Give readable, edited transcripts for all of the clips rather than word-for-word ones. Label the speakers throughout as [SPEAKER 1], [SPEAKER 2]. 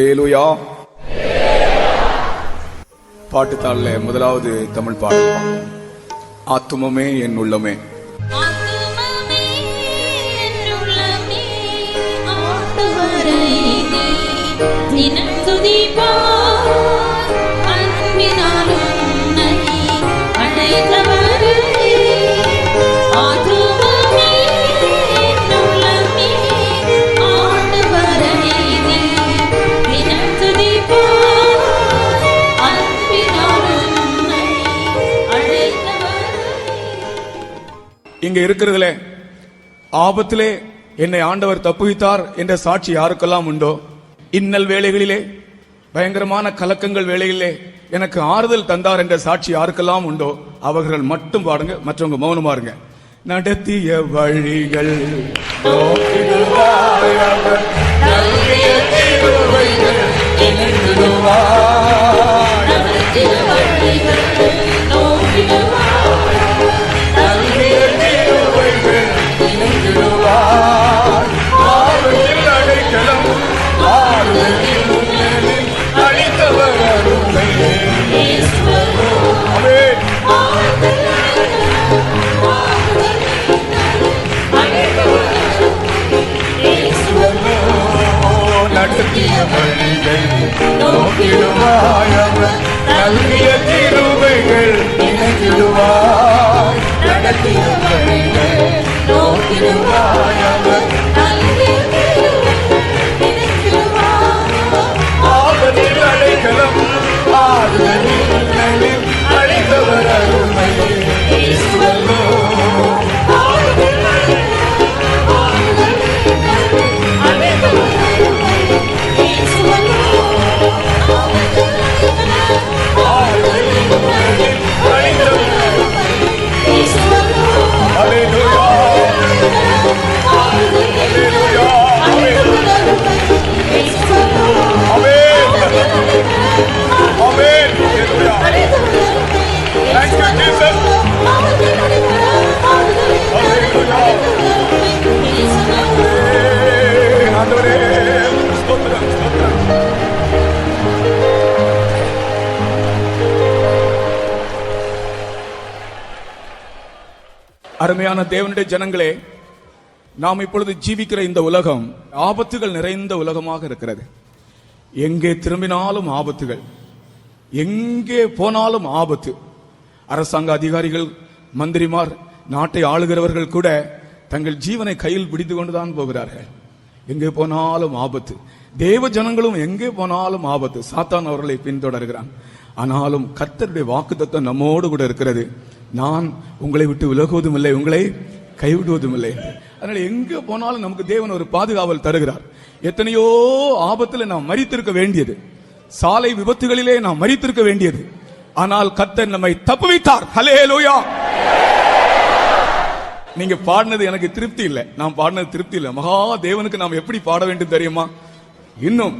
[SPEAKER 1] ஹல்லேலூயா. பாட்டுத்தாள்ல முதலாவது தமிழ் பாடல். ஆத்துமமே என் உள்ளமே. இங்க இருக்கிறதுல ஆபத்திலே என்னை ஆண்டவர் தப்புவித்தார் என்ற சாட்சி யாருக்கெல்லாம் உண்டோ, இன்னல் வேளைகளிலே பயங்கரமான கலக்கங்கள் வேளையிலே எனக்கு ஆறுதல் தந்தார் என்ற சாட்சி யாருக்கெல்லாம் உண்டோ அவர்கள் மட்டும் பாடுங்க, மற்றவங்க மௌனமா இருங்க. நடத்திய வழிகள் நோக்கிடுவாயவர் நல்கிய கிருபைகள் நினைத்திடுவாய். நடத்திய வழிகள் நோக்கிடுவாயவர் நல்கிய ஆபத்தில் அடைக்கலம் ஆறுதலில் அழைத்தவர் அருமை இயேசுவல்லோ. அருமையான தேவனுடைய ஜனங்களே, நாம் இப்பொழுது ஜீவிக்கிற இந்த உலகம் ஆபத்துகள் நிறைந்த உலகமாக இருக்கிறது. எங்கே திரும்பினாலும் ஆபத்துகள், எங்கே போனாலும் ஆபத்து. அரசாங்க அதிகாரிகள், மந்திரிமார், நாட்டை ஆளுகிறவர்கள் கூட தங்கள் ஜீவனை கையில் பிடித்துக் கொண்டுதான் போகிறார்கள். எங்கே போனாலும் ஆபத்து. தேவ ஜனங்களும் எங்கே போனாலும் ஆபத்து. சாத்தான் அவர்களை பின்தொடர்கிறான். ஆனாலும் கர்த்தருடைய வாக்குத்தத்தம் நம்மோடு கூட இருக்கிறது. நான் உங்களை விட்டு விலகுவதும் இல்லை, உங்களை கைவிடுவதும் இல்லை. அதனால எங்க போனாலும் நமக்கு தேவன் ஒரு பாதுகாவல் தருகிறார். எத்தனையோ ஆபத்தில் நாம் மரித்திருக்க வேண்டியது, சாலை விபத்துகளிலே நாம் மரித்திருக்க வேண்டியது. ஆனால் கர்த்தர் நம்மை தப்புவித்தார். ஹல்லேலூயா. நீங்க பாடினது எனக்கு திருப்தி இல்லை, நான் பாடினது திருப்தி இல்லை. மகா தேவனுக்கு நாம் எப்படி பாட வேண்டும் தெரியுமா? இன்னும்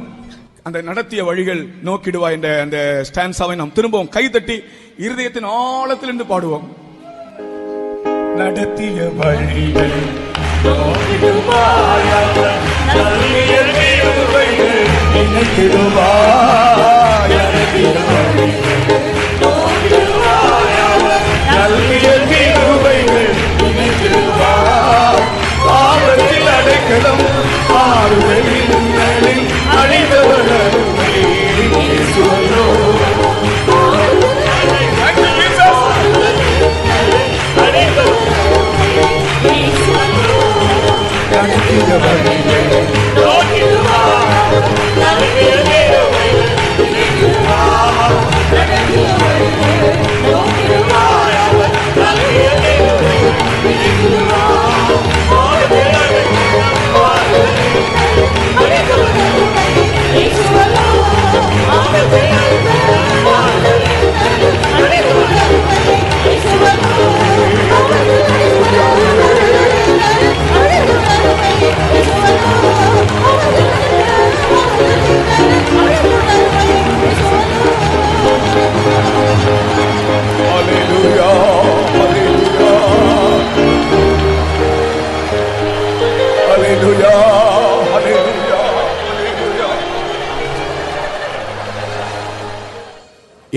[SPEAKER 1] அந்த நடத்திய வழிகள் நோக்கிடுவா என்ற அந்த ஸ்டான்ஸாவை நாம் திரும்பவும் கைதட்டி இருதயத்தின் ஆழத்திலிருந்து பாடுவோம். நடத்திய வழிகள் நோக்கிடுவாயவர் நல்கிய கிருபைகள் நினைத்திடுவாய். நடத்திய வழிகள் நோக்கிடுவாயவர் நல்கிய கிருபைகள் நினைத்திடுவாய். ஆபத்தில் அடைக்கலம் ஆறுதலில் அழிந்தவர் அருமை இயேசுவல்லோ. நடத்திய வழிகள் நோக்கிடுவாய் நல்கிய கிருபைகள் நினைத்திடுவாய்.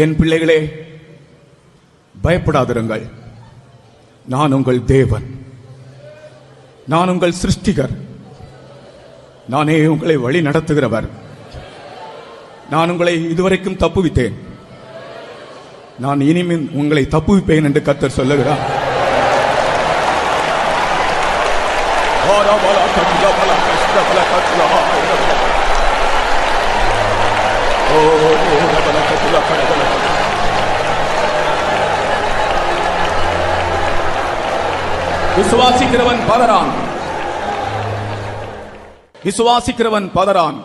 [SPEAKER 1] என் பிள்ளைகளே, பயப்படாதிருங்கள். நான் உங்கள் தேவன், நான் உங்கள் சிருஷ்டிகர், நானே உங்களை வழி நடத்துகிறவர். நான் உங்களை இதுவரைக்கும் தப்புவித்தேன், நான் இனிமேல் உங்களை தப்புவிப்பேன் என்று கர்த்தர் சொல்லுகிறார். விசுவாசிக்கிறவன் பதறான், விசுவாசிக்கிறவன் பதறான்.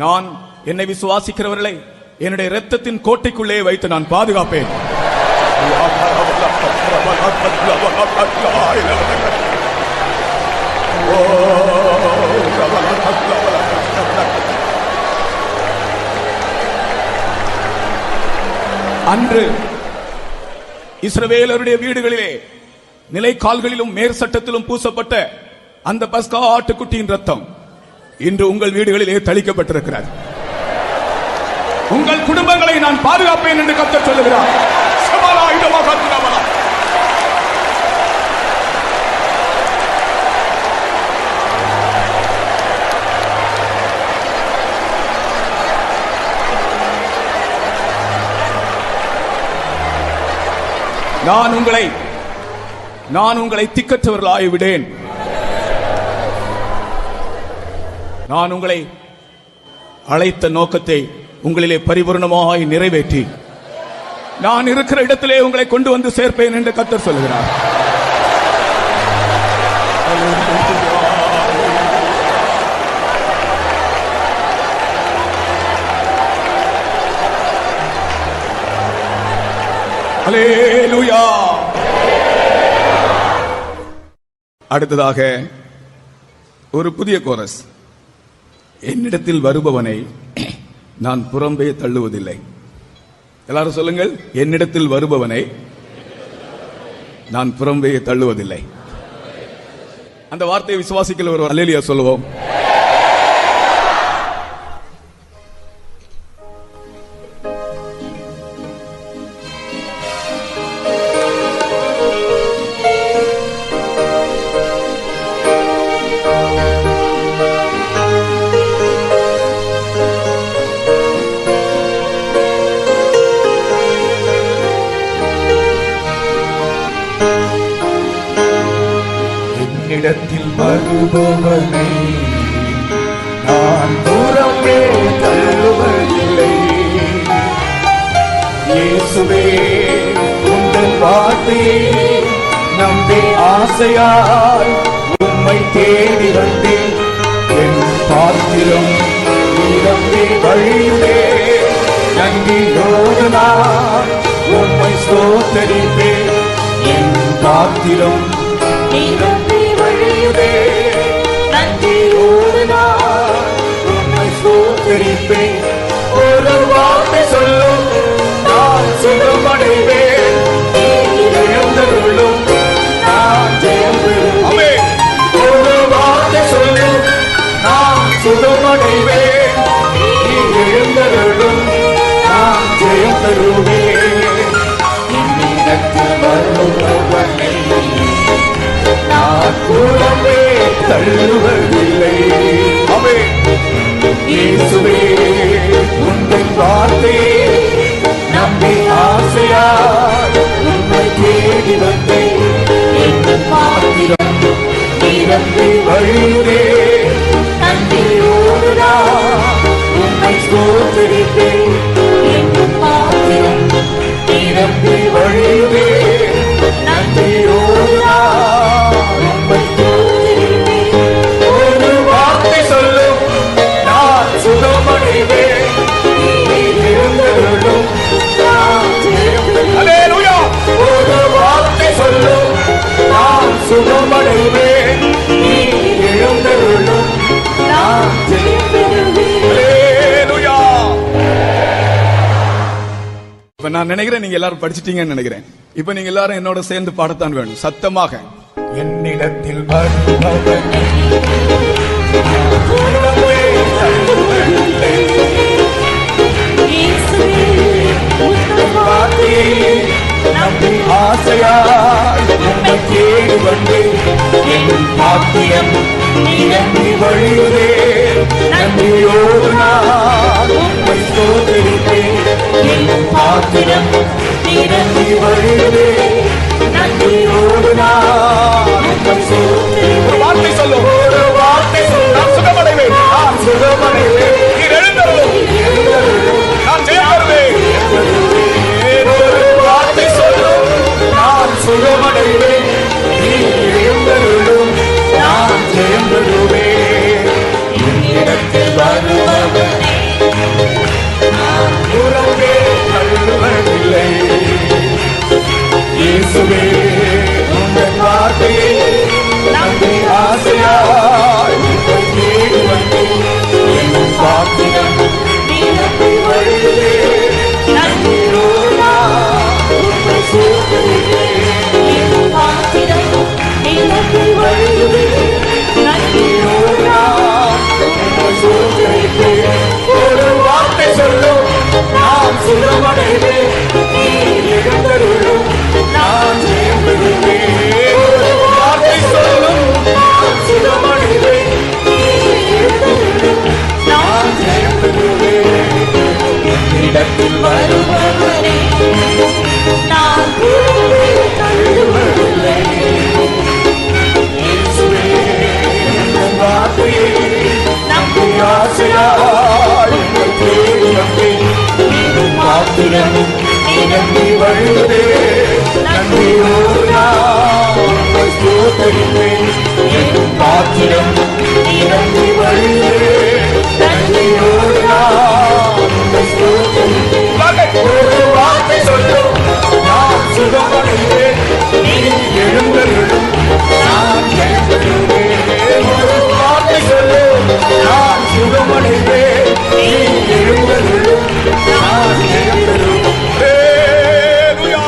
[SPEAKER 1] நான் என்னை விசுவாசிக்கிறவர்களை என்னுடைய இரத்தத்தின் கோட்டைக்குள்ளே வைத்து நான் பாதுகாப்பேன். அன்று இஸ்ரவேலருடைய வீடுகளிலே நிலைக்கால்களிலும் மேற்சட்டத்திலும் பூசப்பட்ட அந்த பஸ்கா ஆட்டுக்குட்டியின் ரத்தம் இன்று உங்கள் வீடுகளிலே தளிக்கப்பட்டிருக்கிறது. உங்கள் குடும்பங்களை நான் பாதுகாப்பேன் என்று கர்த்தர் சொல்லுகிறார். நான் உங்களை திக்கற்றவர்களாய் விடேன். நான் உங்களை அழைத்த நோக்கத்தை உங்களிலே பரிபூர்ணமாய் நிறைவேற்றி நான் இருக்கிற இடத்திலே உங்களை கொண்டு வந்து சேர்ப்பேன் என்று கர்த்தர் சொல்லுகிறார். அல்லேலூயா. அடுத்ததாக ஒரு புதிய கோரஸ். என்னிடத்தில் வருபவனை நான் புறம்பே தள்ளுவதில்லை. எல்லாரும் சொல்லுங்கள், என்னிடத்தில் வருபவனை நான் புறம்பே தள்ளுவதில்லை. அந்த வார்த்தையை விசுவாசிக்கிற ஒரு அல்லேலூயா சொல்லுவோம்.
[SPEAKER 2] என்னிடத்தில் வருபவனை நான் புறம்பே தள்ளுவதில்லை. இயேசுவே, உங்கள் வார்த்தையை நம்பி ஆசையாய் உம்மை தேடி வந்தேன். என் பாத்திரம் நிரம்பி வழியுதே. நன்றியோடு நான் உம்மை ஸ்தோத்தரிப்பேன். என் பாத்திரம் நிரம்பி வழியுதே. நன்றியோடு நான் உம்மை ஸ்தோத்தரிப்பேன். ஒரு வார்த்தை சொல்லும், நான் சுகமடைவேன். எழுந்தருளும், நான் ஜெயம் பெறுவேன். ஒரு வார்த்தை சொல்லும், நான் சுகமடைவேன். எழுந்தருளும், நான் ஜெயம் பெறுவேன். என்னிடத்தில் வருபவனை நான் புறம்பே தள்ளுவதில்லை. இயேசுவே, உங்கள் வார்த்தையை நம்பி ஆசையாய் உம்மை தேடி வந்தேன். என் பாத்திரம் நிரம்பி வழியுதே. நன்றியோடு நான் உம்மை ஸ்தோத்தரிப்பேன். என் பாத்திரம் நிரம்பி வழியுதே. நன்றியோடு நான் உம்மை ஸ்தோத்தரிப்பேன். ஒரு வார்த்தை சொல்லும், நான் சுகமடைவேன். நீர் எழுந்தருளும், நான் ஜெயம் பெறுவேன். அல்லேலூயா. ஒரு வார்த்தை சொல்லும், நான் சுகமடைவேன். நீர் எழுந்தருளும், நான் ஜெயம் பெறுவேன். அல்லேலூயா.
[SPEAKER 1] இப்ப நான் நினைக்கிறேன் நீங்க எல்லாரும் படிச்சிட்டீங்கன்னு நினைக்கிறேன். இப்ப நீங்க எல்லாரும் என்னோட சேர்ந்து பாடத்தான் வேணும், சத்தமாக.
[SPEAKER 2] என்னிடத்தில் வருபவனை புறம்பே தள்ளுவதில்லை. வார்த்தையை நம்பி ஆசையாய் உம்மை தேடி வந்து என் பாக்கியம் நிரம்பி வழியுதே. நன்றியோடு நான் உம்மை ஸ்தோத்திரிப்பேன். என் பாக்கியம் நிரம்பி வழியுதே. நன்றியோடு நான் உம்மை ஸ்தோத்திரிப்பேன்.
[SPEAKER 1] ஒரு வார்த்தை சொல்லும்,
[SPEAKER 2] ஒரு வார்த்தை சொல்,
[SPEAKER 1] நான் சுகமடைவேன்.
[SPEAKER 2] நான் சுகமடைவேன்.
[SPEAKER 1] நீர் எழுந்தருளும், நான் ஜெயம் பெறுவேன்.
[SPEAKER 2] ஒரு வார்த்தை சொல்லும், நான் சுகமடைவேன். நீ எழுந்தருளும், நான் ஜெயம் பெறுவேன். என்னிடத்தில் வருபவனே நான் புறம்பே தள்ளுவதில்லை. இயேசுவே உங்கள் வார்த்தையை நம்பி ஆசையாய் உம்மை தேடி வந்தேன். என் பாக்கியம் நிரம்பி வழியுதே. நன்றியோடு நான் உம்மை ஸ்தோத்திரிப்பேன். என் பாக்கியம் நிரம்பி வழியுதே. நன்றியோடு நான் உம்மை ஸ்தோத்திரிப்பேன். ஒரு வார்த்தை சொல்லும், நான் சுகமடைவேன். நீர் எழுந்தருளும், நான் ஜெயம் பெறுவேன். ஒரு வார்த்தை சொல்லும், நான் சுகமடைவேன். நீர் எழுந்தருளும், நான் ஜெயம் பெறுவேன். என்னிடத்தில் வருபவனே நான் புறம்பே தள்ளுவதில்லை. இயேசுவே உங்கள் வார்த்தையை நம்பி ஆசையாய் உம்மை தேடி வந்தேன். என் பாக்கியம் நிரம்பி வழியுதே. நன்றியோடு நான் உம்மை ஸ்தோத்திரிப்பேன். என் பாக்கியம் நிரம்பி வழியுதே. நன்றியோடு நான் உம்மை ஸ்தோத்திரிப்பேன். ஒரு வார்த்தை சொல்லும், நான் சுகமடைவேன். நீர் எழுந்தருளும், நான் ஜெயம் பெறுவேன். ஒரு வார்த்தை சொல்லும், நான் சுகமடைவேன். நீர் எழுந்தருளும், நான் ஜெயம் பெறுவேன்.
[SPEAKER 1] ஹல்லேலூயா.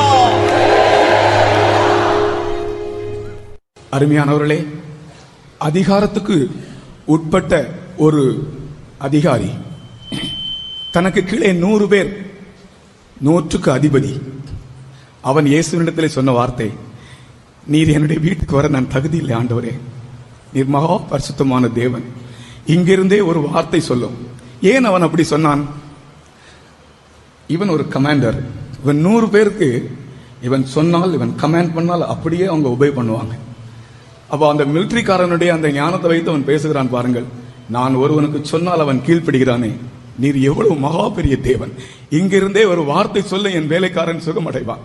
[SPEAKER 1] அருமையானவர்களே, அதிகாரத்துக்கு உட்பட்ட ஒரு அதிகாரி தனக்கு கீழே 100 பேர், 100க்கு அதிபதி. அவன் இயேசுவினிடத்திலே சொன்ன வார்த்தை, நீர் என்னுடைய வீட்டுக்கு வர நான் தகுதி இல்லை ஆண்டவரே, நீர் மகா பரிசுத்தமான தேவன், இங்கிருந்தே ஒரு வார்த்தை சொல்லும். ஏன் அவன் அப்படி சொன்னான்? இவன் ஒரு கமாண்டர். இவன் 100 பேருக்கு இவன் சொன்னால், இவன் கமாண்ட் பண்ணால் அப்படியே அவங்க ஒபே பண்ணுவாங்க. அப்போ அந்த மிலிட்டரிக்காரனுடைய அந்த ஞானத்தை வைத்து அவன் பேசுகிறான் பாருங்கள். நான் ஒருவனுக்கு சொன்னால் அவன் கீழ்ப்படுகிறானே, நீர் எவ்வளவு மகா பெரிய தேவன், இங்கிருந்தே ஒரு வார்த்தை சொல்ல என் வேலைக்காரன் சுகமடைவான்.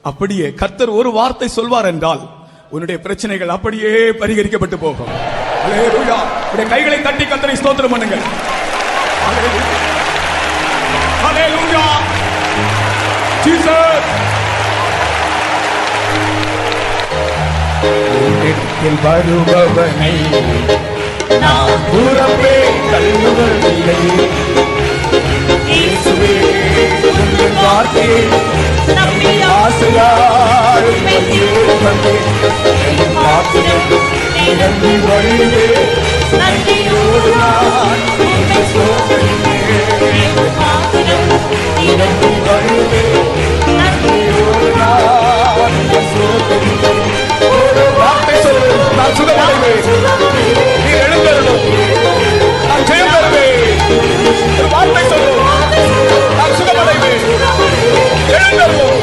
[SPEAKER 1] அப்படியே கர்த்தர் ஒரு வார்த்தை சொல்வார் என்றால் உன்னுடைய பிரச்சனைகள் அப்படியே பரிகரிக்கப்பட்டு போகும். ஹல்லேலூயா. உடைய கைகளை தட்டி கர்த்தரை ஸ்தோத்திரம் பண்ணுங்கள். ஹல்லேலூயா. ஹல்லேலூயா. ஜீசஸ்.
[SPEAKER 2] என்னிடத்தில் வருபவனை நான் புறம்பே தள்ளுவதில்லை. இயேசுவே உங்கள் வார்த்தையை நம்பி ஆசையாய் உம்மை தேடி வந்தேன். என் பாக்கியம் நிரம்பி வழியுதே. நன்றியோடு நான் உம்மை ஸ்தோத்திரிப்பேன். என் பாக்கியம் நிரம்பி வழியுதே. நன்றியோடு நான் உம்மை ஸ்தோத்திரிப்பேன். ஒரு வார்த்தை சொல்லு,
[SPEAKER 1] நான் சுகமடைவேன். நீர் எழுந்தருளும், நான் ஜெயம் பெறுவேன். ஒரு வார்த்தை சொல்லும், நான் சுகமடைவேன். எழுந்தருளும்,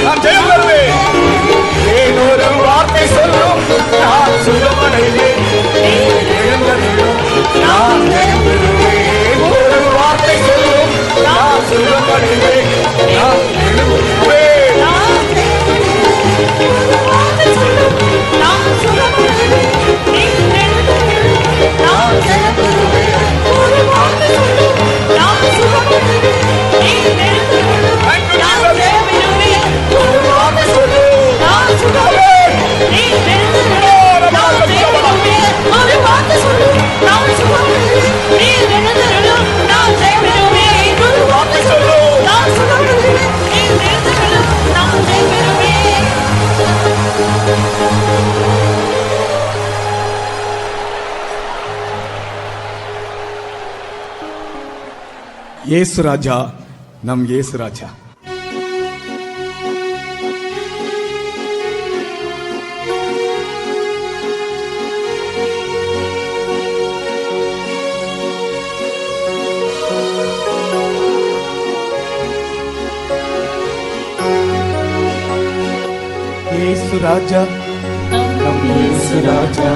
[SPEAKER 1] நான் ஜெயம் பெறுவேன்.
[SPEAKER 2] ஏன் ஒரு வார்த்தை சொல்லும், நான் சுகமடைவேன். நீர் எழுந்தருளும், நான் ஜெயம் பெறுவேன். ஒரு வார்த்தை சொல்லும், நான் சுகமடைவேன். நான் எழும்புவேன். நான் ஜெயம் பெறுவேன். ஒரு வார்த்தை சொல்லும், நான் சுகமடைவேன். நீர் எழுந்தருளும், நான் ஜெயம் பெறுவேன். ஒரு வார்த்தை சொல்லும், நான் சுகமடைவேன். நீர் எழுந்தருளும், நான் ஜெயம் பெறுவேன். ஒரு வார்த்தை சொல்லும், நான் சுகமடைவேன். நீர் எழுந்தருளும், நான் ஜெயம் பெறுவேன். ஒரு வார்த்தை சொல்லும், நான் சுகமடைவேன். நீர் எழுந்தருளும், நான் ஜெயம் பெறுவேன்.
[SPEAKER 1] இயேசு ராஜா நம் இயேசு ராஜா. இயேசு ராஜா, நம் இயேசு ராஜா.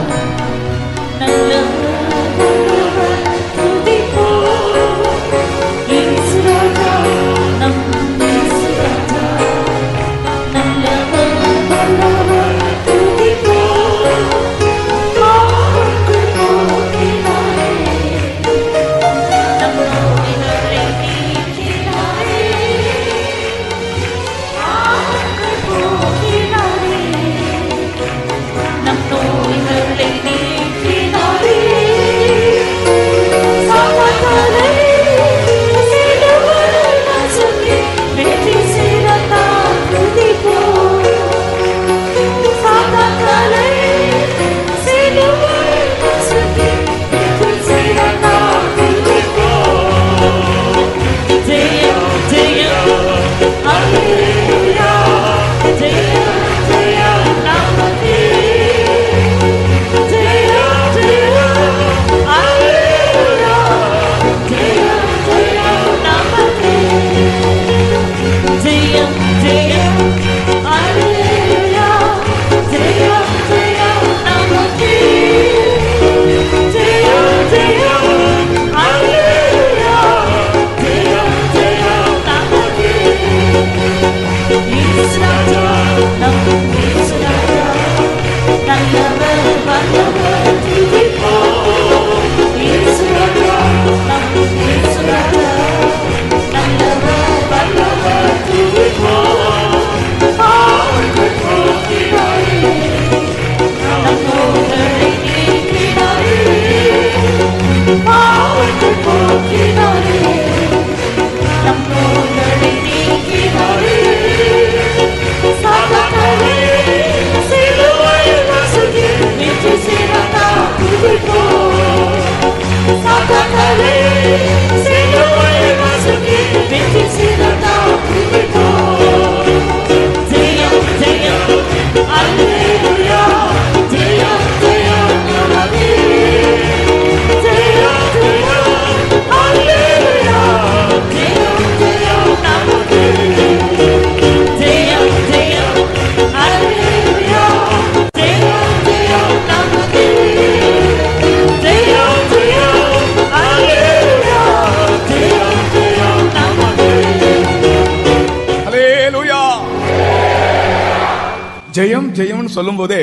[SPEAKER 1] ஜெயம் ஜெயம்னு சொல்லும் போதே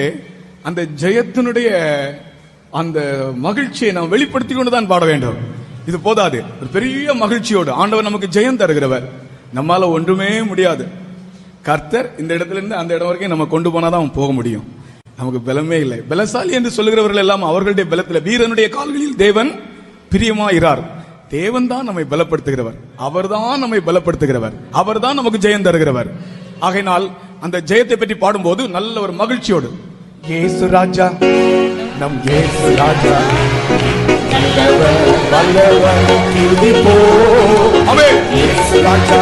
[SPEAKER 1] அந்த ஜெயத்தினுடைய அந்த மகிழ்ச்சியை நாம் வெளிப்படுத்தி கொண்டுதான் பாட வேண்டும். இது போதாது, ஒரு பெரிய மகிழ்ச்சியோடு ஆண்டவர் நமக்கு ஜெயம் தருகிறவர். நம்மால ஒன்றுமே முடியாது. கர்த்தர் இந்த இடத்துல இருந்து அந்த இடம் வரைக்கும் நம்ம கொண்டு போனாதான் போக முடியும். நமக்கு பலமே இல்லை. பலசாலி என்று சொல்லுகிறவர்கள் எல்லாம் அவர்களுடைய பலத்தில், வீரனுடைய கால்களில் தேவன் பிரியமாயிரார். தேவன் தான் நம்மை பலப்படுத்துகிறவர், அவர்தான் நம்மை பலப்படுத்துகிறவர், அவர்தான் நமக்கு ஜெயம் தருகிறவர். ஆகையினால் அந்த ஜெயத்தை பற்றி பாடும்போது நல்ல ஒரு மகிழ்ச்சியோடு, இயேசு ராஜா, நம் இயேசு ராஜா, நல்லவர் வல்லவர் துதிப்போம். ஆமென். இயேசு ராஜா,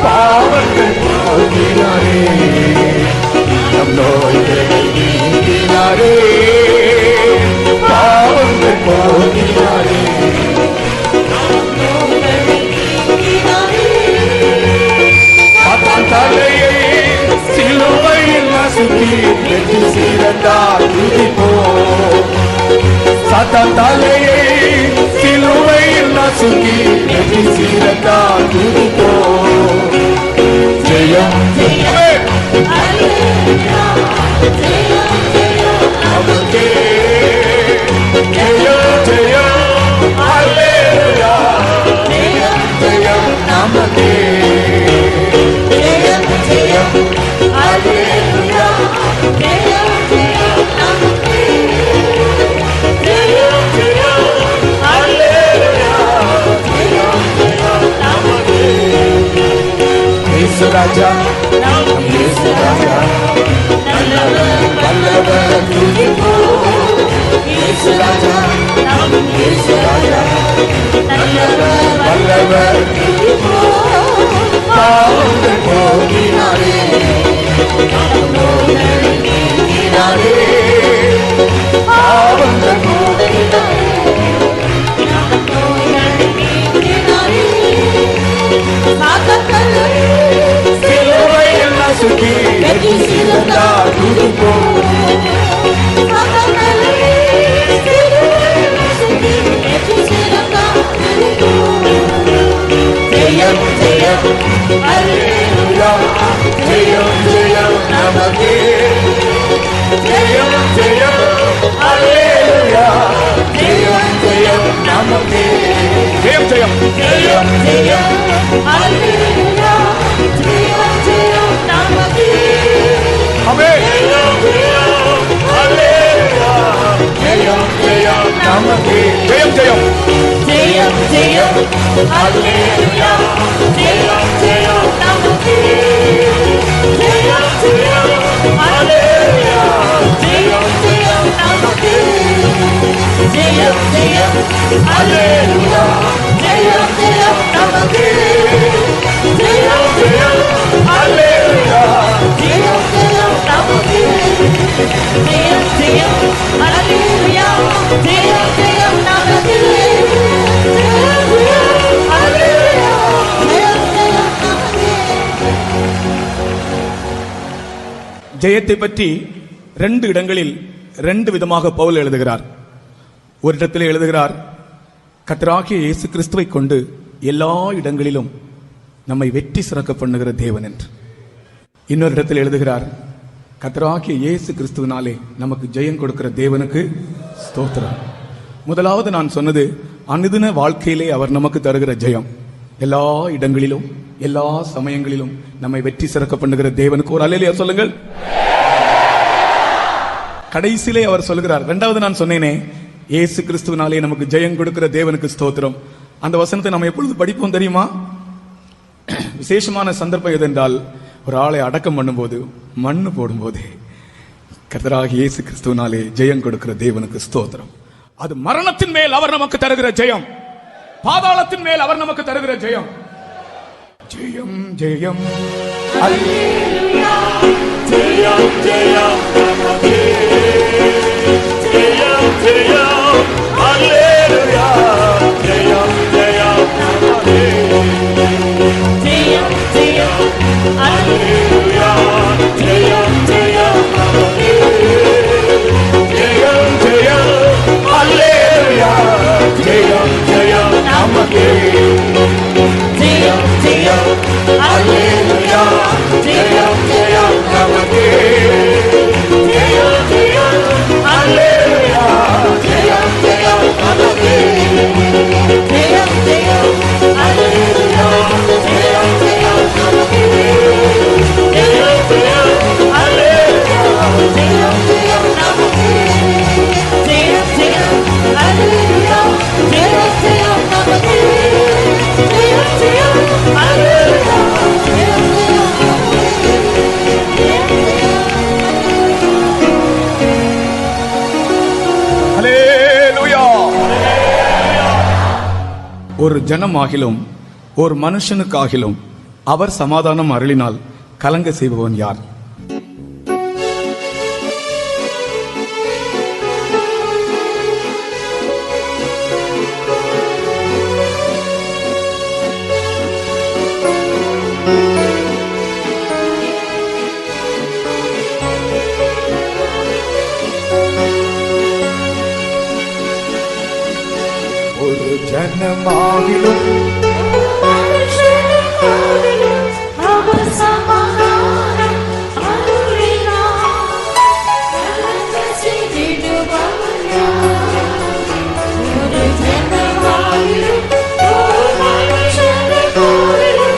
[SPEAKER 1] பாவங்கள் போக்கினாரே, நம் நோய்களை நீக்கினாரே, பாவங்கள் போக்கினாரே, தலையை சிலுவையில் நசுக்கி வெற்றி சிறந்தார் துதிப்போம். சாத்தான் தலையை சிலுவையில் நசுக்கி வெற்றி சிறந்தார் துதிப்போம். ஜெயம் ஜெயம் நமக்கே, ஜெயம் ஜெயம் அல்லேலூயா, ஜெயம் ஜெயம் நமக்கே, ஜெயம் ஜெயம் அல்லேலூயா, ஜெயம் ஜெயம் நமக்கே, ஜெயம் ஜெயம் அல்லேலூயா, ஜெயம் ஜெயம் நமக்கே. இயேசு ராஜா, நம் இயேசு ராஜா, நல்லவர் வல்லவர் துதிப்போம்.
[SPEAKER 2] இயேசு ராஜா நம் இயேசு ராஜா நல்லவர் வல்லவர் பாவங்கள் போக்கினாரே நோய்களை நீக்கினாரே பாவங்கள் போக்கினாரே நோய்களை நீக்கினாரே சாத்தனை சிலுவையில் நசுக்கி வெற்றி சிறந்தார் துதிப்போ சாத்தனை சிலுவையில் நசுக்கி வெற்றி சிறந்தார் துதிப்போ ஜெயம் ஜெயம் அல்லேலூயா ஜெயம் ஜெயம் நமக்கே ஜெயம் ஜெயம் அல்லேலூயா ஜெயம் ஜெயம் நமக்கே
[SPEAKER 1] ஜெயம் ஜெயம்
[SPEAKER 2] ஜெயம் ஜெயம் அல்லேலூயா ஜெயம் ஜெயம் நமக்கே
[SPEAKER 1] ஆமென்.
[SPEAKER 2] ஜெயம் ஜெயம் அல்லேலூயா ஜெயம் ஜெயம் நமக்கே
[SPEAKER 1] ஜெயம் ஜெயம்
[SPEAKER 2] ஜெயம் ஜெயம் அல்லேலூயா ஜெயம் ஜெயம் நமக்கே ஜெயம் ஜெயம் அல்லேலூயா ஜெயம் ஜெயம் நமக்கே ஜெயம் ஜெயம் அல்லேலூயா ஜெயம் ஜெயம் நமக்கே ஜெயம் ஜெயம் அல்லேலூயா ஜெயம் ஜெயம் நமக்கே ஜெயம் ஜெயம் அல்லேலூயா ஜெயம் ஜெயம் நமக்கே
[SPEAKER 1] ஜெயத்தை பற்றி 2 இடங்களில் 2 விதமாக பவுல் எழுதுகிறார். ஒரு இடத்தில் எழுதுகிறார், கர்த்தராகிய இயேசு கிறிஸ்துவை கொண்டு எல்லா இடங்களிலும் நம்மை வெற்றி சிறக்க பண்ணுகிற தேவன் என்று. இன்னொரு இடத்தில் எழுதுகிறார், கர்த்தராகிய இயேசு கிறிஸ்துவினாலே நமக்கு ஜெயம் கொடுக்கிற தேவனுக்கு ஸ்தோத்திரம். முதலாவது நான் சொன்னது அனுதின வாழ்க்கையிலே அவர் நமக்கு தருகிற ஜெயம். எல்லா இடங்களிலும் எல்லா சமயங்களிலும் நம்மை வெற்றி சிறக்க பண்ணுகிற தேவனுக்கு ஒரு அல்லேலூயா சொல்லுங்கள். கடைசியிலே அவர் சொல்கிறார், 2வது நான் சொன்னேனே, இயேசு கிறிஸ்துவினாலே நமக்கு ஜெயம் கொடுக்கிற தேவனுக்கு ஸ்தோத்திரம். அந்த வசனத்தை நம்ம எப்பொழுது படிப்போம் தெரியுமா? விசேஷமான சந்தர்ப்பம் எதென்றால், ஒரு ஆளை அடக்கம் பண்ணும்போது மண்ணு போடும்போது கர்த்தராகிய இயேசு கிறிஸ்துவினாலே ஜெயம் கொடுக்கிற தேவனுக்கு ஸ்தோத்திரம். அது மரணத்தின் மேல் அவர் நமக்கு தருகிற ஜெயம், பாதாளத்தின் மேல் அவர் நமக்கு தருகிற ஜெயம். ஜெயம் ஜெயம்
[SPEAKER 2] அல்லேலூயா ஜெயம் ஜெயம் நமக்கே ஜெயம் ஜெயம் அல்லேலூயா ஜெயம் ஜெயம் நமக்கே ஜெயம் ஜெயம் அல்லேலூயா ஜெயம் ஜெயம் நமக்கே
[SPEAKER 1] ஜெயம் ஜெயம் அல்லேலூயா ஜெயம் ஜெயம் நமக்கே
[SPEAKER 2] ஜெயம் ஜெயம் அல்லேலூயா ஜெயம் ஜெயம் நமக்கே ஜெயம் ஜெயம் அல்லேலூயா ஜெயம் ஜெயம் நமக்கே ஜெயம் ஜெயம் அல்லேலூயா ஜெயம் ஜெயம் நமக்கே ஜெயம் ஜெயம் அல்லேலூயா ஜெயம் ஜெயம் நமக்கே ஜெயம் ஜெயம் அல்லேலூயா ஜெயம் ஜெயம் நமக்கே ஜெயம் ஜெயம் அல்லேலூயா ஜெயம் ஜெயம்
[SPEAKER 1] அல்லேலூயா. ஒரு ஜனமாகிலும் ஒரு மனுஷனுக்காகிலும் அவர் சமாதானம் அருளினால் கலங்க செய்பவன் யார்? ஒரு ஜனமாகிலும்
[SPEAKER 2] அவர் சமாதானம் அருளினார் கலங்க செய்திடுபவன் யார்? ஒரு ஜனமாகிலும் ஒரு மனுஷனுக்காகிலும்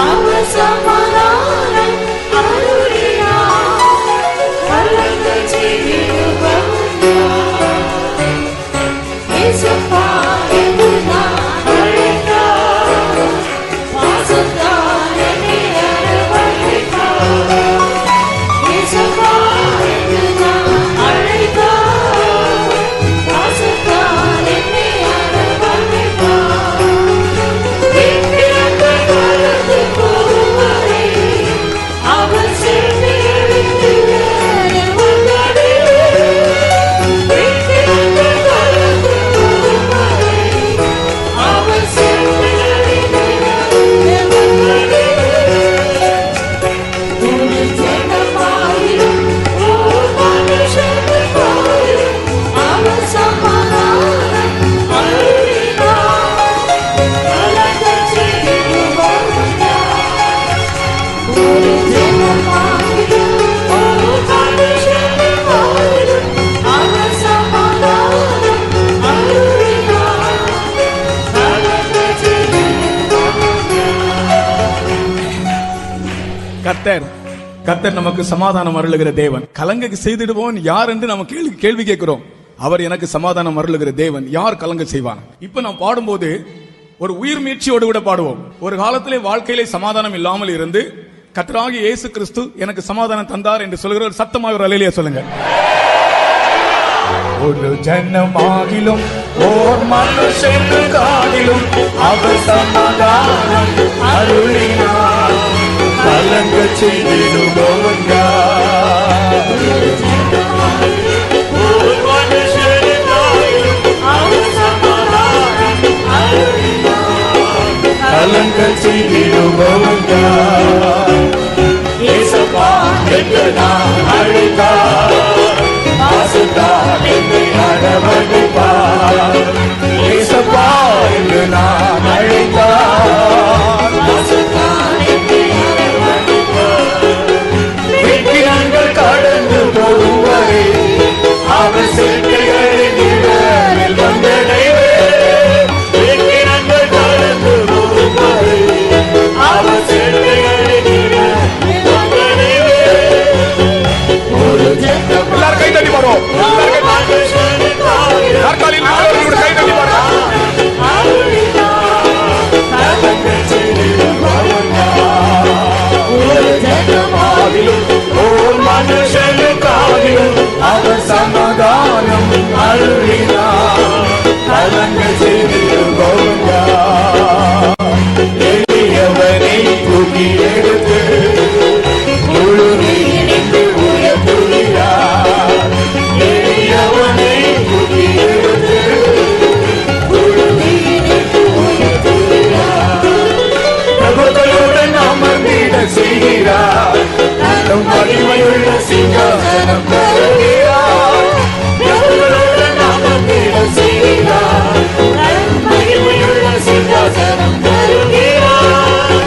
[SPEAKER 2] அவர் சமாதானம் அருளினார் கலங்க செய்திடுபவன் யார்? இயேசுப்பா என்று நான் அழைத்தார் வாசத்தால் என்னை அரவணைத்தார். இயேசுப்பா என்று நான் அழைத்தார்
[SPEAKER 1] கர்த்தர் நமக்கு சமாதானம் அருளுகிற தேவன். கலங்க செய்திடுவோன் யார் என்று நம்ம கேள்வி கேட்கிறோம். அவர் எனக்கு சமாதானம் அருளுகிற தேவன், யார் கலங்க செய்வான்? இப்ப நாம் பாடும்போது ஒரு உயிர் மீட்சியோடு கூட பாடுவோம். ஒரு காலத்திலே வாழ்க்கையிலே சமாதானம் இல்லாமல் இருந்து கர்த்தராகிய இயேசு கிறிஸ்து எனக்கு சமாதானம் தந்தார் என்று சொல்கிற ஒரு சத்தமாக ஒரு அல்லேலூயா சொல்லுங்க.
[SPEAKER 3] ஒரு ஜனமாகிலும் ஓர் மனுஷனுக்காகிலும் அவர் சமாதானம் அருளினார். கலங்க செய்திடுபவன் யார்? ஓர் மனுஷனுக்காகிலும் அவர் சமாதானம் அருளினார். கலங்க செய்திடுபவன் யார்? இயேசுவா என்று நான் அழைத்தார். என்னை அரவணைப்பார். இயேசுவா என்று நான் அழைத்தார். விக்கிரங்கள் கடந்து போகும் வரை அவர் செல்கைகளின் நிழலில் வந்தடைவே. விக்கிரங்கள் கடந்து போகும் வரை அவர் செல்கைகளின் நிழலில் வந்தடைவே. ஒரு ஜென்மம்
[SPEAKER 1] எல்லாரும் கை தட்டி பாடுவோம்.
[SPEAKER 3] அவர் சமாதானம் அருளினார். கலங்க செய்திடுபவன் யார்? எளியவனை தூக்கி எடுத்து முழு நீரிட்டு உயர்த்துகிறார். எளியவனை தூக்கி எடுத்து முழு நீரிட்டு உயர்த்துகிறார். பிரபுக்களுடன் அமர்ந்திட செய்கிறார். தம் மகிமையுள்ள சிங்காசனம் தருகிறார். பிரபுக்களுடன் அமர்ந்திட செய்கிறார். தம் மகிமையுள்ள சிங்காசனம் தருகிறார்.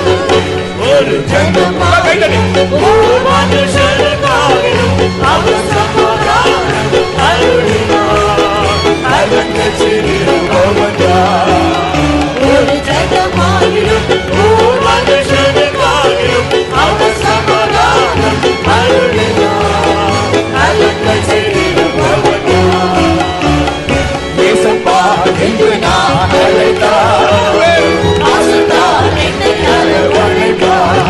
[SPEAKER 3] ஒரு ஜனமாகிலும் ஒரு மனுஷனுக்காகிலும் அவர் சமாதானம் அருளினார். கலங்க செய்திடுபவன் யார்? ஒரு ஜனமாகிலும் ஒரு மனுஷனுக்காகிலும் அவர் சமாதானம் அருளினார். கலங்க செய்திடுபவன் யார்? இயேசுவா என்று நான் அழைத்தார். என்னை அரவணைப்பார்.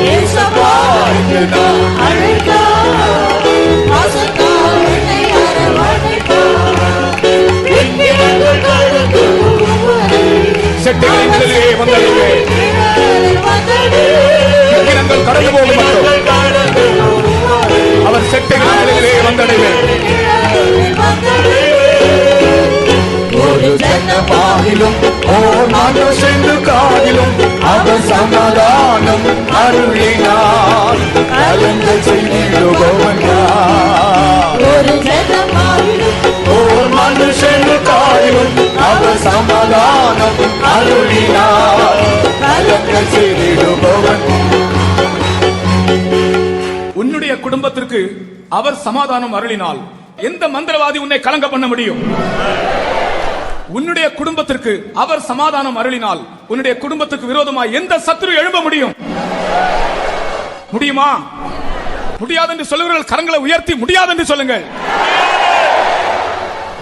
[SPEAKER 3] இயேசுவா என்று நான் அழைத்தார். என்னை அரவணைப்பார். விக்கிரங்கள் கடந்து போகும் வரை
[SPEAKER 1] செட்டைகளின் நிழலிலே வந்தடைவே. விக்கிரங்கள் கடந்து போகும் மட்டும் அவர் செட்டைகளின் நிழலிலே வந்தடைவே.
[SPEAKER 3] ஒரு ஜனமாகிலும் ஓர் மனுஷனுக்காகிலும் அவர் சமாதானம் அருளினார். கலங்க செய்திடுபவன் யார்? ஒரு ஜனமாகிலும் ஓர் மனுஷனுக்காகிலும் அவர் சமாதானம் அருளினார். கலங்க செய்திடுபவன்.
[SPEAKER 1] உன்னுடைய குடும்பத்திற்கு அவர் சமாதானம் அருளினால் எந்த மந்திரவாதி உன்னை கலங்க பண்ண முடியும்? உன்னுடைய குடும்பத்திற்கு அவர் சமாதானம் அருளினால் உன்னுடைய குடும்பத்துக்கு விரோதமாக எந்த சத்துரு எழும்ப முடியும்? முடியுமா? முடியாது என்று சொல்லுகிறவர்கள் கரங்களை உயர்த்தி முடியாது என்று சொல்லுங்கள்.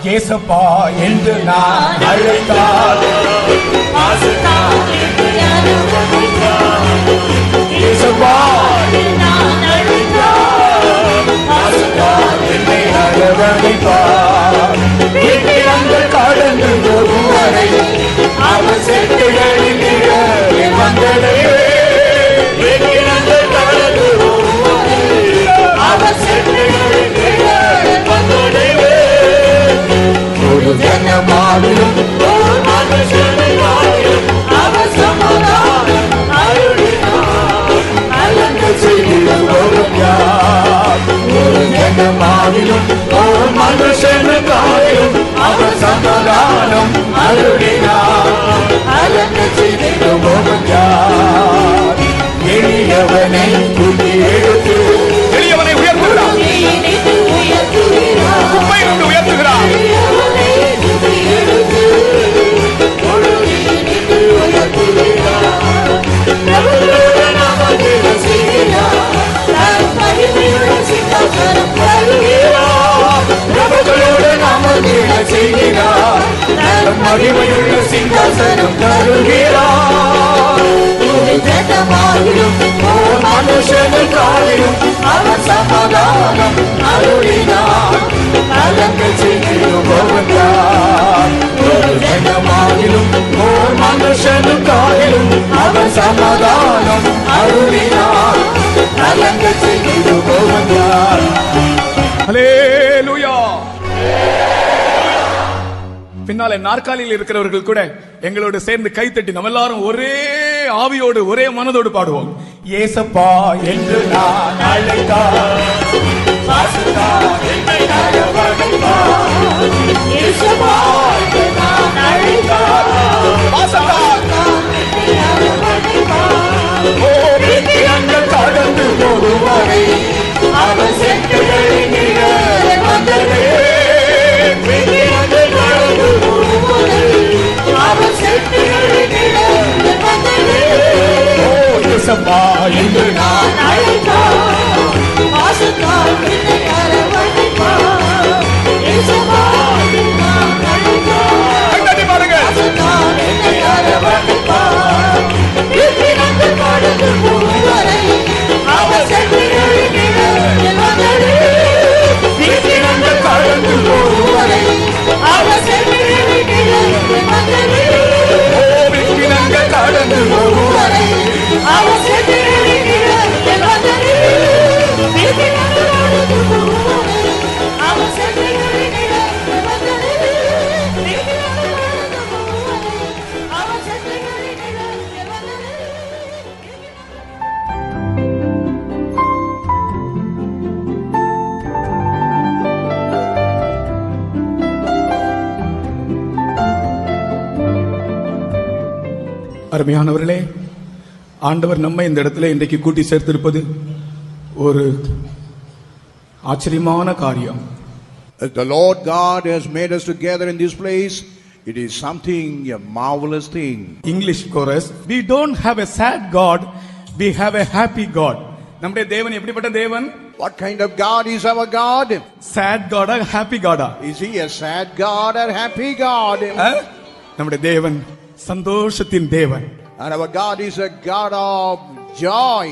[SPEAKER 3] இயேசுவா என்று நான் அழைத்தார். இயேசுவா என்னை அரவணைப்பார். விக்கிரங்கள் கடந்து போகும் வரை அவர் செட்டைகளின் நிழலில் வந்தடைவே. விக்கிரங்கள் கடந்து போகும் வரை அவர் செட்டைகளின் நிழலில் வந்தடைவே. ஒரு ஜனமாகிலும் ஒரு மனுஷனுக்காகிலும் அவர் சமாதானம் அருளினார். கலங்க செய்திடுபவன் யார்? ஒரு ஜனமாகிலும் ஒரு மனுஷனுக்காகிலும் அவர் சமாதானம் அருளினார். கலங்க செய்திடுபவன் யார்? எளியவனை தூக்கி எடுத்து
[SPEAKER 1] எளியவனை உயர்த்துகிறார். உண்மை கொண்டு உயர்த்துகிறார்.
[SPEAKER 3] பிரபுக்களுடன் அமர்ந்திட செய்கிறார். மகிமையுள்ள சிங்காசனம் தருகிறார்.
[SPEAKER 2] ஒரு ஜனமாகிலும்
[SPEAKER 3] ஓர் மனுஷனுக்காகிலும் அவர் சமாதானம் அருளினார். நலங்கள் செய்திடுபவன் யார்? ஒரு ஜனமாகிலும் ஓர் மனுஷனுக்காகிலும் அவர் சமாதானம் அருளினார். நலங்கள் செய்திடுபவன் யார்?
[SPEAKER 1] ஹல்லேலூயா. பின்னாலே நாற்காலியில் இருக்கிறவர்கள் கூட எங்களோடு சேர்ந்து கைத்தட்டி நம்ம எல்லாரும் ஒரே ஆவியோடு ஒரே மனதோடு பாடுவோம்.
[SPEAKER 3] ஏசப்பா என்று நான் அழைத்தார், பாசுதா என்னை அரவணைத்தார்.
[SPEAKER 2] இயேசுவா என்று நான் அழைத்தார்.
[SPEAKER 3] பாசுதா
[SPEAKER 2] என்னை அரவணைத்தார்.
[SPEAKER 3] ஓ விக்கிரங்கள் கடந்து போடுவரை அவர் செட்டுகளின் நிழல் வந்ததே. விக்கிரங்கள் கடந்து போடுவரை அவர் செட்டுகளின் நிழல் வந்ததே. ஓ ஏசப்பா என்று நான்
[SPEAKER 2] நான் அழைத்தார். பாசத்தால் என்னை அரவணைத்தார். இயேசுவா என்று நான் அழைத்தார்.
[SPEAKER 1] கைத்தட்டி பாடுங்க.
[SPEAKER 2] பாசத்தால் என்னை அரவணைத்தார். விக்கிரங்கள் கடந்து போவரை அவர் செட்டுகளின் நிழல் வந்ததே.
[SPEAKER 3] விக்கிரங்கள் கடந்து போடுவரை
[SPEAKER 2] அவர் செட்டுகளின் நிழல் வந்ததே.
[SPEAKER 3] ஓ விக்கிரங்கள் கடந்து போடுவரை
[SPEAKER 2] அவர் செட்டுகளின் நிழல் வந்ததே. விக்கிரங்கள் கடந்து போவரை அவர் செட்டுகளின் நிழல் வந்ததே. விக்கிரங்கள் கடந்து போவரை அவர் செட்டுகளின் நிழல் வந்ததே.
[SPEAKER 1] அருமையானவர்களே, ஆண்டவர் நம்மை இந்த இடத்துல இன்றைக்கு கூட்டி சேர்த்திருப்பது ஒரு ஆச்சரியமான காரியம்.
[SPEAKER 4] As the Lord God has made us together in this place, it is something, a marvelous thing.
[SPEAKER 1] English chorus, we don't have a sad God, we have a happy God. நம்முடைய தேவன் எப்படிப்பட்ட தேவன்?
[SPEAKER 4] What kind of God is our God?
[SPEAKER 1] sad God-ஆ happy God-ஆ?
[SPEAKER 4] Is he a sad God or happy God?
[SPEAKER 1] நம்முடைய தேவன் சந்தோஷத்தின் தேவன்.
[SPEAKER 4] And our God is a God of joy.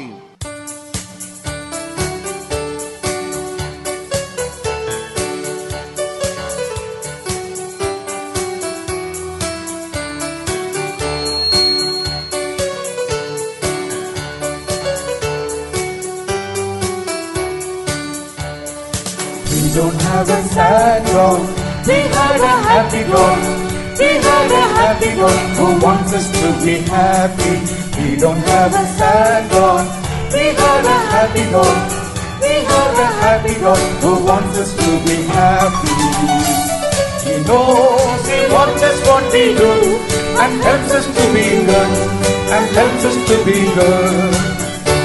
[SPEAKER 3] We don't have a sad God, we have a happy God. We have a happy God who wants us to be happy. We don't have a sad God, we have a happy God. We have a happy God who wants us to be happy. He knows He wants us what we do and helps us to be good and helps us to be good.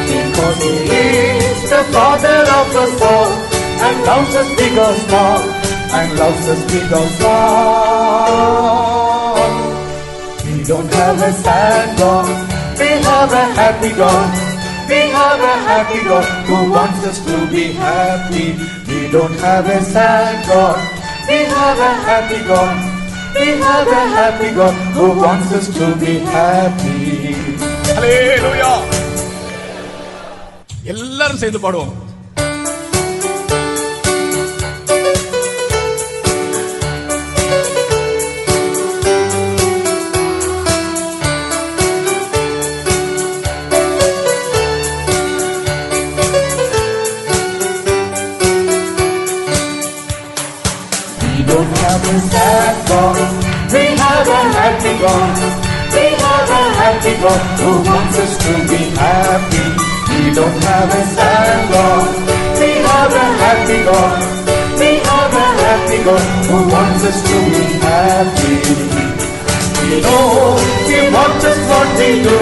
[SPEAKER 3] Because He is the Father of us all and loves us big or small and loves us big or small. We don't have a sad God, we have a happy God. We have a happy God who wants us to be happy. We don't have a sad God, we have a happy God. We have a happy God who wants us to be happy.
[SPEAKER 1] ஹல்லேலூயா. எல்லாரும் சேர்ந்து பாடுவோம்.
[SPEAKER 3] We don't have a sad God, we have a happy God. We have a happy God who wants us to be happy. We don't have a sad God, we have a happy God. We have a happy God who wants us to be happy. We know He wants us what we do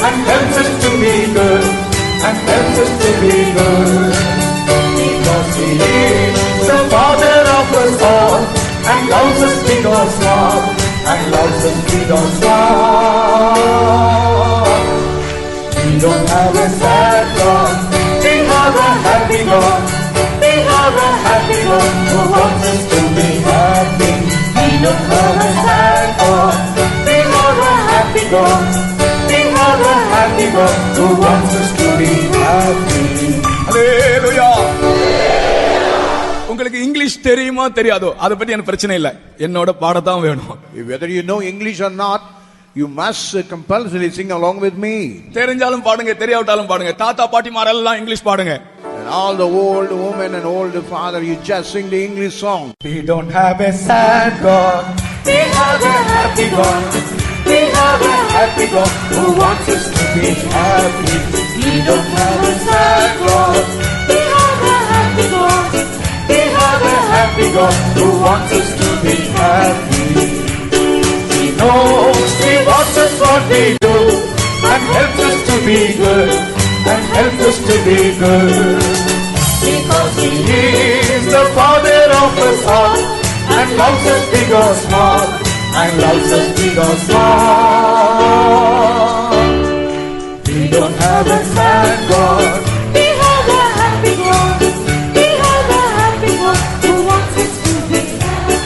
[SPEAKER 3] and helps us to be good and helps us to be good. Because He is the Father of us all and loves us big or small and loves us big or small. We don't have a sad God, we have a happy God. We have a happy God who wants us to be happy. We don't have a sad God. happy God. We have a happy God who wants us to be happy.
[SPEAKER 1] ஹல்லேலூயா. உங்களுக்கு English தெரியுமா தெரியாதோ அதை பத்தி எனக்கு பிரச்சனை இல்லை, என்னோட பாடத்தான் வேணும்.
[SPEAKER 4] Whether you know English or not, you must compulsorily sing along with me.
[SPEAKER 1] தெரிஞ்சாலும் பாடுங்க, தெரியாவிட்டாலும் பாடுங்க. தாத்தா பாட்டிமார் எல்லாம் இங்கிலீஷ் பாடுங்க.
[SPEAKER 4] And all the old women and old father, you just sing the English song.
[SPEAKER 3] We don't have a sad God. We have a happy God. We have a happy God who wants us to be happy. We don't have a sad God.
[SPEAKER 2] We have a happy God.
[SPEAKER 3] We have a happy God who wants us to be happy. He knows He watches what we do and helps us to be good and helps us to be good. Because He is the Father of us all and loves us big or small and loves us big or small. We don't have a sad God.
[SPEAKER 2] We have a happy God. We have a happy God who wants us to be happy.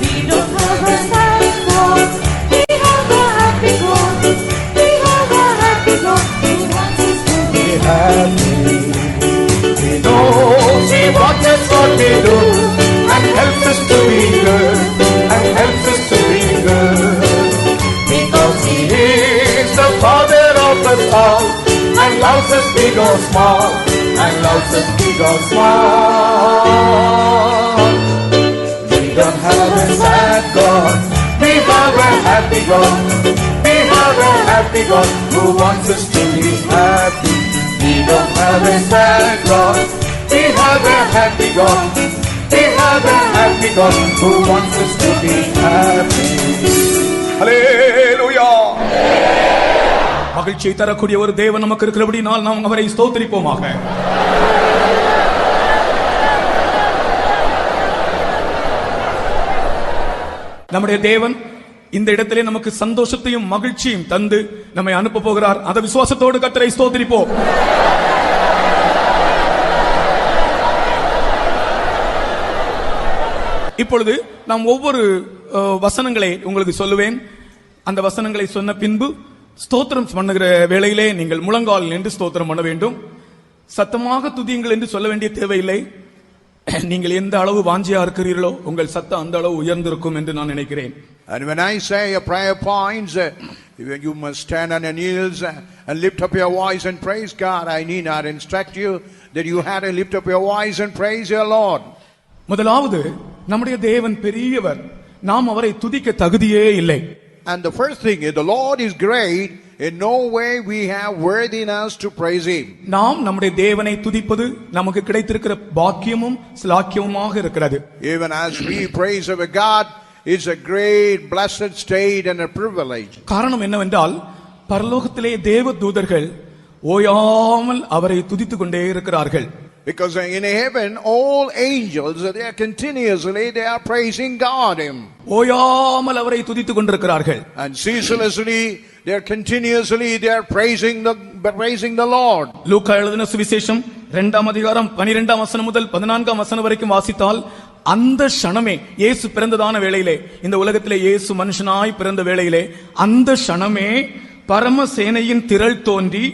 [SPEAKER 2] We don't have a sad God. We have a happy God. We have a happy God who wants us to be
[SPEAKER 3] Happy. He knows He watches what we do and helps us to be good and helps us to be good. Because He is the Father of us all and loves us big or small and loves us big or small. We don't have a sad God. We have a happy God. We have a happy God who wants us to be happy. We don't have a sad God. We have a happy God. We have a happy God who wants us to be happy.
[SPEAKER 1] ஹல்லேலூயா. மகிழ்ச்சியை தரக்கூடிய ஒரு தேவன் நமக்கு இருக்கிறபடினால் நாம் அவரை ஸ்தோத்திரிப்போமாக. நம்முடைய தேவன் இந்த இடத்திலே நமக்கு சந்தோஷத்தையும் மகிழ்ச்சியும் தந்து நம்மை அனுப்ப போகிறார். அந்த விசுவாசத்தோடு கர்த்தரை ஸ்தோத்திரிப்போம். இப்பொழுது நாம் ஒவ்வொரு வசனங்களை உங்களுக்கு சொல்லுவேன். அந்த வசனங்களை சொன்ன பின்பு ஸ்தோத்திரம் பண்ணுகிற வேளையிலே நீங்கள் முழங்கால் நின்று ஸ்தோத்திரம் பண்ண வேண்டும். சத்தமாக துதியுங்கள் என்று சொல்ல வேண்டிய தேவையில்லை. நீங்கள் எந்த அளவு வாஞ்சியா இருக்கிறீர்களோ உங்கள் சத்தம் அந்த அளவு உயர்ந்திருக்கும் என்று நான் நினைக்கிறேன்.
[SPEAKER 4] And when I say a prayer points, you must stand on your knees and lift up your voice and praise God. I need not instruct you that you had to lift up your voice and praise your Lord.
[SPEAKER 1] முதலாவது நம்முடைய தேவன் பெரியவர், நாம் அவரை துதிக்க தகுதியே இல்லை.
[SPEAKER 4] And the first thing is the Lord is great. In no way we have worthiness to praise Him.
[SPEAKER 1] நாம் நம்முடைய தேவனை துதிப்பது நமக்கு கிடைத்திருக்கிற பாக்கியமும் ஸ்லாக்கியமுமாக இருக்கிறது.
[SPEAKER 4] Even as we praise our God, it's a great blessed state and a privilege.
[SPEAKER 1] காரணம் என்னவென்றால் பரலோகத்திலே தேவ தூதர்கள் ஓயாமல் அவரை துதித்துக் கொண்டே இருக்கிறார்கள்.
[SPEAKER 4] Because in heaven, all angels, they are praising God.
[SPEAKER 1] ஓயாமல் அவரை துதித்துக் கொண்டிருக்கிறார்கள்.
[SPEAKER 4] And ceaselessly, they are praising the Lord.
[SPEAKER 1] லூக்கா எழுதின சுவிசேஷம் 2ஆம் அதிகாரம் 12ஆம் வசனம் முதல் 14ஆம் வசனம் வரைக்கும் வாசித்தால் அந்த க்ஷணமே இயேசு பிறந்ததான வேளையிலே, இந்த உலகத்திலே இயேசு மனுஷனாய் பிறந்த வேளையிலே அந்த க்ஷணமே பரமசேனையின் திரள் தோன்றி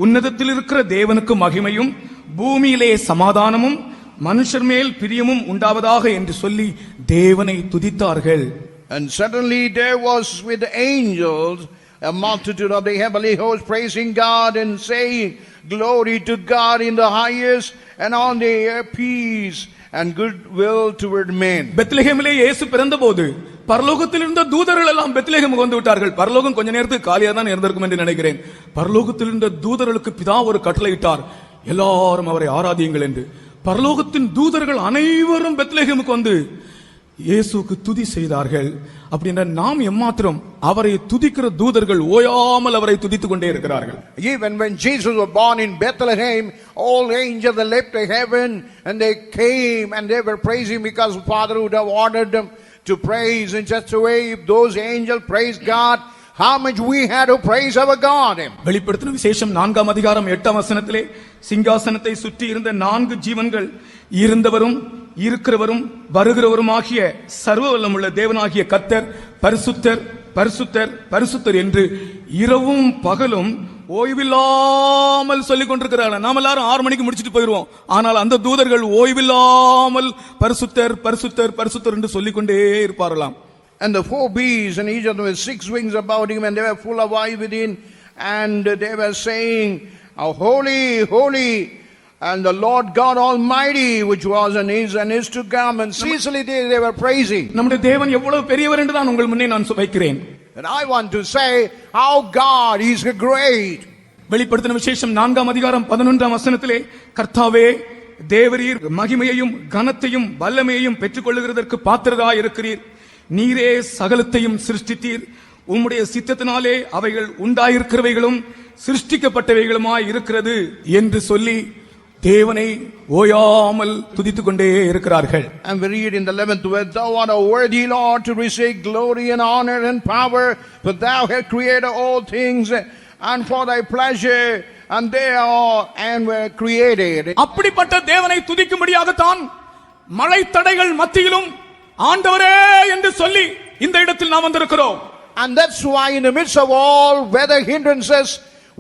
[SPEAKER 1] உன்னதத்தில் இருக்கிற தேவனுக்கு மகிமையும் பூமியிலே சமாதானமும் மனுஷர் மேல் பிரியமும் உண்டாவதாக என்று சொல்லி தேவனை துதித்தார்கள்.
[SPEAKER 4] And suddenly there was with the angels a multitude of the heavenly host praising God and saying, Glory to God in the highest, and on the earth peace and goodwill toward men.
[SPEAKER 1] பெத்லகேமிலே இயேசு பிறந்தபோது பரலோகத்தில் இருந்த தூதர்கள் எல்லாம் பெத்லகேமுக்கு வந்து விட்டார்கள். பரலோகம் கொஞ்ச நேரத்துக்கு காலியா தான் இருந்திருக்கும் என்று நினைக்கிறேன். பரலோகத்தில் இருந்த தூதர்களுக்கு பிதா ஒரு கட்டளையிட்டார், எல்லாரும் அவரை ஆராதியுங்கள் என்று. பரலோகத்தின் தூதர்கள் அனைவரும் பெத்லகேமுக்கு வந்து இயேசுவுக்கு துதி செய்தார்கள். அப்படின்னா நாம் எம்மாத்திரம் அவரை துதிக்கிற தூதர்கள் ஓயாமல் அவரை துதித்துக் கொண்டே இருக்கிறார்கள்.
[SPEAKER 4] Even when Jesus was born in Bethlehem, all angels left heaven and they came and they were praising because Father would have ordered them to praise in such a way. If those angels praised God, how much we had to praise our God.
[SPEAKER 1] வெளிப்படுத்தின விசேஷம் 4ஆம் அதிகாரம் 8ஆம் வசனத்திலே சிங்காசனத்தை சுற்றி இருந்த 4 ஜீவன்கள் இருந்தவரும் இருக்கிறவரும் வருகிறவரும் ஆகிய சர்வ வல்லமுள்ள தேவனாகிய கர்த்தர் பரிசுத்தர் பரிசுத்தர் பரிசுத்தர் என்று இரவும் பகலும் ஓய்வில்லாமல் சொல்லிக் கொண்டிருக்கிறார்கள். நாம் எல்லாரும் 6 மணிக்கு முடிச்சிட்டு போயிடுவோம். ஆனால் அந்த தூதர்கள் ஓய்வில்லாமல் பரிசுத்தர் பரிசுத்தர் பரிசுத்தர் என்று சொல்லிக்கொண்டே இருப்பார்களாம்.
[SPEAKER 4] And the 4 beasts, and each of them with 6 wings about him, and they were full of eye within, and they were saying, Holy, holy, and the Lord God Almighty, which was and is to come, and ceaselessly they were praising.
[SPEAKER 1] நம்முடைய தேவன் எவ்வளவு பெரியவர் என்று தான் உங்கள் முன்னே நான் வைக்கிறேன்.
[SPEAKER 4] And I want to say how God is great.
[SPEAKER 1] வெளிப்படுத்தின விசேஷம் 4ஆம் அதிகாரம் 11ஆம் வசனத்திலே, கர்த்தாவே தேவரீர் மகிமையையும் கனத்தையும் வல்லமையையும் பெற்றுக்கொள்ளுகிறதற்கு பாத்திரராய் இருக்கிறீர். நீரே சகலத்தையும் சிருஷ்டித்தீர். உம்முடைய சித்தத்தினாலே அவைகள் உண்டாயிருக்கிறவைகளும் சிருஷ்டிக்கப்பட்டவைகளுமாய் இருக்கிறது என்று சொல்லி தேவனை ஓயாமல் துதித்துக் கொண்டே இருக்கிறார்கள்.
[SPEAKER 4] And we read in the 11th verse, Thou art a worthy Lord to receive glory and honor and power, for thou hast created all things, and for thy pleasure, and they are and were created.
[SPEAKER 1] அப்படிப்பட்ட தேவனை துதிக்கும்படியாகத்தான் மழை தடைகள் மத்தியிலும் ஆண்டவரே என்று சொல்லி இந்த இடத்தில் நாம் வந்திருக்கிறோம்.
[SPEAKER 4] And that's why in the midst of all weather hindrances,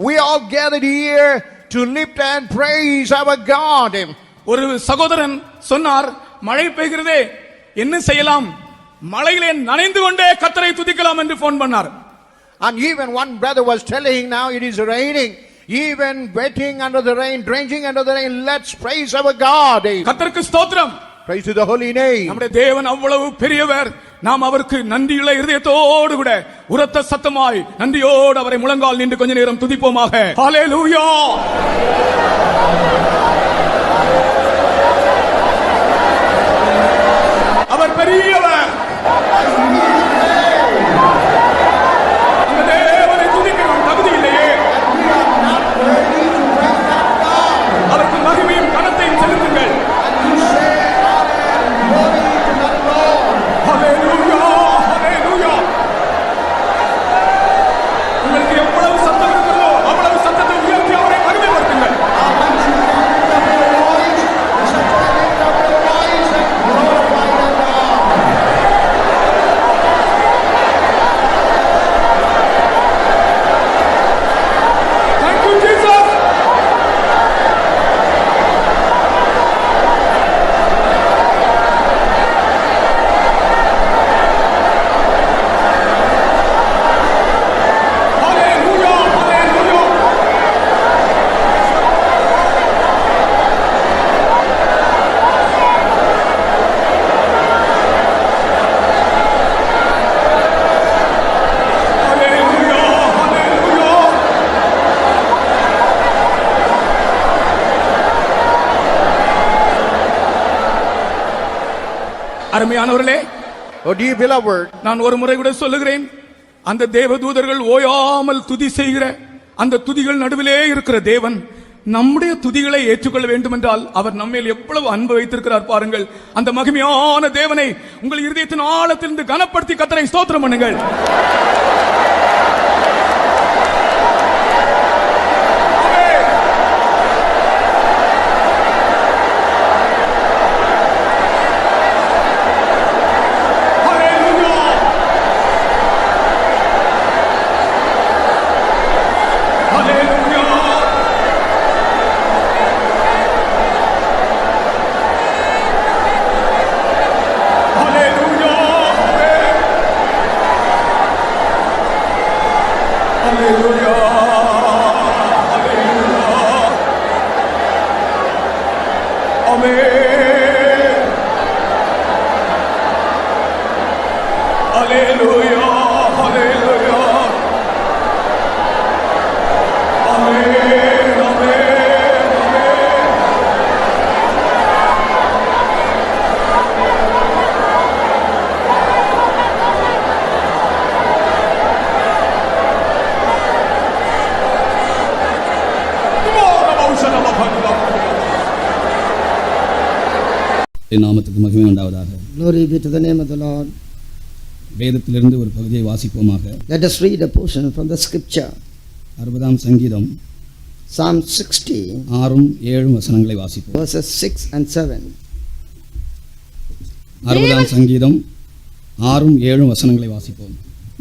[SPEAKER 4] we all gathered here to lift and praise our God.
[SPEAKER 1] ஒரு சகோதரன் சொன்னார், மழை பெய்கிறதே என்ன செய்யலாம், மழையிலே நனைந்து கொண்டே கர்த்தரை துதிக்கலாம் என்று போன் பண்ணார்.
[SPEAKER 4] And even one brother was telling, now it is raining, even wetting under the rain, drenching under the rain, let's praise our God.
[SPEAKER 1] கர்த்தருக்கு ஸ்தோத்திரம்.
[SPEAKER 4] Praise to the holy name.
[SPEAKER 1] நம்முடைய தேவன் அவ்வளவு பெரியவர். நாம் அவருக்கு நன்றியுள்ள இருதயத்தோடு கூட உரத்த சத்தமாய் நன்றியோடு அவரை முழங்கால் நின்று கொஞ்ச நேரம் துதிப்போமாக. ஹalleluya. அவர் பெரியவர். அந்த தேவனை துதிக்க தகுதி இல்லையே. அவருக்கு மகிமையும் கனத்தையும் செலுத்துங்கள். உங்களுக்கு எவ்வளவு சத்தம் இருக்கிறதோ அவ்வளவு சத்தத்தை உயர்த்தி அவரை மகிமைப்படுத்துங்கள். Thank you, Jesus. அருமையானவர்களே,
[SPEAKER 4] Oh dear beloved,
[SPEAKER 1] நான் ஒரு முறை கூட சொல்லுகிறேன், அந்த தேவதூதர்கள் ஓயாமல் துதி செய்கிற அந்த துதிகள் நடுவிலே இருக்கிற தேவன் நம்முடைய துதிகளை ஏற்றுக்கொள்ள வேண்டும் என்றால் அவர் நம்மேல் எவ்வளவு அன்பு வைத்திருக்கிறார் பாருங்கள். அந்த மகிமையான தேவனை உங்கள் இருதயத்தின் ஆழத்திலிருந்து கனப்படுத்தி கர்த்தரை ஸ்தோத்திரம் பண்ணுங்கள்.
[SPEAKER 5] நாமத்துக்கு மகிமை உண்டாவதாக.
[SPEAKER 6] Glory be to the name of the Lord.
[SPEAKER 5] வேதத்திலிருந்து ஒரு பகுதியை வாசிப்போமாக.
[SPEAKER 6] Let us read a portion from the scripture.
[SPEAKER 5] 60ஆம் சங்கீதம்
[SPEAKER 6] Psalm 60
[SPEAKER 5] 6-7 வசனங்களை வாசிப்போம்.
[SPEAKER 6] verses 6 and 7.
[SPEAKER 5] 60ஆம் சங்கீதம் 6-7 வசனங்களை வாசிப்போம்.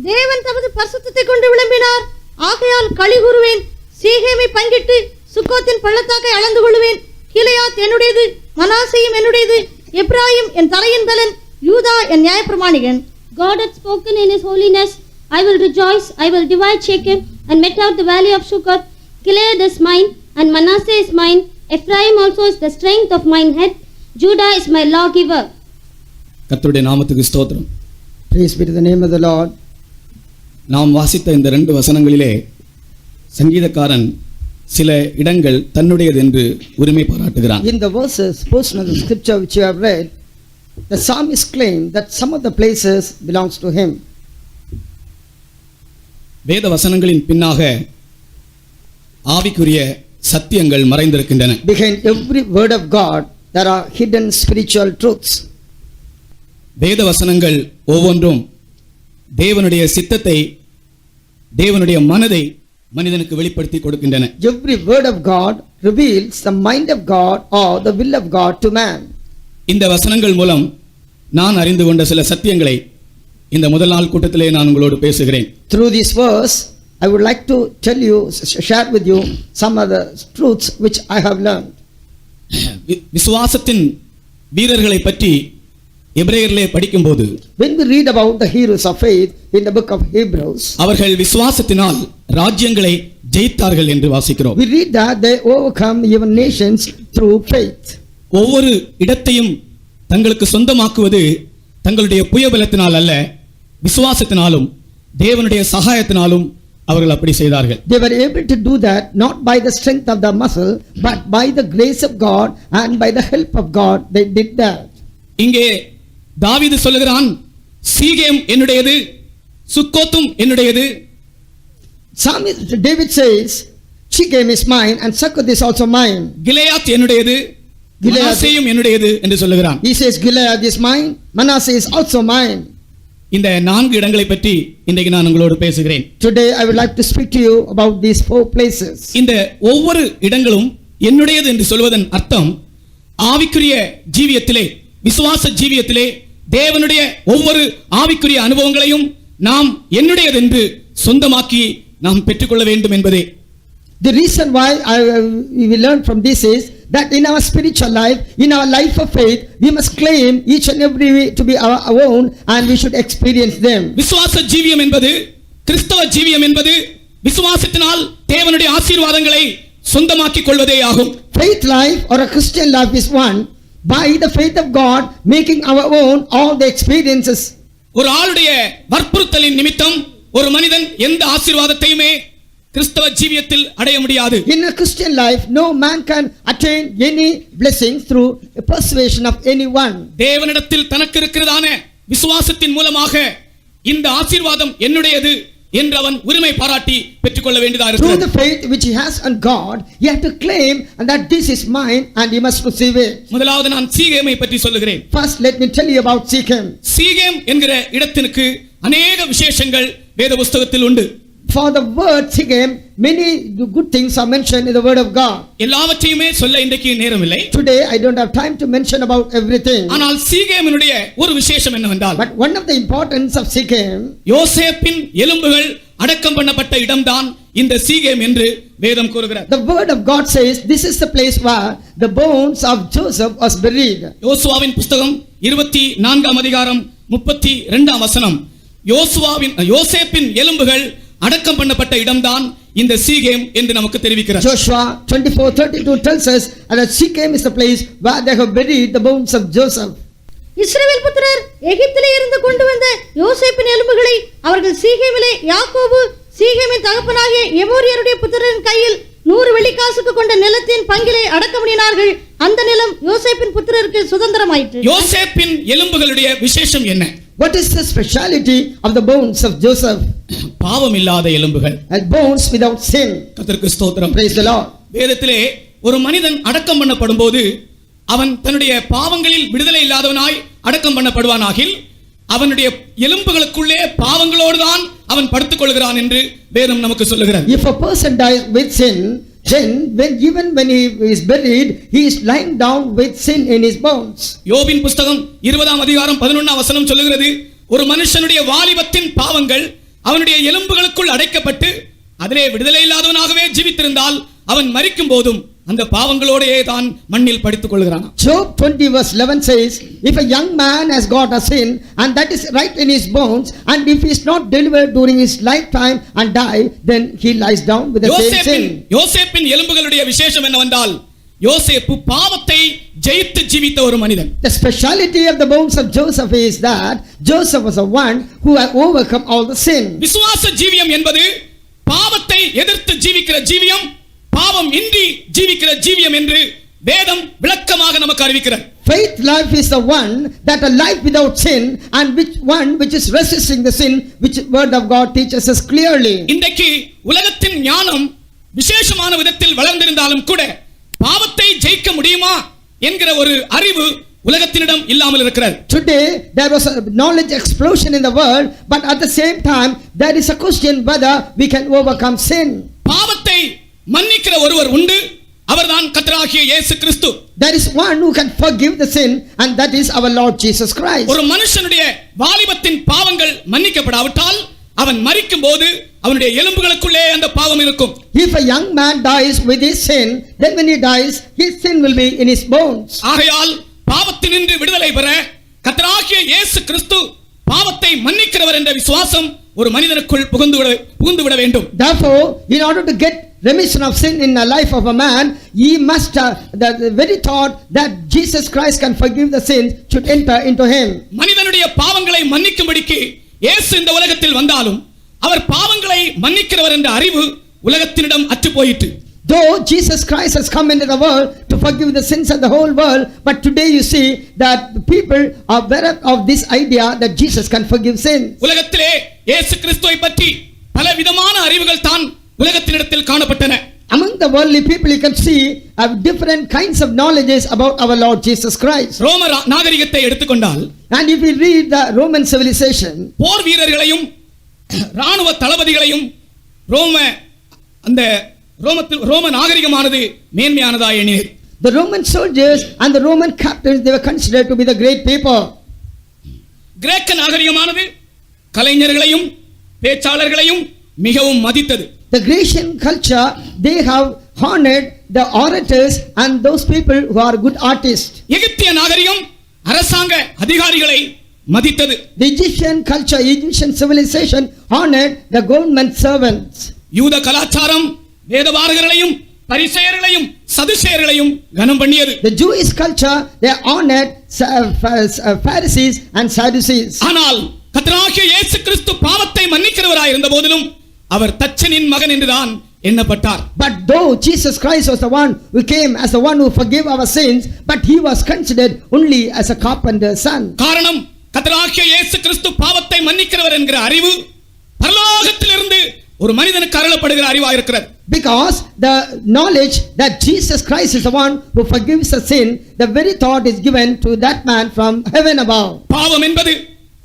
[SPEAKER 7] தேவன் தமது பரிசுத்தத்தை கொண்டு விளம்பினார். ஆகையால் களி கூறுவேன். சீகேமை பங்கிட்டு சுக்கோத்தின் பள்ளத்தாக்கை அளந்து கொள்வேன். கிளையாத் என்னுடையது, மனாசேயும் என்னுடையது. எப்ராயிம் என் தலையின் பலன், யூதா என் நியாயப்பிரமாணிகன்.
[SPEAKER 8] God had spoken in his holiness. I will rejoice, I will divide Shechem and met out the valley of Succoth. Gilead is mine and Manasseh is mine. Ephraim also is the strength of mine head. Judah is my lawgiver.
[SPEAKER 5] கர்த்தருடைய நாமத்துக்கு ஸ்தோத்திரம்.
[SPEAKER 6] Praise be to the name of the Lord.
[SPEAKER 5] நாம் வாசித்த இந்த 2 வசனங்களிலே சங்கீதக்காரன் சில இடங்கள் தன்னுடையது என்று உரிமை பாராட்டுகிறான்.
[SPEAKER 6] In the verses, portion of the scripture which you have read, the psalmist claimed that some of the places belongs to him.
[SPEAKER 5] வேத வசனங்களின் பின்னாக ஆவிக்குரிய சத்தியங்கள் மறைந்திருக்கின்றன.
[SPEAKER 6] Behind every word of God, there are hidden spiritual truths.
[SPEAKER 5] வேத வசனங்கள் ஒவ்வொன்றும் தேவனுடைய சித்தத்தை, தேவனுடைய மனதை மனிதனுக்கு வெளிப்படுத்தி கொடுக்கின்றன.
[SPEAKER 6] Every word of God reveals the mind of God or the will of God to man.
[SPEAKER 5] இந்த வசனங்கள் மூலம் நான் அறிந்து கொண்ட சில சத்தியங்களை இந்த முதல் நாள் கூட்டத்திலே நான் உங்களோடு பேசுகிறேன்.
[SPEAKER 6] Through this verse, I would like to tell you, share with you some of the truths which I have learned.
[SPEAKER 5] விசுவாசத்தின் வீரர்களை பற்றி எபிரேயரிலே படிக்கும்போது,
[SPEAKER 6] When we read about the heroes of faith in the book of Hebrews,
[SPEAKER 5] அவர்கள் விசுவாசத்தினால் ராஜ்யங்களை ஜெயித்தார்கள் என்று வாசிக்கிறோம்.
[SPEAKER 6] we read that they overcome even nations through faith.
[SPEAKER 5] ஒவ்வொரு இடத்தையும் தங்களுக்கு சொந்தமாக்குவது தங்களுடைய புயபலத்தினால் அல்ல, விசுவாசத்தினாலும் தேவனுடைய சகாயத்தினாலும் அவர்கள் அப்படி செய்தார்கள்.
[SPEAKER 6] They were able to do that not by the strength of the muscle, but by the grace of God and by the help of God they did that.
[SPEAKER 5] இங்கே தாவீது சொல்லுகிறான், சீகேம் என்னுடையது, சுக்கோத்தும் என்னுடையது.
[SPEAKER 6] Psalmist David says, Shechem is mine and Succoth is also mine.
[SPEAKER 5] Gilead என்னுடையது, மனாசேயும் என்னுடையது என்று சொல்லுகிறான்.
[SPEAKER 6] He says Gilead is mine, Manasseh is also mine.
[SPEAKER 5] இந்த 4 இடங்களை பற்றி இன்றைக்கு நான் உங்களோடு பேசுகிறேன்.
[SPEAKER 6] Today I would like to speak to you about these 4 places.
[SPEAKER 5] இந்த ஒவ்வொரு இடங்களும் என்னுடையது என்று சொல்வதன் அர்த்தம், ஆவிக்குரிய ஜீவியத்திலே, விசுவாச ஜீவியத்திலே தேவனுடைய ஒவ்வொரு ஆவிக்குரிய அனுபவங்களையும் நாம் என்னுடையது என்று சொந்தமாக்கி நாம் பெற்றுக்கொள்ள வேண்டும் என்பதே.
[SPEAKER 6] The reason why we learn from this is that in our spiritual life, in our life of faith, we must claim each and every to be our own and we should experience them.
[SPEAKER 5] விசுவாச ஜீவியம் என்பது, கிறிஸ்தவ ஜீவியம் என்பது விசுவாசத்தினால் தேவனுடைய ஆசீர்வாதங்களை சொந்தமாக்கிக் கொள்வதே ஆகும்.
[SPEAKER 6] Faith life or a Christian life is one by the faith of God making our own all the experiences.
[SPEAKER 5] ஒரு ஆளுடைய வற்புறுத்தலின் நிமித்தம் ஒரு மனிதன் எந்த ஆசீர்வாதத்தையுமே கிறிஸ்தவ ஜீவியத்தில் அடைய முடியாது.
[SPEAKER 6] In a Christian life, no man can attain any blessing through a persuasion of anyone.
[SPEAKER 5] தேவனிடத்தில் தனக்கு இருக்கிறதான விசுவாசத்தின் மூலமாக இந்த ஆசீர்வாதம் என்னுடையது என்று அவன் உரிமை பாராட்டி பெற்றுக்கொள்ள வேண்டியதாக
[SPEAKER 6] Through
[SPEAKER 5] இருக்கிறது.
[SPEAKER 6] the faith which he has on God, he has to claim and that this is mine and he must receive it.
[SPEAKER 5] முதலாவது நான் சீகேமை பற்றி சொல்லுகிறேன்.
[SPEAKER 6] First, let me tell you about Shechem.
[SPEAKER 5] சீகேம் என்கிற இடத்திற்கு அநேக விசேஷங்கள் வேத புஸ்தகத்தில் உண்டு.
[SPEAKER 6] For the word Shechem, many good things are mentioned in the word of God.
[SPEAKER 5] எல்லாவற்றையுமே சொல்ல இன்றைக்கு நேரமில்லை.
[SPEAKER 6] Today I don't have time to mention about everything.
[SPEAKER 5] ஆனால் சீகேமினுடைய ஒரு விசேஷம் என்னவென்றால்,
[SPEAKER 6] But one of the importance of Shechem,
[SPEAKER 5] யோசேப்பின் எலும்புகள் அடக்கம் பண்ணப்பட்ட இடம்தான் இந்த சீகேம் என்று வேதம் கூறுகிறது.
[SPEAKER 6] the word of God says this is the place where the bones of Joseph was buried.
[SPEAKER 5] யோசுவாவின் புஸ்தகம் 24ஆம் அதிகாரம் 32ஆம் வசனம், யோசேப்பின் எலும்புகள் அடக்கம் பண்ணப்பட்ட இடம்தான் இந்த சீகேம் என்று நமக்கு தெரிவிக்கிறார்.
[SPEAKER 6] Joshua 24:32 tells us that Shechem is the place where they have buried the bones of Joseph.
[SPEAKER 7] இஸ்ரவேல் புத்திரர் எகிப்திலே இருந்து கொண்டு வந்த யோசேப்பின் எலும்புகளை அவர்கள் சீகேமிலே யாக்கோபு சீகேமின் தகப்பனாகிய எமோரியருடைய புத்திரரின் கையில் 100 வெள்ளிக்காசுக்கு கொண்ட நிலத்தின் பங்கிலே அடக்கம் பண்ணினார்கள். அந்த நிலம் யோசேப்பின் புத்திரருக்கு சுதந்திரமாயிற்று.
[SPEAKER 5] யோசேப்பின் எலும்புகளுடைய விசேஷம் என்ன?
[SPEAKER 6] What is the speciality of the bones of Joseph?
[SPEAKER 5] பாவம் இல்லாத எலும்புகள்,
[SPEAKER 6] And bones without sin.
[SPEAKER 5] கர்த்தருக்கு ஸ்தோத்திரம்.
[SPEAKER 6] Praise the Lord.
[SPEAKER 5] வேதத்திலே ஒரு மனிதன் அடக்கம் பண்ணப்படும் போது அவன் தன்னுடைய பாவங்களில் விடுதலை இல்லாதவனாய் அடக்கம் பண்ணப்படுவானாகில் அவனுடைய எலும்புகளுக்குள்ளே பாவங்களோடு தான் அவன் படுத்துக் கொள்கிறான் என்று வேதம் நமக்கு சொல்லுகிறது.
[SPEAKER 6] If a person dies with sin, then even when he is buried, he is lying down with sin in his bones.
[SPEAKER 5] யோபின் புஸ்தகம் 20ஆம் அதிகாரம் 11ஆம் வசனம் சொல்லுகிறது, ஒரு மனுஷனுடைய வாலிபத்தின் பாவங்கள் அவனுடைய எலும்புகளுக்குள் அடைக்கப்பட்டு அதிலே விடுதலை இல்லாதவனாகவே ஜீவித்திருந்தால் அவன் மரிக்கும் போதும் அந்த பாவங்களோடே தான் மண்ணில் படித்துக் கொள்கிறான்.
[SPEAKER 6] Job 20 verse 11 says, if a young man has got a sin and that is right in his bones, and if he is not delivered during his lifetime and die, then he lies down with the same sin.
[SPEAKER 5] யோசேப்பின் எலும்புகளுடைய விசேஷம் என்னவென்றால் யோசேப்பு பாவத்தை ஜெயித்து ஜீவித்த ஒரு மனிதன்.
[SPEAKER 6] The speciality of the bones of Joseph is that Joseph was the one who had overcome all the sin.
[SPEAKER 5] விசுவாச ஜீவியம் என்பது பாவத்தை எதிர்த்து ஜீவிக்கிற ஜீவியம், பாவம் இன்றி ஜீவிக்கிற ஜீவியம் என்று வேதம் விளக்கமாக நமக்கு அறிவிக்கிறது.
[SPEAKER 6] Faith life is the one that a life without sin, and which is resisting the sin, which word of God teaches us clearly.
[SPEAKER 5] இன்றைக்கு உலகத்தின் ஞானம் விசேஷமான விதத்தில் வளர்ந்திருந்தாலும் கூட பாவத்தை ஜெயிக்க முடியுமா என்கிற ஒரு அறிவு உலகத்தினிடம் இல்லாமல் இருக்கிறது.
[SPEAKER 6] Today there was a knowledge explosion in the world, but at the same time there is a question whether we can overcome sin.
[SPEAKER 5] பாவத்தை மன்னிக்கிற ஒருவர் உண்டு, அவர்தான் கர்த்தராகிய இயேசு கிறிஸ்து.
[SPEAKER 6] There is one who can forgive the sin, and that is our Lord Jesus Christ.
[SPEAKER 5] ஒரு மனுஷனுடைய வாலிபத்தின் பாவங்கள் மன்னிக்கப்படாவிட்டால் அவன் மரிக்கும் போது அவனுடைய எலும்புகளுக்குள்ளே அந்த பாவம் இருக்கும்.
[SPEAKER 6] If a young man dies with his sin, then when he dies, his sin will be in his bones.
[SPEAKER 5] ஆகையால் பாவத்தினின்று விடுதலை பெற கர்த்தராகிய இயேசு கிறிஸ்து பாவத்தை மன்னிக்கிறவர் என்ற விசுவாசம் ஒரு மனிதனுக்குள் புகுந்து விட வேண்டும்.
[SPEAKER 6] Therefore, in order to get remission of sin in the life of a man, he must the very thought that Jesus Christ can forgive the sins should enter into him.
[SPEAKER 5] மனிதனுடைய பாவங்களை மன்னிக்கும்படிக்கு இயேசு இந்த உலகத்தில் வந்தாலும் அவர் பாவங்களை மன்னிக்கிறவர் என்ற அறிவு உலகத்தினிடம் அற்று போயிற்று.
[SPEAKER 6] Though Jesus Christ has come into the world to forgive the sins of the whole world, but today you see that people are aware of this idea that Jesus can forgive sins.
[SPEAKER 5] உலகத்திலே இயேசு கிறிஸ்துவை பற்றி பல விதமான அறிவுகள் தான் உலகத்தினிடத்தில் காணப்பட்டன.
[SPEAKER 6] Among the worldly people you can see different kinds of knowledges about our Lord Jesus Christ.
[SPEAKER 5] ரோம நாகரிகத்தை எடுத்துக்கொண்டால்,
[SPEAKER 6] and if we read the Roman civilization,
[SPEAKER 5] போர் வீரர்களையும் ராணுவ தளபதிகளையும் ரோம நாகரிகமானது மேன்மையானதாய் எண்ணியது.
[SPEAKER 6] the Roman soldiers and the Roman captains, they were considered to be the great people.
[SPEAKER 5] கிரேக்க நாகரிகமானது கலைஞர்களையும் பேச்சாளர்களையும் மிகவும் மதித்தது.
[SPEAKER 6] The Grecian culture, they have honored the orators and those people who are good artists.
[SPEAKER 5] எகிப்திய நாகரிகம் அரசாங்க அதிகாரிகளை மதித்தது.
[SPEAKER 6] The Egyptian culture, Egyptian civilization honored the government servants.
[SPEAKER 5] யூத கலாச்சாரம் வேதபாரகர்களையும் பரிசேயர்களையும் சதுசேயர்களையும் கனம் பண்ணியது.
[SPEAKER 6] The Jewish culture, they honored Pharisees and Sadducees.
[SPEAKER 5] ஆனால் கர்த்தராகிய இயேசு கிறிஸ்து பாவத்தை மன்னிக்கிறவராய் இருந்த போதிலும் அவர் தச்சனின் மகன் என்றுதான் எண்ணப்பட்டார்.
[SPEAKER 6] But though Jesus Christ was the one who came as the one who forgave our sins, but he was considered only as a carpenter's son.
[SPEAKER 5] காரணம், கர்த்தராகிய இயேசு கிறிஸ்து பாவத்தை மன்னிக்கிறவர் என்கிற அறிவு பரலோகத்திலிருந்து ஒரு மனிதனுக்கு அருளப்படுகிற அறிவாக இருக்கிறது.
[SPEAKER 6] Because the knowledge that Jesus Christ is the one who forgives the sin, the very thought is given to that man from heaven above.
[SPEAKER 5] பாவம் என்பது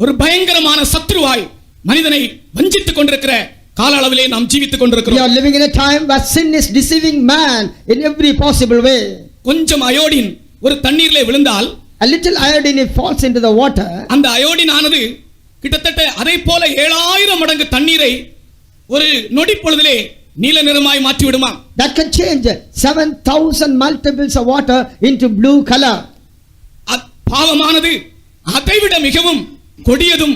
[SPEAKER 5] ஒரு பயங்கரமான சத்துருவாய் மனிதனை வஞ்சித்துக் கொண்டிருக்கிற கால அளவிலே நாம் ஜீவித்துக்
[SPEAKER 6] We
[SPEAKER 5] கொண்டிருக்கிறோம்.
[SPEAKER 6] are living in a time where sin is deceiving man in every possible way.
[SPEAKER 5] கொஞ்சம் அயோடின் ஒரு தண்ணீரிலே விழுந்தால்
[SPEAKER 6] A little iodine, if falls into the water,
[SPEAKER 5] அந்த அயோடின் ஆனது கிட்டத்தட்ட அதை போல 7000 மடங்கு தண்ணீரை ஒரு நொடி பொழுதிலே நீல நிறமாய் மாற்றி விடுமா.
[SPEAKER 6] that can change 7,000 multiples of water into blue color.
[SPEAKER 5] பாவமானது அதைவிட மிகவும் கொடியதும்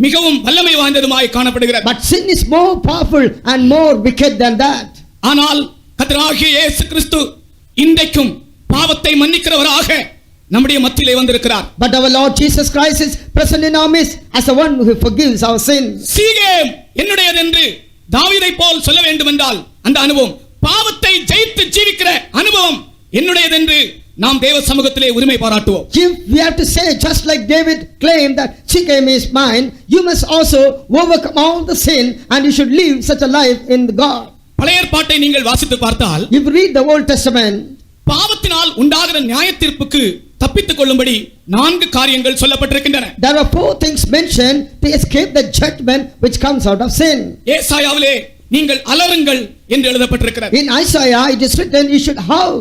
[SPEAKER 5] மிகவும் வல்லமை வாய்ந்ததுமாய் காணப்படுகிறது.
[SPEAKER 6] But sin is more powerful and more wicked than that.
[SPEAKER 5] ஆனால் கர்த்தராகிய இயேசு கிறிஸ்து இன்றைக்கும் பாவத்தை மன்னிக்கிறவராக நம்முடைய மத்தியிலே வந்திருக்கிறார்.
[SPEAKER 6] But our Lord Jesus Christ is present in our midst as the one who forgives our sins.
[SPEAKER 5] சீகேம் என்னுடையது என்று தாவீதை போல் சொல்ல வேண்டும் என்றால் அந்த அனுபவம், பாவத்தை ஜெயித்து ஜீவிக்கிற அனுபவம் என்னுடையது என்று நாம் தேவ சமூகத்திலே உரிமை பாராட்டுவோம்.
[SPEAKER 6] We have to say, just like David claimed that Shechem is mine, you must also overcome all the sin and you should live such a life in God.
[SPEAKER 5] பழைய ஏற்பாட்டை நீங்கள் வாசித்து பார்த்தால்,
[SPEAKER 6] If you read the Old Testament,
[SPEAKER 5] பாவத்தினால் உண்டாகிற நியாயத்தீர்ப்புக்கு தப்பித்துக் கொள்ளும்படி 4 காரியங்கள் சொல்லப்பட்டிருக்கின்றன.
[SPEAKER 6] there are 4 things mentioned to escape the judgment which comes out of sin.
[SPEAKER 5] ஏசாயாவிலே நீங்கள் அலறுங்கள் என்று எழுதப்பட்டிருக்கிறது.
[SPEAKER 6] In Isaiah it is written, you should howl.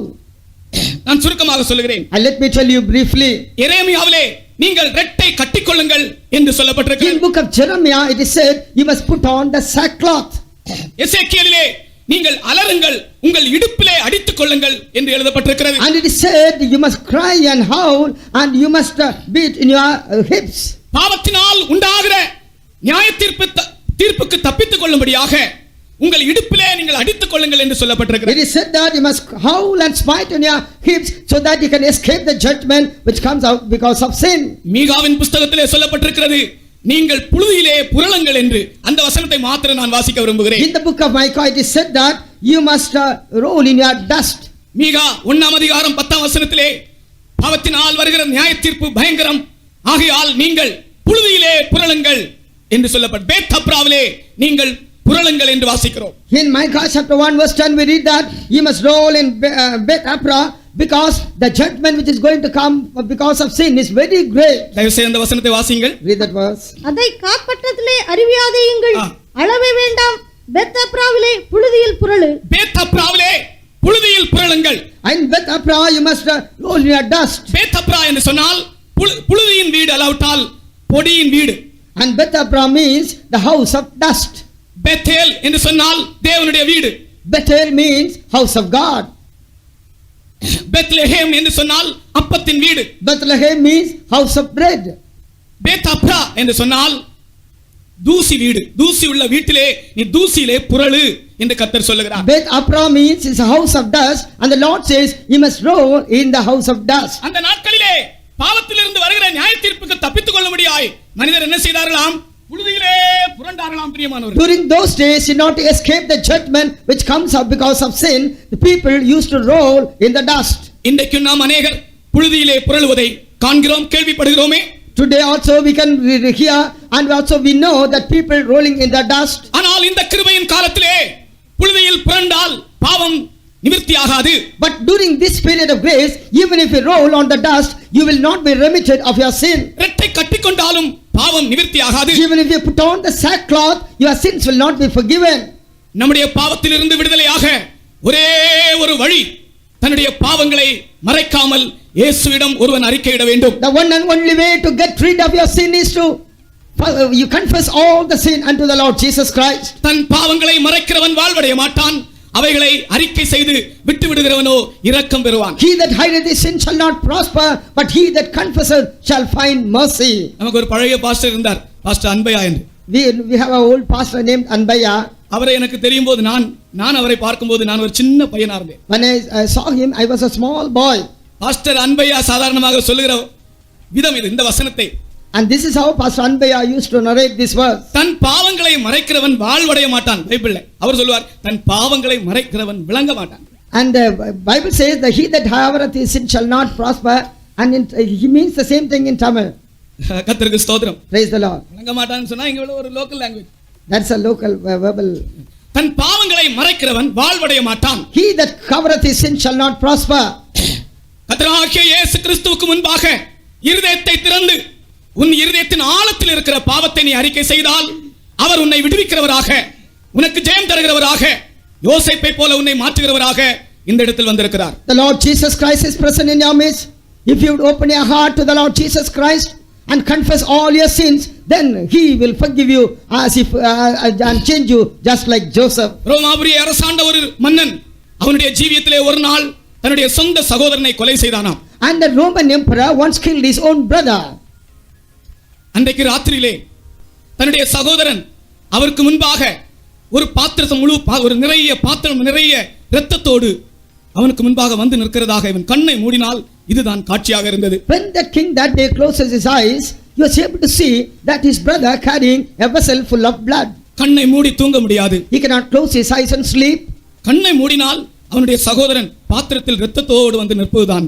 [SPEAKER 5] நான் சுருக்கமாக சொல்லுகிறேன்.
[SPEAKER 6] And let me tell you briefly.
[SPEAKER 5] எரேமியாவிலே நீங்கள் ரெட்டை கட்டிக்கொள்ளுங்கள் என்று
[SPEAKER 6] In
[SPEAKER 5] சொல்லப்பட்டிருக்கிறது.
[SPEAKER 6] book of Jeremiah, it is said, you must put on the sackcloth.
[SPEAKER 5] எசேக்கியேலிலே நீங்கள் அலறுங்கள், உங்கள் இடுப்பிலே அடித்துக் கொள்ளுங்கள் என்று எழுதப்பட்டிருக்கிறது.
[SPEAKER 6] And it is said, you must cry and howl, and you must beat in your hips.
[SPEAKER 5] பாவத்தினால் உண்டாகிற நியாய தீர்ப்புக்கு தப்பித்துக் கொள்ளும்படியாக உங்கள் இடுப்பிலே நீங்கள் அடித்துக் கொள்ளுங்கள் என்று
[SPEAKER 6] It
[SPEAKER 5] சொல்லப்பட்டிருக்கிறது.
[SPEAKER 6] is said that you must howl and smite on your hips so that you can escape the judgment which comes out because of sin.
[SPEAKER 5] மீகாவின் புஸ்தகத்திலே சொல்லப்பட்டிருக்கிறது, நீங்கள் புழுதியிலே புரளுங்கள் என்று. அந்த வசனத்தை மாத்திரம் நான் வாசிக்க விரும்புகிறேன்.
[SPEAKER 6] In the book of Micah, it is said that you must roll in your dust.
[SPEAKER 5] மீகா 1:10 பாவத்தினால் வருகிற நியாய தீர்ப்பு பயங்கரம், ஆகையால் நீங்கள் புழுதியிலே புரளுங்கள் என்று சொல்லப்பட்ட பேத்தப்ராவிலே நீங்கள் புரளுங்கள் என்று வாசிக்கிறோம்.
[SPEAKER 6] In Micah chapter 1 verse 10 we read that you must roll in Beth Apra because the judgment which is going to come because of sin is very great.
[SPEAKER 5] தயவு செய்து அந்த வசனத்தை வாசியுங்கள்.
[SPEAKER 6] Read that verse.
[SPEAKER 7] அதை காற்பட்டத்திலே அறிவியாதேயுங்கள், அளவே வேண்டாம், பெத்தப்ராவிலே புழுதியில் புரளு.
[SPEAKER 5] பேத்தப்ராவிலே புழுதியில் புரளுங்கள்.
[SPEAKER 6] In Beth Apra you must roll in your dust.
[SPEAKER 5] பேத்தப்ரா என்று சொன்னால் புழுதியின் வீடு, அல்லாவிட்டால் பொடியின் வீடு.
[SPEAKER 6] And Beth Apra means the house of dust.
[SPEAKER 5] Bethel என்று சொன்னால் தேவனுடைய வீடு.
[SPEAKER 6] Bethel means house of God.
[SPEAKER 5] Bethlehem என்று சொன்னால் அப்பத்தின் வீடு.
[SPEAKER 6] Bethlehem means house of bread.
[SPEAKER 5] பேத்தப்ரா என்று சொன்னால் தூசி வீடு. தூசி உள்ள வீட்டிலே நீ தூசியிலே புரளு என்று கர்த்தர் சொல்லுகிறார்.
[SPEAKER 6] Beth Apra means it's a house of dust, and the Lord says you must roll in the house of dust.
[SPEAKER 5] அந்த நாட்களிலே பாவத்திலிருந்து வருகிற நியாய தீர்ப்புக்கு தப்பித்துக் கொள்ளும்படியாய் மனிதர் என்ன செய்தார்களாம்? புழுதியிலே புரண்டார்களாம். பிரியமானவர்களே,
[SPEAKER 6] During those days, in order to escape the judgment which comes up because of sin, the people used to roll in the dust.
[SPEAKER 5] இன்றைக்கு நாம் அநேகர் புழுதியிலே புரளுவதை காண்கிறோம், கேள்விப்படுகிறோமே.
[SPEAKER 6] Today also we can hear and also we know that people rolling in the dust.
[SPEAKER 5] ஆனால் இந்த கிருபையின் காலத்திலே புழுதியில் புரண்டால் பாவம் நிவர்த்தியாகாது.
[SPEAKER 6] But during this period of grace, even if you roll on the dust, you will not be remitted of your sin.
[SPEAKER 5] ரெட்டை கட்டிக்கொண்டாலும் பாவம் நிவர்த்தியாகாது.
[SPEAKER 6] Even if you put on the sackcloth, your sins will not be forgiven.
[SPEAKER 5] நம்முடைய பாவத்திலிருந்து விடுதலையாக ஒரே ஒரு வழி, தன்னுடைய பாவங்களை மறைக்காமல் இயேசுவிடம் ஒருவன் அறிக்கையிட வேண்டும்.
[SPEAKER 6] The one and only way to get rid of your sin is to you confess all the sin unto the Lord Jesus Christ.
[SPEAKER 5] தன் பாவங்களை மறைக்கிறவன் வாழ்வடைய மாட்டான், அவைகளை அறிக்கை செய்து விட்டு விடுகிறவனோ இரக்கம் பெறுவான்.
[SPEAKER 6] He that hideth his sin shall not prosper, but he that confesseth shall find mercy.
[SPEAKER 5] நமக்கு ஒரு பழைய பாஸ்டர் இருந்தார், பாஸ்டர் அன்பையா என்று.
[SPEAKER 6] We have an old pastor named Anbaya.
[SPEAKER 5] அவரை எனக்கு தெரியும் போது நான் அவரை பார்க்கும்போது நான் ஒரு சின்ன பையனா இருந்தேன்.
[SPEAKER 6] When I saw him, I was a small boy.
[SPEAKER 5] Pastor Anbaiya சாதாரணமாக சொல்லுகிற விதம் இது, இந்த வசனத்தை.
[SPEAKER 6] And this is how Pastor Anbaya used to narrate this verse.
[SPEAKER 5] தன் பாவங்களை மறைக்கிறவன் வாழ்வடைய மாட்டான். பைபிள்ல அவர் சொல்வார், தன் பாவங்களை மறைக்கிறவன் விளங்க மாட்டான்.
[SPEAKER 6] And the Bible says that he that havereth his sin shall not prosper, and he means the same thing in Tamil.
[SPEAKER 5] கர்த்தருக்கு ஸ்தோத்திரம்.
[SPEAKER 6] Praise the Lord.
[SPEAKER 5] விளங்க மாட்டான்னு சொன்னா இங்க ஒரு local language.
[SPEAKER 6] That's a local verbal.
[SPEAKER 5] தன் பாவங்களை மறைக்கிறவன் வாழ்வடைய மாட்டான்.
[SPEAKER 6] He that covereth his sin shall not prosper.
[SPEAKER 5] கர்த்தராகிய இயேசு கிறிஸ்துவுக்கு முன்பாக இருதயத்தை திறந்து உன் இருதயத்தின் ஆழத்தில் இருக்கிற பாவத்தை நீ அறிக்கை செய்தால் அவர் உன்னை விடுவிக்கிறவராக, உனக்கு ஜெயம் தருகிறவராக, யோசேப்பை போல உன்னை மாற்றுகிறவராக இந்த இடத்தில் வந்திருக்கிறார்.
[SPEAKER 6] The Lord Jesus Christ is present in your midst. If you would open your heart to the Lord Jesus Christ and confess all your sins, then he will forgive you as if and change you just like Joseph.
[SPEAKER 5] ரோமாபுரியை அரசாண்ட ஒரு மன்னன் அவனுடைய ஜீவியத்திலே ஒரு நாள் தன்னுடைய சொந்த சகோதரனை கொலை செய்தானாம்.
[SPEAKER 6] And the Roman emperor once killed his own brother.
[SPEAKER 5] அன்றைக்கு ராத்திரியிலே தன்னுடைய சகோதரன் அவருக்கு முன்பாக ஒரு பாத்திரத்தை ஒரு நிறைய பாத்திரம் நிறைய இரத்தத்தோடு அவனுக்கு முன்பாக வந்து நிற்கிறதாக இவன் கண்ணை மூடினால் இதுதான் காட்சியாக இருந்தது.
[SPEAKER 6] When the king that day closes his eyes, he was able to see that his brother carrying a vessel full of blood.
[SPEAKER 5] கண்ணை மூடி தூங்க முடியாது.
[SPEAKER 6] He cannot close his eyes and sleep.
[SPEAKER 5] கண்ணை மூடினால் அவனுடைய சகோதரன் பாத்திரத்தில் இரத்தத்தோடு வந்து நிற்பதுதான்.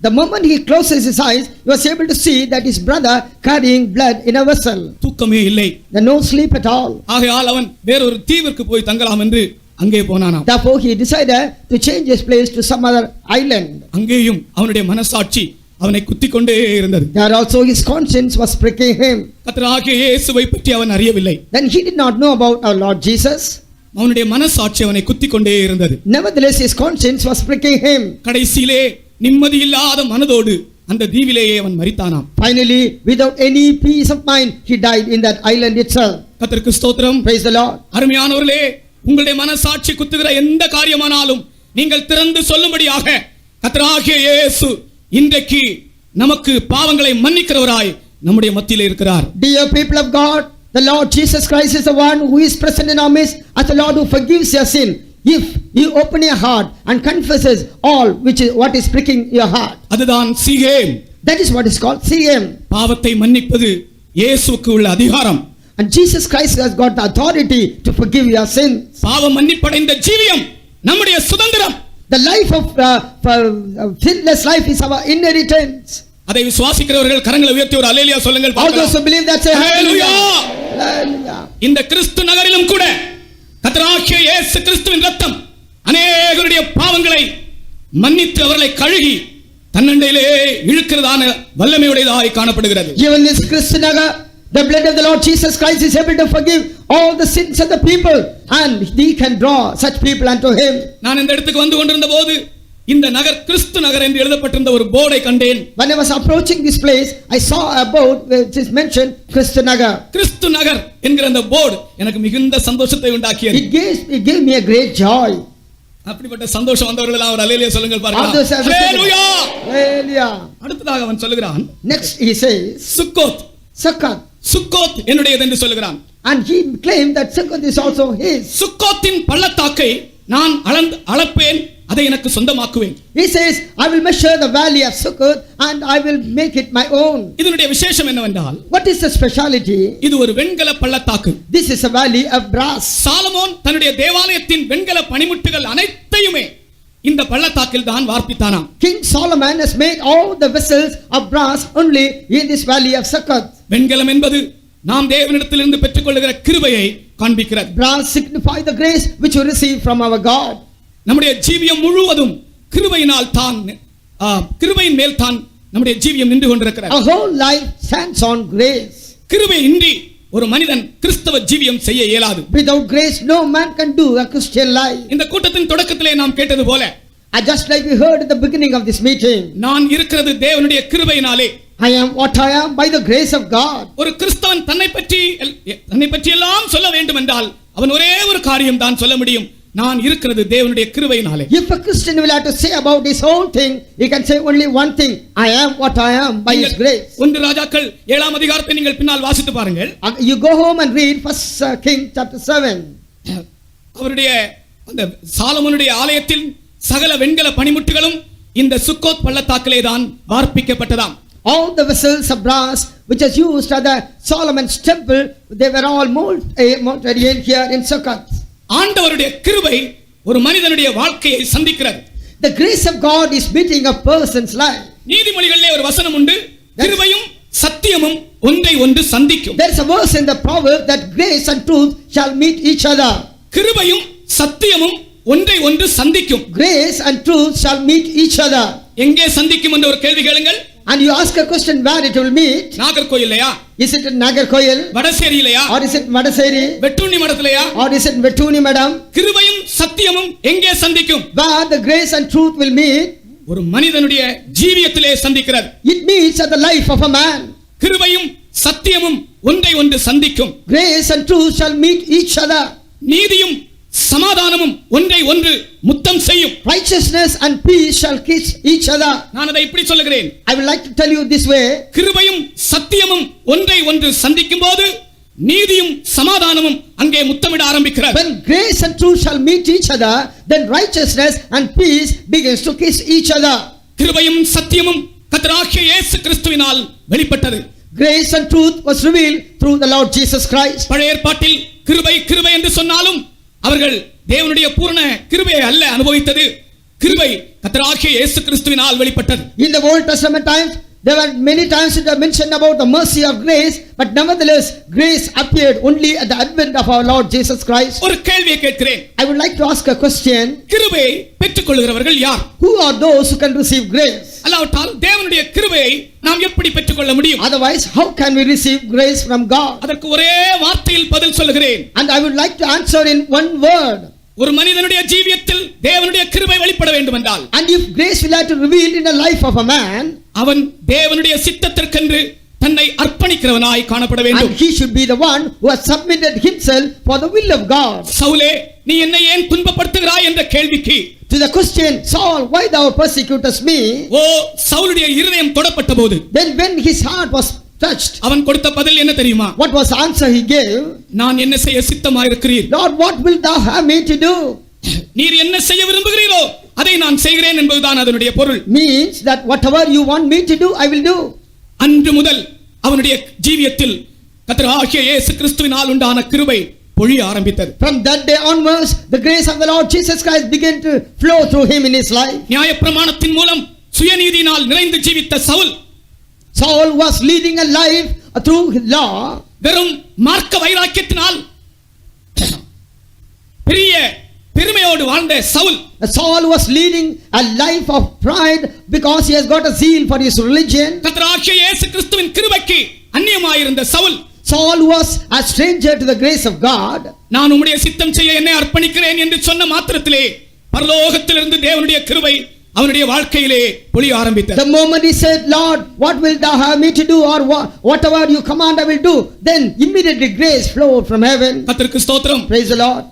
[SPEAKER 6] The moment he closes his eyes, he was able to see that his brother carrying blood in a vessel.
[SPEAKER 5] தூக்கமே இல்லை.
[SPEAKER 6] There no sleep at all.
[SPEAKER 5] ஆகையால் அவன் வேறொரு தீவிற்கு போய் தங்கலாம் என்று அங்கே போனானாம்.
[SPEAKER 6] Therefore he decided to change his place to some other island.
[SPEAKER 5] அங்கேயும் அவனுடைய மனசாட்சி அவனை குத்திக் கொண்டே இருந்தது.
[SPEAKER 6] There also his conscience was pricking him.
[SPEAKER 5] கர்த்தராகிய இயேசுவை பற்றி அவன் அறியவில்லை.
[SPEAKER 6] Then he did not know about our Lord Jesus.
[SPEAKER 5] அவனுடைய மனசாட்சி அவனை குத்திக் கொண்டே இருந்தது.
[SPEAKER 6] Nevertheless his conscience was pricking him.
[SPEAKER 5] கடைசியிலே நிம்மதி இல்லாத மனதோடு அந்த தீவிலேயே அவன் மரித்தானாம்.
[SPEAKER 6] Finally, without any peace of mind, he died in that island itself.
[SPEAKER 5] கர்த்தருக்கு ஸ்தோத்திரம்.
[SPEAKER 6] Praise the Lord.
[SPEAKER 5] அருமையானவர்களே, உங்களுடைய மனசாட்சி குத்துகிற எந்த காரியமானாலும் நீங்கள் திறந்து சொல்லும்படியாக கர்த்தராகிய இயேசு இன்றைக்கு நமக்கு பாவங்களை மன்னிக்கிறவராய் நம்முடைய மத்தியிலே இருக்கிறார்.
[SPEAKER 6] Dear people of God, the Lord Jesus Christ is the one who is present in our midst as the Lord who forgives your sin. If you open your heart and confesses all which is what is pricking your heart.
[SPEAKER 5] அதுதான் சீகேம்.
[SPEAKER 6] That is what is called Sichem.
[SPEAKER 5] பாவத்தை மன்னிப்பது இயேசுவுக்கு உள்ள அதிகாரம்.
[SPEAKER 6] And Jesus Christ has got the authority to forgive your sins.
[SPEAKER 5] பாவம் மன்னிப்படைந்த ஜீவியம் நம்முடைய சுதந்திரம்.
[SPEAKER 6] The life of sinless life is our inheritance.
[SPEAKER 5] அதை விசுவாசிக்கிறவர்கள் கரங்களை உயர்த்தி ஒரு அல்லேலூயா சொல்லுங்கள்
[SPEAKER 6] All those who
[SPEAKER 5] பார்க்கலாம்.
[SPEAKER 6] believe that say
[SPEAKER 5] Hallelujah.
[SPEAKER 6] hallelujah. Hallelujah.
[SPEAKER 5] இந்த கிறிஸ்து நகரிலும் கூட கர்த்தராகிய இயேசு கிறிஸ்துவின் ரத்தம் அநேகருடைய பாவங்களை மன்னித்து அவர்களை கழுகி தன்னண்டையிலே இழுக்கிறதான வல்லமையுடையதாய் காணப்படுகிறது.
[SPEAKER 6] Even this Christinagar, the blood of the Lord Jesus Christ is able to forgive all the sins of the people, and he can draw such people unto him.
[SPEAKER 5] நான் இந்த இடத்துக்கு வந்து கொண்டிருந்த போது இந்த நகர் கிறிஸ்து நகர் என்று எழுதப்பட்டிருந்த ஒரு போர்டை கண்டேன்.
[SPEAKER 6] When I was approaching this place, I saw a board which is mentioned Christinagar.
[SPEAKER 5] கிறிஸ்து நகர் என்கிற அந்த போர்டு எனக்கு மிகுந்த சந்தோஷத்தை உண்டாக்கியது.
[SPEAKER 6] It gave me a great joy.
[SPEAKER 5] அப்படிப்பட்ட சந்தோஷம் வந்தவர்கள் எல்லாம் ஒரு அல்லேலூயா சொல்லுங்கள்
[SPEAKER 6] All those
[SPEAKER 5] பார்க்கலாம்.
[SPEAKER 6] have
[SPEAKER 5] hallelujah.
[SPEAKER 6] Hallelujah.
[SPEAKER 5] அடுத்ததாக அவன் சொல்லுகிறான்
[SPEAKER 6] Next he says
[SPEAKER 5] Sukkot.
[SPEAKER 6] Sukkot,
[SPEAKER 5] Sukkot என்னுடையது என்று சொல்லுகிறான்.
[SPEAKER 6] and he claimed that Sukkot is also his.
[SPEAKER 5] சுக்கோத்தின் பள்ளத்தாக்கை நான் அளப்பேன், அதை எனக்கு சொந்தமாக்குவேன்.
[SPEAKER 6] He says, I will measure the valley of Sukkot and I will make it my own.
[SPEAKER 5] இதனுடைய விசேஷம் என்னவென்றால்
[SPEAKER 6] What is the speciality?
[SPEAKER 5] இது ஒரு வெண்கல பள்ளத்தாக்கு.
[SPEAKER 6] This is a valley of brass.
[SPEAKER 5] Solomon தன்னுடைய தேவாலயத்தின் வெண்கல பணிமுட்டுகள் அனைத்தையுமே இந்த பள்ளத்தாக்கில் தான் வார்ப்பித்தானாம்.
[SPEAKER 6] King Solomon has made all the vessels of brass only in this valley of Sukkot.
[SPEAKER 5] வெண்கலம் என்பது நாம் தேவனிடத்திலிருந்து பெற்றுக்கொள்ளுகிற கிருபையை காண்பிக்கிறது.
[SPEAKER 6] Brass signify the grace which we receive from our God.
[SPEAKER 5] நம்முடைய ஜீவியம் முழுவதும் கிருபையினால் தான் கிருபையின் மேல் தான் நம்முடைய ஜீவியம் நின்று கொண்டிருக்கிறது.
[SPEAKER 6] Our whole life stands on grace.
[SPEAKER 5] கிருபை இன்றி ஒரு மனிதன் கிறிஸ்தவ ஜீவியம் செய்ய இயலாது.
[SPEAKER 6] Without grace no man can do a Christian life.
[SPEAKER 5] இந்த கூட்டத்தின் தொடக்கத்திலே நாம் கேட்டது போல,
[SPEAKER 6] Just like we heard at the beginning of this meeting,
[SPEAKER 5] நான் இருக்கிறது தேவனுடைய கிருபையினாலே.
[SPEAKER 6] I am what I am by the grace of God.
[SPEAKER 5] ஒரு கிறிஸ்தவன் தன்னை பற்றி எல்லாம் சொல்ல வேண்டும் என்றால் அவன் ஒரே ஒரு காரியம் தான் சொல்ல முடியும், நான் இருக்கிறது தேவனுடைய கிருபையினாலே.
[SPEAKER 6] If a Christian will have to say about this whole thing, he can say only one thing, I am what I am by his grace.
[SPEAKER 5] ஒன்று ராஜாக்கள் 7ஆம் அதிகாரத்தை நீங்கள் பின்னால் வாசித்து பாருங்கள்.
[SPEAKER 6] You go home and read 1 King chapter 7.
[SPEAKER 5] அவருடைய அந்த சாலமோனுடைய ஆலயத்தில் சகல வெண்கல பணிமுட்டுகளும் இந்த சுக்கோத் பள்ளத்தாக்கிலே தான் வார்ப்பிக்கப்பட்டதாம்.
[SPEAKER 6] All the vessels of brass which is used at the Solomon's temple, they were all mounted here in Sukkot.
[SPEAKER 5] ஆண்டவருடைய கிருபை ஒரு மனிதனுடைய வாழ்க்கையை சந்திக்கிறது.
[SPEAKER 6] The grace of God is meeting a person's life.
[SPEAKER 5] நீதிமொழிகளிலே ஒரு வசனம் உண்டு, கிருபையும் சத்தியமும் ஒன்றை ஒன்று சந்திக்கும்.
[SPEAKER 6] There is a verse in the proverb that grace and truth shall meet each other.
[SPEAKER 5] கிருபையும் சத்தியமும் ஒன்றை ஒன்று சந்திக்கும்.
[SPEAKER 6] Grace and truth shall meet each other.
[SPEAKER 5] எங்கே சந்திக்கும் என்ற ஒரு கேள்வி கேளுங்கள்.
[SPEAKER 6] And you ask a question where it will meet.
[SPEAKER 5] நாகர்கோயிலையா?
[SPEAKER 6] Is it in Nagarkoil?
[SPEAKER 5] வடசேரியிலையா?
[SPEAKER 6] Or is it Vadaseri?
[SPEAKER 5] வெட்டூனி மடத்திலையா?
[SPEAKER 6] Or is it Vetuni Madam?
[SPEAKER 5] கிருபையும் சத்தியமும் எங்கே சந்திக்கும்?
[SPEAKER 6] Where the grace and truth will meet.
[SPEAKER 5] ஒரு மனிதனுடைய ஜீவியத்திலே சந்திக்கிறது.
[SPEAKER 6] It meets at the life of a man.
[SPEAKER 5] கிருபையும் சத்தியமும் ஒன்றை ஒன்று சந்திக்கும்.
[SPEAKER 6] Grace and truth shall meet each other.
[SPEAKER 5] நீதியும் சமாதானமும் ஒன்றை ஒன்று முத்தம் செய்யும்.
[SPEAKER 6] Righteousness and peace shall kiss each other.
[SPEAKER 5] நான் அதை இப்படி சொல்லுகிறேன்.
[SPEAKER 6] I would like to tell you this way.
[SPEAKER 5] கிருபையும் சத்தியமும் ஒன்றை ஒன்று சந்திக்கும் போது நீதியும் சமாதானமும் அங்கே முத்தமிட ஆரம்பிக்கிறது.
[SPEAKER 6] When grace and truth shall meet each other, then righteousness and peace begins to kiss each other.
[SPEAKER 5] கிருபையும் சத்தியமும் கர்த்தராகிய இயேசு கிறிஸ்துவினால் வெளிப்பட்டது.
[SPEAKER 6] Grace and truth was revealed through the Lord Jesus Christ.
[SPEAKER 5] பழைய ஏற்பாட்டில் கிருபை கிருபை என்று சொன்னாலும் அவர்கள் தேவனுடைய பூரண கிருபையை அல்ல அனுபவித்தது. கிருபை கர்த்தராகிய இயேசு கிறிஸ்துவினால் வெளிப்பட்டது.
[SPEAKER 6] In the Old Testament times, there were many times it was mentioned about the mercy of grace, but nevertheless grace appeared only at the advent of our Lord Jesus Christ.
[SPEAKER 5] ஒரு கேள்வியை கேட்கிறேன்.
[SPEAKER 6] I would like to ask a question.
[SPEAKER 5] கிருபையை பெற்றுக்கொள்கிறவர்கள் யார்?
[SPEAKER 6] Who are those who can receive grace?
[SPEAKER 5] அல்லாவிட்டால் தேவனுடைய கிருபையை நாம் எப்படி பெற்றுக்கொள்ள முடியும்?
[SPEAKER 6] Otherwise, how can we receive grace from God?
[SPEAKER 5] அதற்கு ஒரே வார்த்தையில் பதில் சொல்லுகிறேன்.
[SPEAKER 6] And I would like to answer in one word.
[SPEAKER 5] ஒரு மனிதனுடைய ஜீவியத்தில் தேவனுடைய கிருபை வெளிப்பட வேண்டும் என்றால்,
[SPEAKER 6] And if grace will have to reveal in the life of a man,
[SPEAKER 5] அவன் தேவனுடைய சித்தத்திற்கென்று தன்னை அர்ப்பணிக்கிறவனாய் காணப்பட
[SPEAKER 6] and
[SPEAKER 5] வேண்டும்.
[SPEAKER 6] he should be the one who has submitted himself for the will of God.
[SPEAKER 5] சவுலே, நீ என்னை ஏன் துன்பப்படுத்துகிறாய் என்ற கேள்விக்கு,
[SPEAKER 6] To the question, Saul, why thou persecutest me?
[SPEAKER 5] ஓ சவுலுடைய இருதயம் தொடப்பட்ட போது
[SPEAKER 6] Then when his heart was touched,
[SPEAKER 5] அவன் கொடுத்த பதில் என்ன தெரியுமா?
[SPEAKER 6] what was the answer he gave?
[SPEAKER 5] நான் என்ன செய்ய சித்தமாயிருக்கிறீர்?
[SPEAKER 6] Lord, what wilt thou have me to do?
[SPEAKER 5] நீர் என்ன செய்ய விரும்புகிறீரோ அதை நான் செய்கிறேன் என்பதுதான் அதனுடைய பொருள்.
[SPEAKER 6] Means that whatever you want me to do, I will do.
[SPEAKER 5] அன்று முதல் அவனுடைய ஜீவியத்தில் கர்த்தராகிய இயேசு கிறிஸ்துவினால் உண்டான கிருபை பொழிய ஆரம்பித்தது.
[SPEAKER 6] From that day onwards, the grace of the Lord Jesus Christ began to flow through him in his life.
[SPEAKER 5] நியாயப்பிரமாணத்தின் மூலம் சுயநீதியினால் நிறைந்து ஜீவித்த Saul
[SPEAKER 6] Saul was leading a life through his law.
[SPEAKER 5] வெறும் மார்க்க வைராக்கியத்தினால் பெரிய பெருமையோடு வாழ்ந்த Saul
[SPEAKER 6] Saul was leading a life of pride because he has got a zeal for his religion.
[SPEAKER 5] கர்த்தராகிய இயேசு கிறிஸ்துவின் கிருபைக்கு அந்நியமாயிருந்த Saul
[SPEAKER 6] Saul was a stranger to the grace of God.
[SPEAKER 5] நான் உம்முடைய சித்தம் செய்ய என்னை அர்ப்பணிக்கிறேன் என்று சொன்ன மாத்திரத்திலே பரலோகத்திலிருந்து தேவனுடைய கிருபை அவனுடைய வாழ்க்கையிலே பொழிய ஆரம்பித்தது.
[SPEAKER 6] The moment he said, Lord, what wilt thou have me to do, or whatever you command I will do, then immediately grace flowed from heaven.
[SPEAKER 5] கர்த்தருக்கு ஸ்தோத்திரம்.
[SPEAKER 6] Praise the Lord.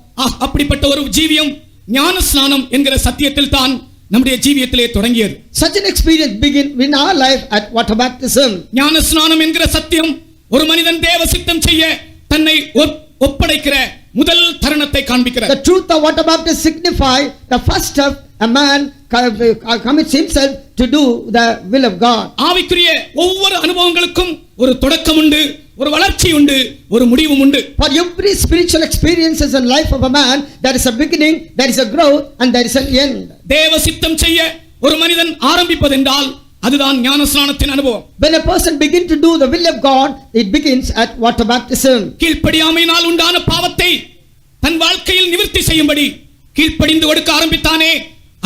[SPEAKER 5] அப்படிப்பட்ட ஒரு ஜீவியம் ஞானஸ்நானம் என்கிற சத்தியத்தில் தான் நம்முடைய ஜீவியத்திலே தொடங்கியது.
[SPEAKER 6] Such an experience began in our life at water baptism.
[SPEAKER 5] ஞானஸ்நானம் என்கிற சத்தியம் ஒரு மனிதன் தேவ சித்தம் செய்ய தன்னை ஒப்படைக்கிற முதல் தருணத்தை காண்பிக்கிறது.
[SPEAKER 6] The truth of water baptism signify the first step a man commits himself to do the will of God.
[SPEAKER 5] ஆவிக்குரிய ஒவ்வொரு அனுபவங்களுக்கும் ஒரு தொடக்கம் உண்டு, ஒரு வளர்ச்சி உண்டு, ஒரு முடிவும் உண்டு.
[SPEAKER 6] For every spiritual experiences in life of a man, there is a beginning, there is a growth, and there is an end.
[SPEAKER 5] தேவ சித்தம் செய்ய ஒரு மனிதன் ஆரம்பிப்பதென்றால் அதுதான் ஞானஸ்நானத்தின் அனுபவம்.
[SPEAKER 6] When a person begins to do the will of God, it begins at water baptism.
[SPEAKER 5] கீழ்ப்படியாமையினால் உண்டான பாவத்தை தன் வாழ்க்கையில் நிவர்த்தி செய்யும்படி கீழ்ப்படிந்து கொடுக்க ஆரம்பித்தானே,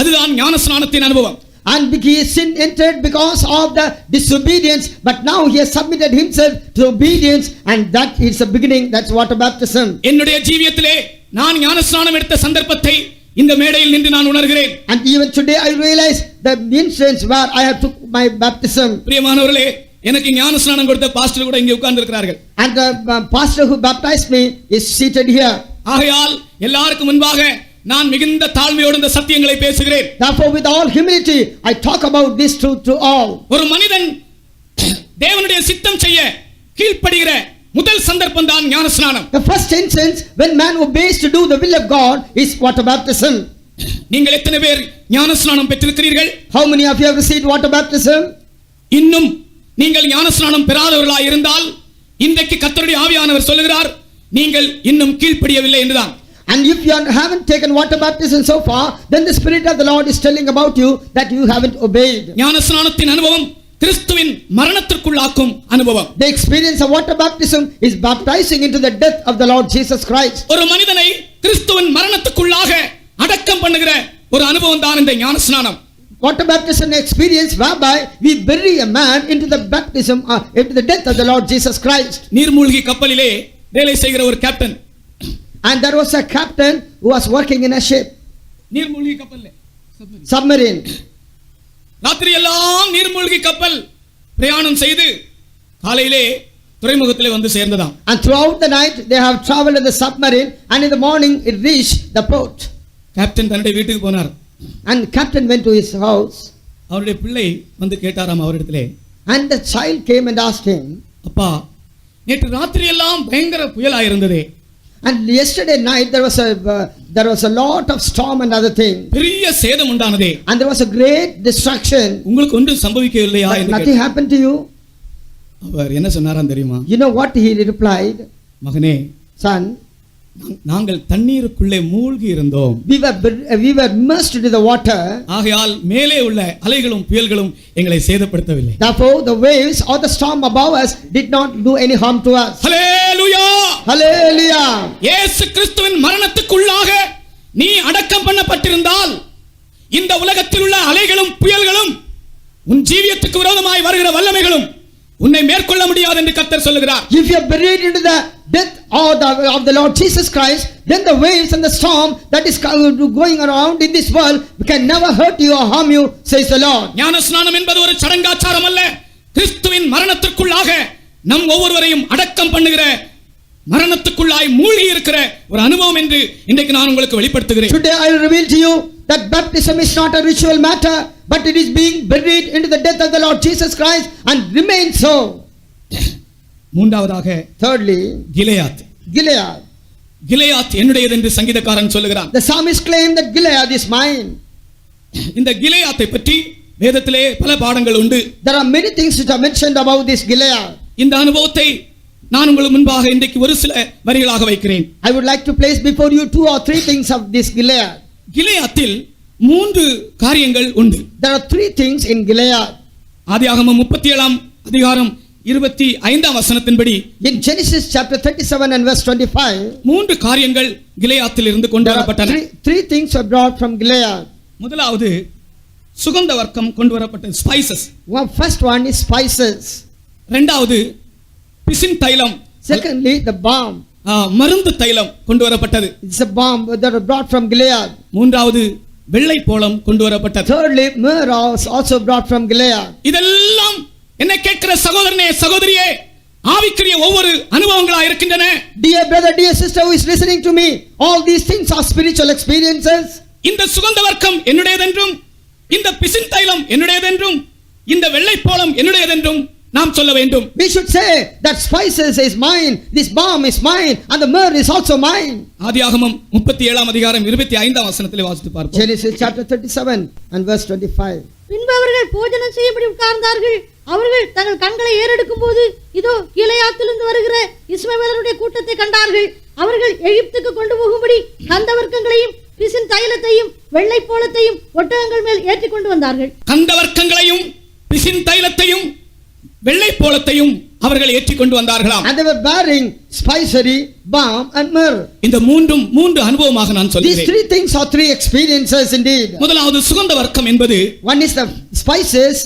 [SPEAKER 5] அதுதான் ஞானஸ்நானத்தின் அனுபவம்.
[SPEAKER 6] And his sin entered because of the disobedience, but now he has submitted himself to obedience, and that is the beginning. That's water baptism.
[SPEAKER 5] என்னுடைய ஜீவியத்திலே நான் ஞானஸ்நானம் எடுத்த சந்தர்ப்பத்தை இந்த மேடையில் நின்று நான் உணர்கிறேன்.
[SPEAKER 6] And even today I realize the instance where I have took my baptism.
[SPEAKER 5] பிரியமானவர்களே, எனக்கு ஞானஸ்நானம் கொடுத்த பாஸ்டர் கூட இங்கே உட்கார்ந்து இருக்கிறார்கள்.
[SPEAKER 6] And the pastor who baptized me is seated here.
[SPEAKER 5] ஆகையால் எல்லாருக்கும் முன்பாக நான் மிகுந்த தாழ்மையோடு இந்த சத்தியங்களை பேசுகிறேன்.
[SPEAKER 6] Therefore with all humility I talk about this truth to all.
[SPEAKER 5] ஒரு மனிதன் தேவனுடைய சித்தம் செய்ய கீழ்ப்படுகிற முதல் சந்தர்ப்பம் தான் ஞானஸ்நானம்.
[SPEAKER 6] The first instance when man obeys to do the will of God is water baptism.
[SPEAKER 5] நீங்கள் எத்தனை பேர் ஞானஸ்நானம் பெற்றிருக்கிறீர்கள்?
[SPEAKER 6] How many of you have received water baptism?
[SPEAKER 5] இன்னும் நீங்கள் ஞானஸ்நானம் பெறாதவர்களாய் இருந்தால் இன்றைக்கு கர்த்தருடைய ஆவியானவர் சொல்லுகிறார், நீங்கள் இன்னும் கீழ்ப்படியவில்லை என்றுதான்.
[SPEAKER 6] And if you haven't taken water baptism so far, then the Spirit of the Lord is telling about you that you haven't obeyed.
[SPEAKER 5] ஞானஸ்நானத்தின் அனுபவம் கிறிஸ்துவின் மரணத்திற்குள்ளாக்கும் அனுபவம்.
[SPEAKER 6] The experience of water baptism is baptizing into the death of the Lord Jesus Christ.
[SPEAKER 5] ஒரு மனிதனை கிறிஸ்துவின் மரணத்துக்குள்ளாக அடக்கம் பண்ணுகிற ஒரு அனுபவம் தான் இந்த ஞானஸ்நானம்.
[SPEAKER 6] Water baptism experience whereby we bury a man into the baptism into the death of the Lord Jesus Christ.
[SPEAKER 5] நீர்மூழ்கி கப்பலிலே வேலை செய்கிற ஒரு captain.
[SPEAKER 6] And there was a captain who was working in a ship.
[SPEAKER 5] நீர்மூழ்கி கப்பல்ல
[SPEAKER 6] Submarine.
[SPEAKER 5] ராத்திரி எல்லாம் நீர்மூழ்கி கப்பல் பிரயாணம் செய்து காலையிலே துறைமுகத்திலே வந்து சேர்ந்ததாம்.
[SPEAKER 6] And throughout the night they have traveled in the submarine, and in the morning it reached the port.
[SPEAKER 5] Captain தன்னுடைய வீட்டுக்கு போனார்.
[SPEAKER 6] And captain went to his house.
[SPEAKER 5] அவருடைய பிள்ளை வந்து கேட்டாராம் அவரிடத்திலே,
[SPEAKER 6] And the child came and asked him,
[SPEAKER 5] அப்பா, நேற்று ராத்திரி எல்லாம் பயங்கர புயலா இருந்ததே,
[SPEAKER 6] and yesterday night there was a lot of storm and other thing,
[SPEAKER 5] பெரிய சேதம் உண்டானதே,
[SPEAKER 6] and there was a great destruction.
[SPEAKER 5] உங்களுக்கு ஒன்றும் சம்பவிக்கவில்லையா
[SPEAKER 6] But
[SPEAKER 5] என்று
[SPEAKER 6] nothing happened to you?
[SPEAKER 5] அவர் என்ன சொன்னாராம் தெரியுமா?
[SPEAKER 6] You know what he replied?
[SPEAKER 5] மகனே,
[SPEAKER 6] Son,
[SPEAKER 5] நாங்கள் தண்ணீருக்குள்ளே மூழ்கி இருந்தோம்.
[SPEAKER 6] we were immersed into the water.
[SPEAKER 5] ஆகையால் மேலே உள்ள அலைகளும் புயல்களும் எங்களை சேதப்படுத்தவில்லை.
[SPEAKER 6] Therefore the waves or the storm above us did not do any harm to us.
[SPEAKER 5] Hallelujah!
[SPEAKER 6] Hallelujah!
[SPEAKER 5] இயேசு கிறிஸ்துவின் மரணத்துக்குள்ளாக நீ அடக்கம் பண்ணப்பட்டிருந்தால் இந்த உலகத்தில் உள்ள அலைகளும் புயல்களும் உன் ஜீவியத்துக்கு விரோதமாய் வருகிற வல்லமைகளும் உன்னை மேற்கொள்ள முடியாது என்று கர்த்தர் சொல்லுகிறார்.
[SPEAKER 6] If you are buried into the death of the Lord Jesus Christ, then the waves and the storm that is going around in this world can never hurt you or harm you, says the Lord.
[SPEAKER 5] ஞான ஸ்நானம் என்பது ஒரு சடங்காச்சாரம் அல்ல, கிறிஸ்துவின் மரணத்திற்குள்ளாக நம் ஒவ்வொருவரையும் அடக்கம் பண்ணுகிற, மரணத்துக்குள்ளாய் மூழ்கி இருக்கிற ஒரு அனுபவம் என்று இன்றைக்கு நான் உங்களுக்கு வெளிப்படுத்துகிறேன்.
[SPEAKER 6] Today I will reveal to you that baptism is not a ritual matter, but it is being buried into the death of the Lord Jesus Christ and remains so.
[SPEAKER 5] மூன்றாவதாக,
[SPEAKER 6] Thirdly,
[SPEAKER 5] கிலெயாத்.
[SPEAKER 6] Gilead.
[SPEAKER 5] கிலெயாத் என்னுடையது என்று சங்கீதக்காரன் சொல்லுகிறான்.
[SPEAKER 6] The psalmist claimed that Gilead is mine.
[SPEAKER 5] இந்த கிலெயாத்தை பற்றி வேதத்திலே பல பாடங்கள் உண்டு.
[SPEAKER 6] There are many things which are mentioned about this Gilead.
[SPEAKER 5] இந்த அனுபவத்தை நான் உங்களுக்கு முன்பாக இன்றைக்கு ஒரு சில வரிகளாக வைக்கிறேன்.
[SPEAKER 6] I would like to place before you 2 or 3 things of this Gilead.
[SPEAKER 5] கிலெயாத்தில் 3 காரியங்கள் உண்டு.
[SPEAKER 6] There are 3 things in Gilead.
[SPEAKER 5] ஆதியாகமம் 37 அதிகாரம் 25 வசனத்தின்படி
[SPEAKER 6] In Genesis chapter 37 and verse 25,
[SPEAKER 5] 3 காரியங்கள் கிலெயாத்தில் இருந்து கொண்டு
[SPEAKER 6] there are
[SPEAKER 5] வரப்பட்டன.
[SPEAKER 6] 3 things were brought from Gilead.
[SPEAKER 5] முதலாவது சுகந்த வர்க்கம் கொண்டு வரப்பட்ட spices.
[SPEAKER 6] First one is spices.
[SPEAKER 5] இரண்டாவது பிசின் தைலம்,
[SPEAKER 6] Secondly, the balm.
[SPEAKER 5] மருந்து தைலம் கொண்டு வரப்பட்டது.
[SPEAKER 6] It's a balm that was brought from Gilead.
[SPEAKER 5] மூன்றாவது வெள்ளை போளம் கொண்டு வரப்பட்டது.
[SPEAKER 6] Thirdly, myrrh was also brought from Gilead.
[SPEAKER 5] இதெல்லாம் என்னை கேட்கிற சகோதரனே சகோதரியே, ஆவிக்குரிய ஒவ்வொரு அனுபவங்களா இருக்கின்றன.
[SPEAKER 6] Dear brother, dear sister who is listening to me, all these things are spiritual experiences.
[SPEAKER 5] இந்த சுகந்த வர்க்கம் என்னுடையதென்றும், இந்த பிசின் தைலம் என்னுடையதென்றும், இந்த வெள்ளை போளம் என்னுடையதென்றும் நாம் சொல்ல வேண்டும்.
[SPEAKER 6] We should say that spices is mine, this balm is mine, and the myrrh is also mine.
[SPEAKER 5] ஆதியாகமம் 37 அதிகாரம் 25 வசனத்திலே வாசித்து பார்ப்போம்.
[SPEAKER 6] Genesis chapter 37 and verse 25.
[SPEAKER 7] பின்பு அவர்கள் போஜனம் செய்யும்படி உட்கார்ந்தார்கள். அவர்கள் தங்கள் கண்களை ஏறெடுக்கும் போது இதோ கீலேயாத்திலிருந்து வருகிற இஸ்மவேலருடைய கூட்டத்தை கண்டார்கள். அவர்கள் எகிப்துக்கு கொண்டு போகும்படி கந்தவர்க்கங்களையும் பிசின் தைலத்தையும் வெள்ளை போளத்தையும் ஒட்டகங்கள் மேல் ஏற்றி கொண்டு வந்தார்கள்.
[SPEAKER 5] கந்தவர்க்கங்களையும் பிசின் தைலத்தையும் வெள்ளை போளத்தையும் அவர்கள் ஏற்றி கொண்டு வந்தார்களாம்.
[SPEAKER 6] And they were bearing spicery, balm and myrrh.
[SPEAKER 5] இந்த 3 அனுபவமாக நான்
[SPEAKER 6] These
[SPEAKER 5] சொல்கிறேன்.
[SPEAKER 6] 3 things are 3 experiences indeed.
[SPEAKER 5] முதலாவது சுகந்த வர்க்கம் என்பது
[SPEAKER 6] One is the spices.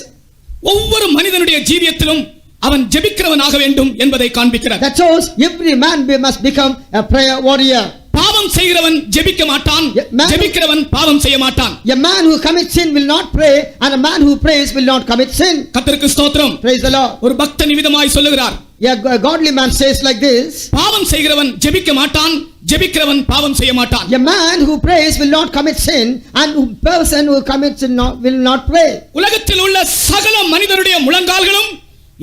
[SPEAKER 5] ஒவ்வொரு மனிதனுடைய ஜீவியத்திலும் அவன் ஜெபிக்கிறவனாக வேண்டும் என்பதை காண்பிக்கிறார்.
[SPEAKER 6] That shows every man must become a prayer warrior.
[SPEAKER 5] பாவம் செய்கிறவன் ஜெபிக்க மாட்டான், ஜெபிக்கிறவன் பாவம் செய்ய மாட்டான்.
[SPEAKER 6] A man who commits sin will not pray, and a man who prays will not commit sin.
[SPEAKER 5] கர்த்தருக்கு ஸ்தோத்திரம்.
[SPEAKER 6] Praise the Lord.
[SPEAKER 5] ஒரு பக்த நிமிதமாய் சொல்லுகிறார்,
[SPEAKER 6] A godly man says like this:
[SPEAKER 5] பாவம் செய்கிறவன் ஜெபிக்க மாட்டான், ஜெபிக்கிறவன் பாவம் செய்ய மாட்டான்.
[SPEAKER 6] A man who prays will not commit sin, and a person who commits sin will not pray.
[SPEAKER 5] உலகத்தில் உள்ள சகல மனிதருடைய முழங்கால்களும்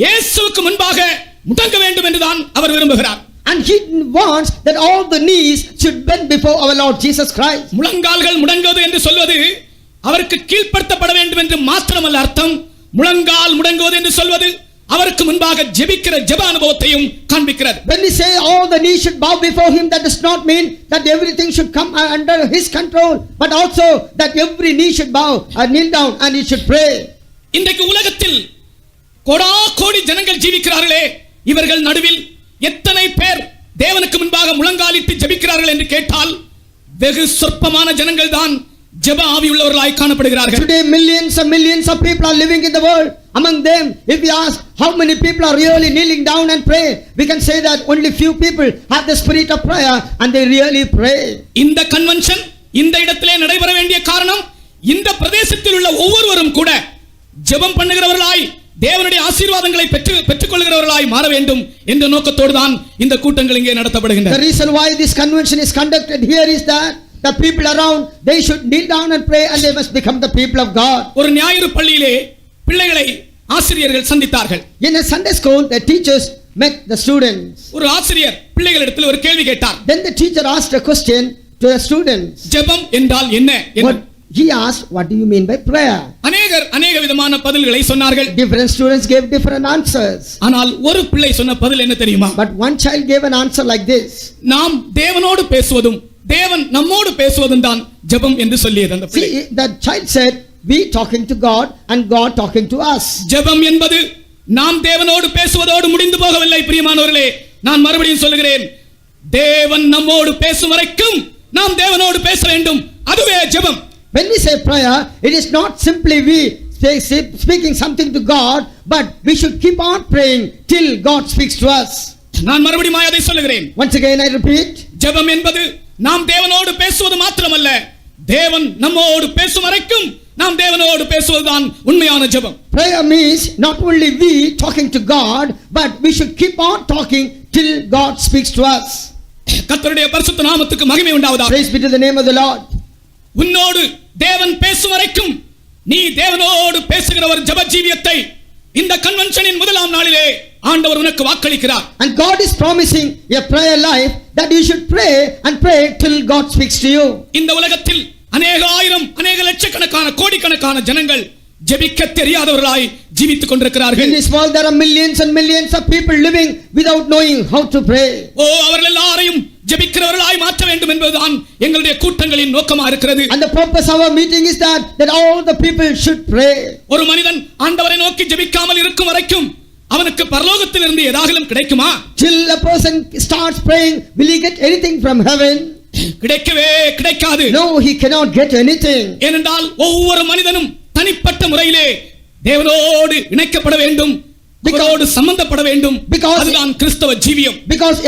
[SPEAKER 5] இயேசுவுக்கு முன்பாக முடங்க வேண்டும் என்றுதான் அவர் விரும்புகிறார்.
[SPEAKER 6] And he wants that all the knees should bend before our Lord Jesus Christ.
[SPEAKER 5] முழங்கால்கள் முடங்குவது என்று சொல்வது அவருக்கு கீழ்ப்படுத்தப்பட வேண்டும் என்று மாத்திரமல்ல அர்த்தம். முழங்கால் முடங்குவது என்று சொல்வது அவருக்கு முன்பாக ஜெபிக்கிற ஜெப அனுபவத்தையும் காண்பிக்கிறது.
[SPEAKER 6] When we say all the knees should bow before him, that does not mean that everything should come under his control, but also that every knee should bow and kneel down and he should pray.
[SPEAKER 5] இன்றைக்கு உலகத்தில் கோடா கோடி ஜனங்கள் ஜீவிக்கிறார்களே, இவர்கள் நடுவில் எத்தனை பேர் தேவனுக்கு முன்பாக முழங்காலிட்டு ஜெபிக்கிறார்கள் என்று கேட்டால் வெகு சொற்பமான ஜனங்கள் தான் ஜெப ஆவி உள்ளவர்களாய் காணப்படுகிறார்கள்.
[SPEAKER 6] Today millions and millions of people are living in the world. Among them, if we ask how many people are really kneeling down and pray, we can say that only few people have the spirit of prayer and they really pray.
[SPEAKER 5] இந்த convention இந்த இடத்திலே நடைபெற வேண்டிய காரணம், இந்த பிரதேசத்தில் உள்ள ஒவ்வொருவரும் கூட ஜெபம் பண்ணுகிறவர்களாய் தேவனுடைய ஆசீர்வாதங்களை பெற்றுக்கொள்கிறவர்களாய் மாற வேண்டும் என்ற நோக்கத்தோடு தான் இந்த கூட்டங்கள் இங்கே நடத்தப்படுகின்றன.
[SPEAKER 6] The reason why this convention is conducted here is that the people around, they should kneel down and pray and they must become the people of God.
[SPEAKER 5] ஒரு ஞாயிறு பள்ளியிலே பிள்ளைகளை ஆசிரியர்கள் சந்தித்தார்கள்.
[SPEAKER 6] In a Sunday school, the teachers met the students.
[SPEAKER 5] ஒரு ஆசிரியர் பிள்ளைகளிடத்தில் ஒரு கேள்வி கேட்டார்.
[SPEAKER 6] Then the teacher asked a question to the students.
[SPEAKER 5] ஜெபம் என்றால் என்ன?
[SPEAKER 6] He asked, what do you mean by prayer?
[SPEAKER 5] அநேக விதமான பதில்களை சொன்னார்கள்.
[SPEAKER 6] Different students gave different answers.
[SPEAKER 5] ஆனால் ஒரு பிள்ளை சொன்ன பதில் என்ன தெரியுமா?
[SPEAKER 6] But one child gave an answer like this:
[SPEAKER 5] நாம் தேவனோடு பேசுவதும் தேவன் நம்மோடு பேசுவதும் தான் ஜெபம் என்று சொல்லியது அந்த பிள்ளை.
[SPEAKER 6] See, that child said, we talking to God and God talking to us.
[SPEAKER 5] ஜெபம் என்பது நாம் தேவனோடு பேசுவதோடு முடிந்து போகவில்லை பிரியமானவர்களே. நான் மறுபடியும் சொல்லுகிறேன், தேவன் நம்மோடு பேசும் வரைக்கும் நாம் தேவனோடு பேச வேண்டும். அதுவே ஜெபம்.
[SPEAKER 6] When we say prayer, it is not simply we speaking something to God, but we should keep on praying till God speaks to us.
[SPEAKER 5] நான் மறுபடியும் அதை சொல்லுகிறேன்.
[SPEAKER 6] Once again I repeat,
[SPEAKER 5] ஜெபம் என்பது நாம் தேவனோடு பேசுவது மாத்திரமல்ல, தேவன் நம்மோடு பேசும் வரைக்கும் நாம் தேவனோடு பேசுவதுதான் உண்மையான ஜெபம்.
[SPEAKER 6] prayer means not only we talking to God, but we should keep on talking till God speaks to us.
[SPEAKER 5] கர்த்தருடைய பரிசுத்த நாமத்துக்கு மகிமை உண்டாவதாக.
[SPEAKER 6] Praise be to the name of the Lord.
[SPEAKER 5] உன்னோடு தேவன் பேசும் வரைக்கும் நீ தேவனோடு பேசுகிற ஒரு ஜெப ஜீவியத்தை இந்த கன்வென்ஷனின் முதலாம் நாளிலே ஆண்டவர் உனக்கு வாக்களிக்கிறார்.
[SPEAKER 6] And God is promising a prayer life that you should pray and pray till God speaks to you.
[SPEAKER 5] இந்த உலகத்தில் அநேக ஆயிரம் அநேக லட்சக்கணக்கான கோடிக்கணக்கான ஜனங்கள் ஜெபிக்க தெரியாதவர்களாய் ஜீவித்துக் கொண்டிருக்கிறார்கள்.
[SPEAKER 6] In this world there are millions and millions of people living without knowing how to pray.
[SPEAKER 5] அவர்கள் எல்லாரையும் ஜெபிக்கிறவர்களாய் மாற்ற வேண்டும் என்பதுதான் எங்களுடைய கூட்டங்களின் நோக்கமா இருக்கிறது.
[SPEAKER 6] And the purpose of our meeting is that all the people should pray.
[SPEAKER 5] ஒரு மனிதன் ஆண்டவரை நோக்கி ஜெபிக்காமல் இருக்கும் வரைக்கும் அவனுக்கு பரலோகத்திலிருந்து ஏதாகிலும் கிடைக்குமா?
[SPEAKER 6] Till a person starts praying, will he get anything from heaven?
[SPEAKER 5] கிடைக்கவே கிடைக்காது.
[SPEAKER 6] No, he cannot get anything.
[SPEAKER 5] ஏனென்றால் ஒவ்வொரு மனிதனும் தனிப்பட்ட முறையிலே தேவனோடு இணைக்கப்பட வேண்டும், அவரோடு சம்பந்தப்பட வேண்டும். அதுதான் கிறிஸ்தவ ஜீவியம்.
[SPEAKER 6] Because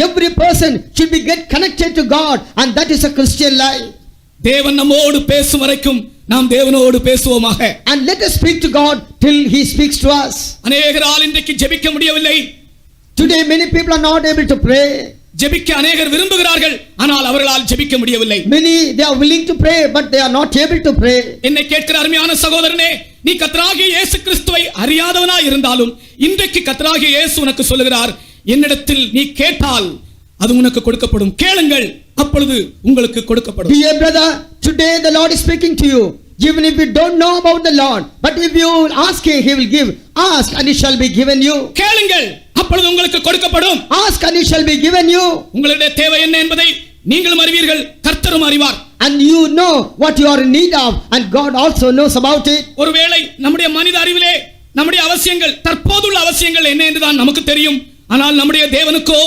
[SPEAKER 6] every person should be get connected to God, and that is a Christian life.
[SPEAKER 5] தேவன் நம்மோடு பேசும் வரைக்கும் நாம் தேவனோடு பேசுவோமாக.
[SPEAKER 6] And let us speak to God till he speaks to us.
[SPEAKER 5] அநேகரால் இன்றைக்கு ஜெபிக்க முடியவில்லை.
[SPEAKER 6] Today many people are not able to pray.
[SPEAKER 5] ஜெபிக்க அநேகர் விரும்புகிறார்கள், ஆனால் அவர்களால் ஜெபிக்க முடியவில்லை.
[SPEAKER 6] Many they are willing to pray, but they are not able to pray.
[SPEAKER 5] என்னை கேட்கிற அருமையான சகோதரனே, நீ கர்த்தராகிய இயேசு கிறிஸ்துவை அறியாதவனாய் இருந்தாலும் இன்றைக்கு கர்த்தராகிய இயேசு உனக்கு சொல்லுகிறார், என்னிடத்தில் நீ கேட்டால் அது உனக்கு கொடுக்கப்படும், கேளுங்கள் அப்பொழுது உங்களுக்கு கொடுக்கப்படும்.
[SPEAKER 6] Dear brother, today the Lord is speaking to you. Even if you don't know about the Lord, but if you ask him, he will give. Ask and it shall be given you.
[SPEAKER 5] கேளுங்கள் அப்பொழுது உங்களுக்கு கொடுக்கப்படும்.
[SPEAKER 6] Ask and it shall be given you.
[SPEAKER 5] உங்களுடைய தேவை என்ன என்பதை நீங்களும் அறிவீர்கள், கர்த்தரும் அறிவார்.
[SPEAKER 6] And you know what you are in need of, and God also knows about it.
[SPEAKER 5] ஒருவேளை நம்முடைய மனித அறிவிலே நம்முடைய அவசியங்கள், தற்போதுள்ள அவசியங்கள் என்ன என்றுதான் நமக்கு தெரியும். ஆனால் நம்முடைய தேவனுக்கோ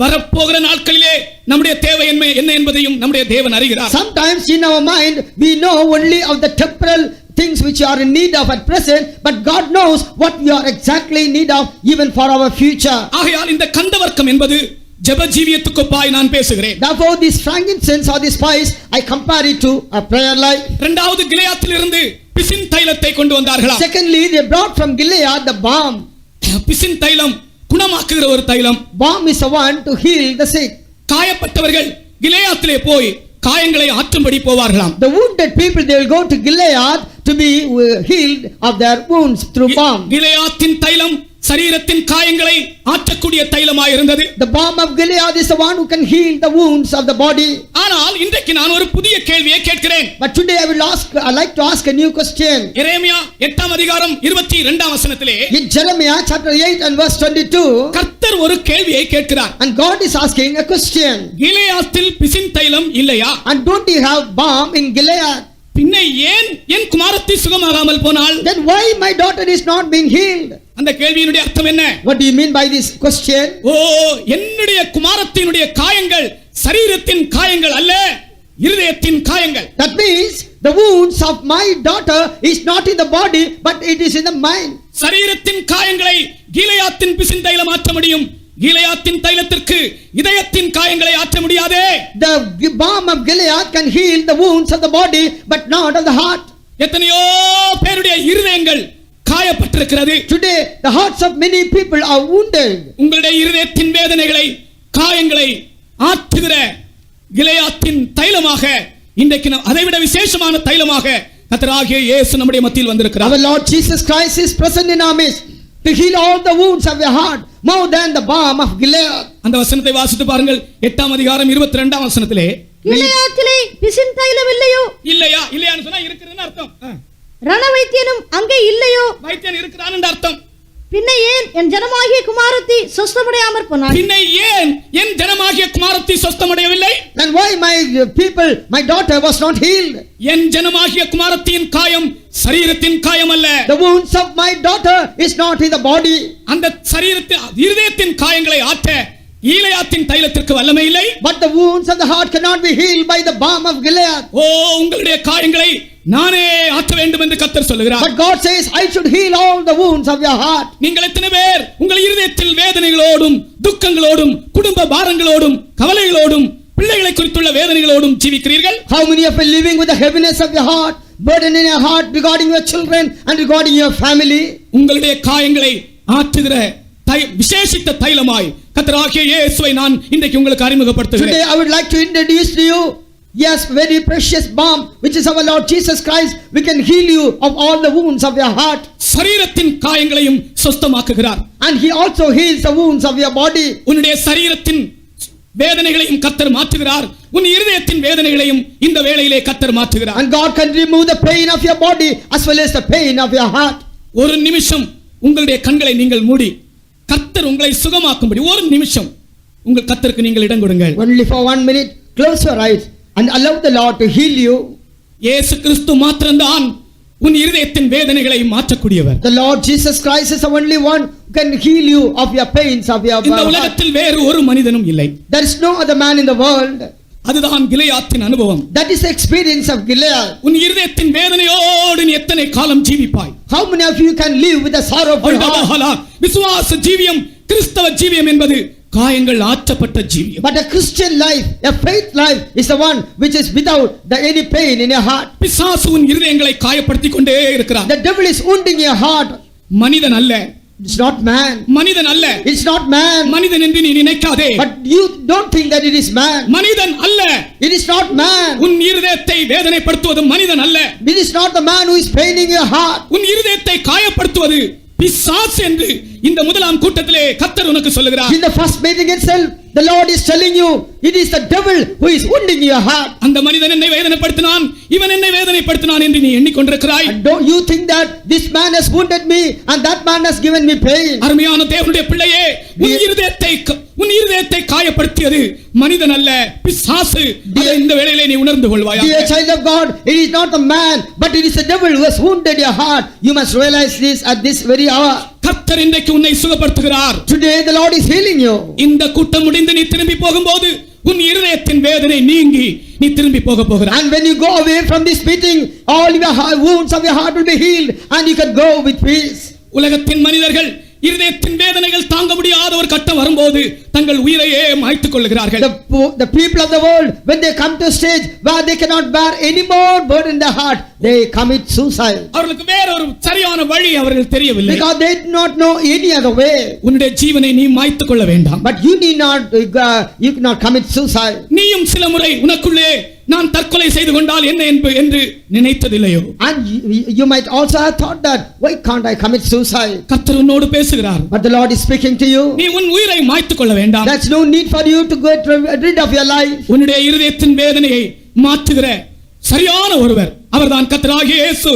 [SPEAKER 5] வரப்போகிற நாட்களிலே நம்முடைய தேவை என்ன என்பதையும் நம்முடைய தேவன் அறிகிறார்.
[SPEAKER 6] Sometimes in our mind we know only of the temporal things which you are in need of at present, but God knows what you are exactly in need of even for our future.
[SPEAKER 5] ஆகையால் இந்த கந்தவர்க்கம் என்பது ஜெப ஜீவியத்துக்கு ஒப்பாய் நான் பேசுகிறேன்.
[SPEAKER 6] Therefore this frankincense or this spice I compare it to a prayer life.
[SPEAKER 5] இரண்டாவது கிலெயாத்திலிருந்து பிசின் தைலத்தை கொண்டு வந்தார்களாம்.
[SPEAKER 6] Secondly they brought from Gilead the balm.
[SPEAKER 5] பிசின் தைலம் குணமாக்குகிற ஒரு தைலம்.
[SPEAKER 6] Balm is the one to heal the sick.
[SPEAKER 5] காயப்பட்டவர்கள் கிலெயாத்திலே போய் காயங்களை ஆற்றும்படி போவார்களாம்.
[SPEAKER 6] The wounded people they will go to Gilead to be healed of their wounds through balm.
[SPEAKER 5] கிலெயாத்தின் தைலம் சரீரத்தின் காயங்களை ஆற்றக்கூடிய தைலமாய் இருந்தது.
[SPEAKER 6] The balm of Gilead is the one who can heal the wounds of the body.
[SPEAKER 5] ஆனால் இன்றைக்கு நான் ஒரு புதிய கேள்வியை கேட்கிறேன்.
[SPEAKER 6] But today I like to ask a new question.
[SPEAKER 5] எரேமியா 8ஆம் அதிகாரம் 22ஆம் வசனத்திலே
[SPEAKER 6] In Jeremiah chapter 8 and verse 22,
[SPEAKER 5] கர்த்தர் ஒரு கேள்வியை கேட்கிறார்.
[SPEAKER 6] and God is asking a question.
[SPEAKER 5] கிலெயாத்தில் பிசின் தைலம் இல்லையா?
[SPEAKER 6] And don't you have balm in Gilead?
[SPEAKER 5] பின்ன ஏன் என் குமாரத்தி சுகமாகாமல் போனாள்?
[SPEAKER 6] Then why my daughter is not being healed?
[SPEAKER 5] அந்த கேள்வியினுடைய அர்த்தம் என்ன?
[SPEAKER 6] What do you mean by this question?
[SPEAKER 5] என்னுடைய குமாரத்தினுடைய காயங்கள் சரீரத்தின் காயங்கள் அல்ல, இருதயத்தின் காயங்கள்.
[SPEAKER 6] That means the wounds of my daughter is not in the body, but it is in the mind.
[SPEAKER 5] சரீரத்தின் காயங்களை கிலெயாத்தின் பிசின் தைலம் ஆற்ற முடியும், கிலெயாத்தின் தைலத்திற்கு இதயத்தின் காயங்களை ஆற்ற முடியாதே.
[SPEAKER 6] The balm of Gilead can heal the wounds of the body, but not of the heart.
[SPEAKER 5] எத்தனையோ பேருடைய இருதயங்கள் காயப்பட்டிருக்கிறது.
[SPEAKER 6] Today the hearts of many people are wounded.
[SPEAKER 5] உங்களுடைய இருதயத்தின் வேதனைகளை காயங்களை ஆற்றுகிற கிலெயாத்தின் தைலமாக இன்றைக்கு அதைவிட விசேஷமான தைலமாக கர்த்தராகிய இயேசு நம்முடைய மத்தியில் வந்திருக்கிறார்.
[SPEAKER 6] Our Lord Jesus Christ is present in our midst to heal all the wounds of your heart more than the balm of Gilead.
[SPEAKER 5] அந்த வசனத்தை வாசித்து பாருங்கள். 8ஆம் அதிகாரம் 22ஆம் வசனத்திலே
[SPEAKER 7] கிலெயாத்திலே பிசின் தைலம் இல்லையோ?
[SPEAKER 5] இல்லையா? இல்லையான்னு சொன்னா இருக்குதுன்னு அர்த்தம்.
[SPEAKER 7] ரணவைத்தியனும் அங்கே இல்லையோ?
[SPEAKER 5] வைத்தியன் இருக்கிறான் என்று அர்த்தம்.
[SPEAKER 7] பின்ன ஏன் என் ஜனமாகிய குமாரத்தி சொஸ்தமடையாமற் போனாள்?
[SPEAKER 5] பின்ன ஏன் என் ஜனமாகிய குமாரத்தி சொஸ்தமடையவில்லை?
[SPEAKER 6] Then why my people, my daughter was not healed?
[SPEAKER 5] என் ஜனமாகிய குமாரத்தின் காயம் சரீரத்தின் காயம் அல்ல.
[SPEAKER 6] The wounds of my daughter is not in the body.
[SPEAKER 5] அந்த சரீரத்தின் இருதயத்தின் காயங்களை ஆற்ற ஈலையாத்தின் தைலத்திற்கு வல்லமை இல்லை.
[SPEAKER 6] But the wounds of the heart cannot be healed by the balm of Gilead.
[SPEAKER 5] உங்களுடைய காயங்களை நானே ஆற்ற வேண்டும் என்று கர்த்தர் சொல்லுகிறார்.
[SPEAKER 6] But God says, I should heal all the wounds of your heart.
[SPEAKER 5] நீங்கள் எத்தனை பேர் உங்கள் இருதயத்தில் வேதனைகளோடும் துக்கங்களோடும் குடும்ப பாரங்களோடும் கவலைகளோடும் பிள்ளைகளை குறித்துள்ள வேதனைகளோடும் ஜீவிக்கிறீர்கள்?
[SPEAKER 6] How many of you are living with the heaviness of your heart, burden in your heart regarding your children and regarding your family?
[SPEAKER 5] உங்களுடைய காயங்களை ஆற்றுகிற விசேஷித்த தைலமாய் கர்த்தராகிய இயேசுவை நான் இன்றைக்கு உங்களுக்கு அறிமுகப்படுத்துகிறேன்.
[SPEAKER 6] Today I would like to introduce to you, yes, very precious balm which is our Lord Jesus Christ. We can heal you of all the wounds of your heart.
[SPEAKER 5] சரீரத்தின் காயங்களையும் சுத்தமாக்குகிறார்.
[SPEAKER 6] And he also heals the wounds of your body.
[SPEAKER 5] உன்னுடைய சரீரத்தின் வேதனைகளையும் கர்த்தர் மாற்றுகிறார். உன் இருதயத்தின் வேதனைகளையும் இந்த வேளையிலே கர்த்தர் மாற்றுகிறார்.
[SPEAKER 6] And God can remove the pain of your body as well as the pain of your heart.
[SPEAKER 5] ஒரு நிமிஷம் உங்களுடைய கண்களை நீங்கள் மூடி கர்த்தர் உங்களை சுகமாக்கும்படி ஒரு நிமிஷம் உங்கள் கர்த்தருக்கு நீங்கள் இடம் கொடுங்கள்.
[SPEAKER 6] Only for 1 minute, close your eyes and allow the Lord to heal you.
[SPEAKER 5] இயேசு கிறிஸ்து மாத்திரம்தான் உன் இருதயத்தின் வேதனைகளை மாற்றக்கூடியவர்.
[SPEAKER 6] The Lord Jesus Christ is the only one who can heal you of your pains of your
[SPEAKER 5] இந்த
[SPEAKER 6] heart.
[SPEAKER 5] உலகத்தில் வேறு ஒரு மனிதனும் இல்லை.
[SPEAKER 6] There is no other man in the world.
[SPEAKER 5] அதுதான் கிலியாத்தின் அனுபவம்.
[SPEAKER 6] That is the experience of Gilead.
[SPEAKER 5] உன் இருதயத்தின் வேதனையோடு நீ எத்தனை காலம் ஜீவிப்பாய்?
[SPEAKER 6] How many of you can live with the sorrow of your heart?
[SPEAKER 5] விசுவாச ஜீவியம் கிறிஸ்தவ ஜீவியம் என்பது காயங்கள் ஆற்றப்பட்ட ஜீவியம்.
[SPEAKER 6] But a Christian life, a faith life is the one which is without any pain in your heart.
[SPEAKER 5] பிசாசு உன் இருதயங்களை காயப்படுத்திக் கொண்டே இருக்கிறான்.
[SPEAKER 6] The devil is wounding your heart.
[SPEAKER 5] மனிதன் அல்ல.
[SPEAKER 6] It's not man.
[SPEAKER 5] மனிதன் அல்ல.
[SPEAKER 6] It's not man.
[SPEAKER 5] மனிதன் என்று நீ நினைக்காதே.
[SPEAKER 6] But you don't think that it is man.
[SPEAKER 5] மனிதன் அல்ல.
[SPEAKER 6] It is not man.
[SPEAKER 5] உன் இருதயத்தை வேதனைப்படுத்துவது மனிதன் அல்ல.
[SPEAKER 6] It is not the man who is paining your heart.
[SPEAKER 5] உன் இருதயத்தை காயப்படுத்துவது பிசாசு என்று இந்த முதலாம் கூட்டத்திலே கர்த்தர் உனக்கு சொல்லுகிறார்.
[SPEAKER 6] In the first meeting itself, the Lord is telling you, it is the devil who is wounding your heart.
[SPEAKER 5] அந்த மனிதன் என்னை வேதனைப்படுத்தினான், இவன் என்னை வேதனைப்படுத்தினான் என்று நீ எண்ணிக்கொண்டிருக்கிறாய்.
[SPEAKER 6] And don't you think that this man has wounded me and that man has given me pain?
[SPEAKER 5] அருமையான தேவனுடைய பிள்ளையே, உன் இருதயத்தை காயப்படுத்தியது மனிதன் அல்ல, பிசாசு. அதை இந்த வேளையிலே நீ உணர்ந்து கொள்வாயா?
[SPEAKER 6] Dear child of God, it is not the man, but it is the devil who has wounded your heart. You must realize this at this very hour.
[SPEAKER 5] கர்த்தர் இன்றைக்கு உன்னை சுகப்படுத்துகிறார்.
[SPEAKER 6] Today the Lord is healing you.
[SPEAKER 5] இந்த கூட்டம் முடிந்து நீ திரும்பி போகும்போது உன் இருதயத்தின் வேதனை நீங்கி நீ திரும்பி போக போகிறாய்.
[SPEAKER 6] And when you go away from this meeting, all your wounds of your heart will be healed and you can go with peace.
[SPEAKER 5] உலகத்தின் மனிதர்கள் இருதயத்தின் வேதனைகள் தாங்க முடியாத ஒரு கட்டம் வரும்போது தங்கள் உயிரையே மாய்த்துக் கொள்கிறார்கள்.
[SPEAKER 6] The people of the world, when they come to a stage where they cannot bear any more burden in their heart, they commit suicide.
[SPEAKER 5] அவர்களுக்கு வேற ஒரு சரியான வழி அவர்கள் தெரியவில்லை.
[SPEAKER 6] Because they do not know any other way.
[SPEAKER 5] உன்னுடைய ஜீவனை நீ மாய்த்துக் கொள்ள வேண்டாம்.
[SPEAKER 6] But you cannot commit suicide.
[SPEAKER 5] நீயும் சில முறை உனக்குள்ளே நான் தற்கொலை செய்து கொண்டால் என்ன என்று நினைத்ததில்லையோ?
[SPEAKER 6] And you might also have thought that, why can't I commit suicide?
[SPEAKER 5] கர்த்தர் உன்னோடு பேசுகிறார்.
[SPEAKER 6] But the Lord is speaking to you.
[SPEAKER 5] நீ உன் உயிரை மாய்த்துக் கொள்ள வேண்டாம்.
[SPEAKER 6] There's no need for you to get rid of your life.
[SPEAKER 5] உன்னுடைய இருதயத்தின் வேதனையை மாற்றுகிற சரியான ஒருவர் அவர்தான் கர்த்தராகிய இயேசு.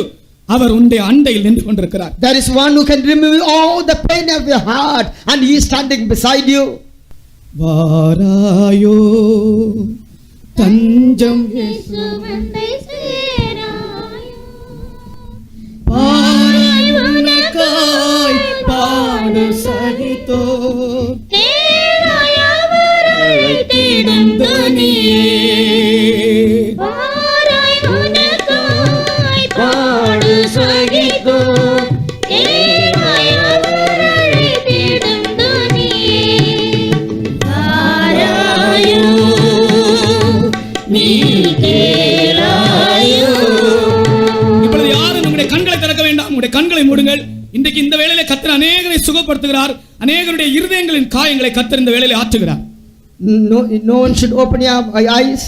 [SPEAKER 5] அவர் உன்னுடைய அண்டையில் நின்று கொண்டிருக்கிறார்.
[SPEAKER 6] There is one who can remove all the pain of your heart and he is standing beside you.
[SPEAKER 5] வாராயோ தஞ்சம்
[SPEAKER 8] இயேசுவண்டை சேராயோ
[SPEAKER 5] பாய் உனக்காய் பாடு சகித்தோ
[SPEAKER 8] தேடாய் அவரை தேடும் துணியே வாராய் உனக்காய் பாடு சகித்தோ தேடாய் அவரை தேடும் துணியே வாராயோ நீ கேளாயோ.
[SPEAKER 5] இப்பொழுது யாரும் உங்களுடைய கண்களை திறக்க வேண்டாம், உங்களுடைய கண்களை மூடுங்கள். இன்றைக்கு இந்த வேளையிலே கர்த்தர் அநேகரை சுகப்படுத்துகிறார். அநேகருடைய இருதயங்களின் காயங்களை கர்த்தர் இந்த வேளையிலே ஆற்றுகிறார்.
[SPEAKER 6] No one should open your eyes.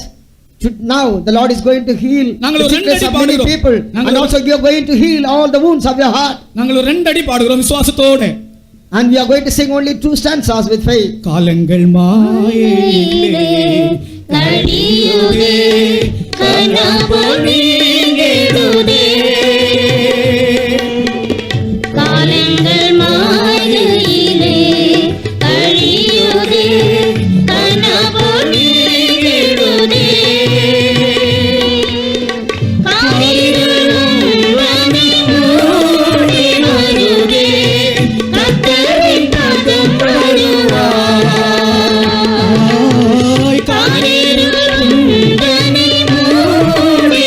[SPEAKER 6] Now the Lord is going to heal the sickness of many people and also you are going to heal all the wounds of your heart.
[SPEAKER 5] நாங்கள் ஒரு 2 அடி பாடுகிறோம் விசுவாசத்தோடு.
[SPEAKER 6] And we are going to sing only 2 stanzas with faith.
[SPEAKER 5] காலங்கள் மாயிலே
[SPEAKER 8] கடியுதே கனபொல் நீங்கிடுதே காலங்கள் மாயிலே கடியுதே கனபொல் நீங்கிடுதே காரிருளும் வனி மூடி வருதே கர்த்தரின் பதம் வருவார் காரிருளும் வனி மூடி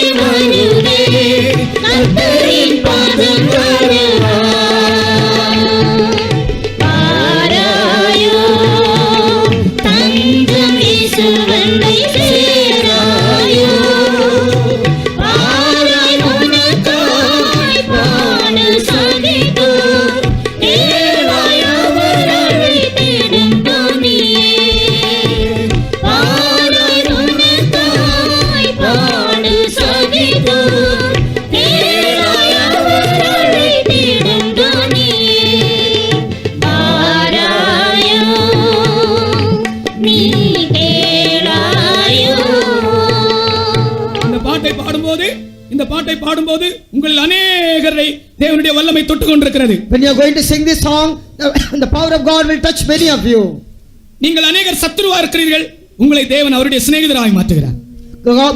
[SPEAKER 5] இந்த பாட்டை பாடும்போது உங்களில் அநேகரை தேவனுடைய வல்லமை தொட்டு கொண்டிருக்கிறது.
[SPEAKER 6] When you are going to sing this song, the power of God will touch many of you.
[SPEAKER 5] நீங்கள் அநேகர் சத்துருவா இருக்கிறீர்கள், உங்களை தேவன் அவருடைய சிநேகிதராய் மாற்றுகிறார்.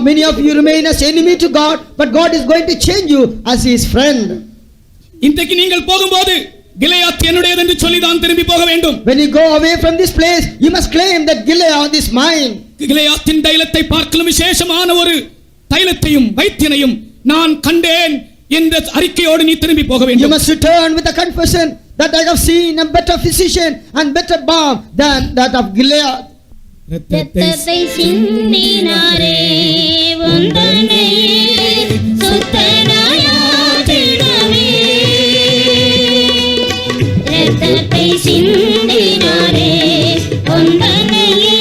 [SPEAKER 6] Many of you remain as enemy to God, but God is going to change you as His friend.
[SPEAKER 5] இன்றைக்கு நீங்கள் போகும்போது கிலெயாத் என்னுடையது என்று சொல்லி தான் திரும்பி போக வேண்டும்.
[SPEAKER 6] When you go away from this place, you must claim that Gilead is mine.
[SPEAKER 5] கிலெயாத்தின் தைலத்தை பார்க்கலும் விசேஷமான ஒரு தைலத்தையும் வைத்தியனையும் நான் கண்டேன் என்ற அறிக்கையோடு நீ திரும்பி போக
[SPEAKER 6] You
[SPEAKER 5] வேண்டும்.
[SPEAKER 6] must return with a confession that I have seen a better physician and better balm than that of Gilead.
[SPEAKER 8] இரத்தத்தை சிந்தினாரே உந்தனையே சுத்தனாயாதிடவே இரத்தத்தை சிந்தினாரே உந்தனையே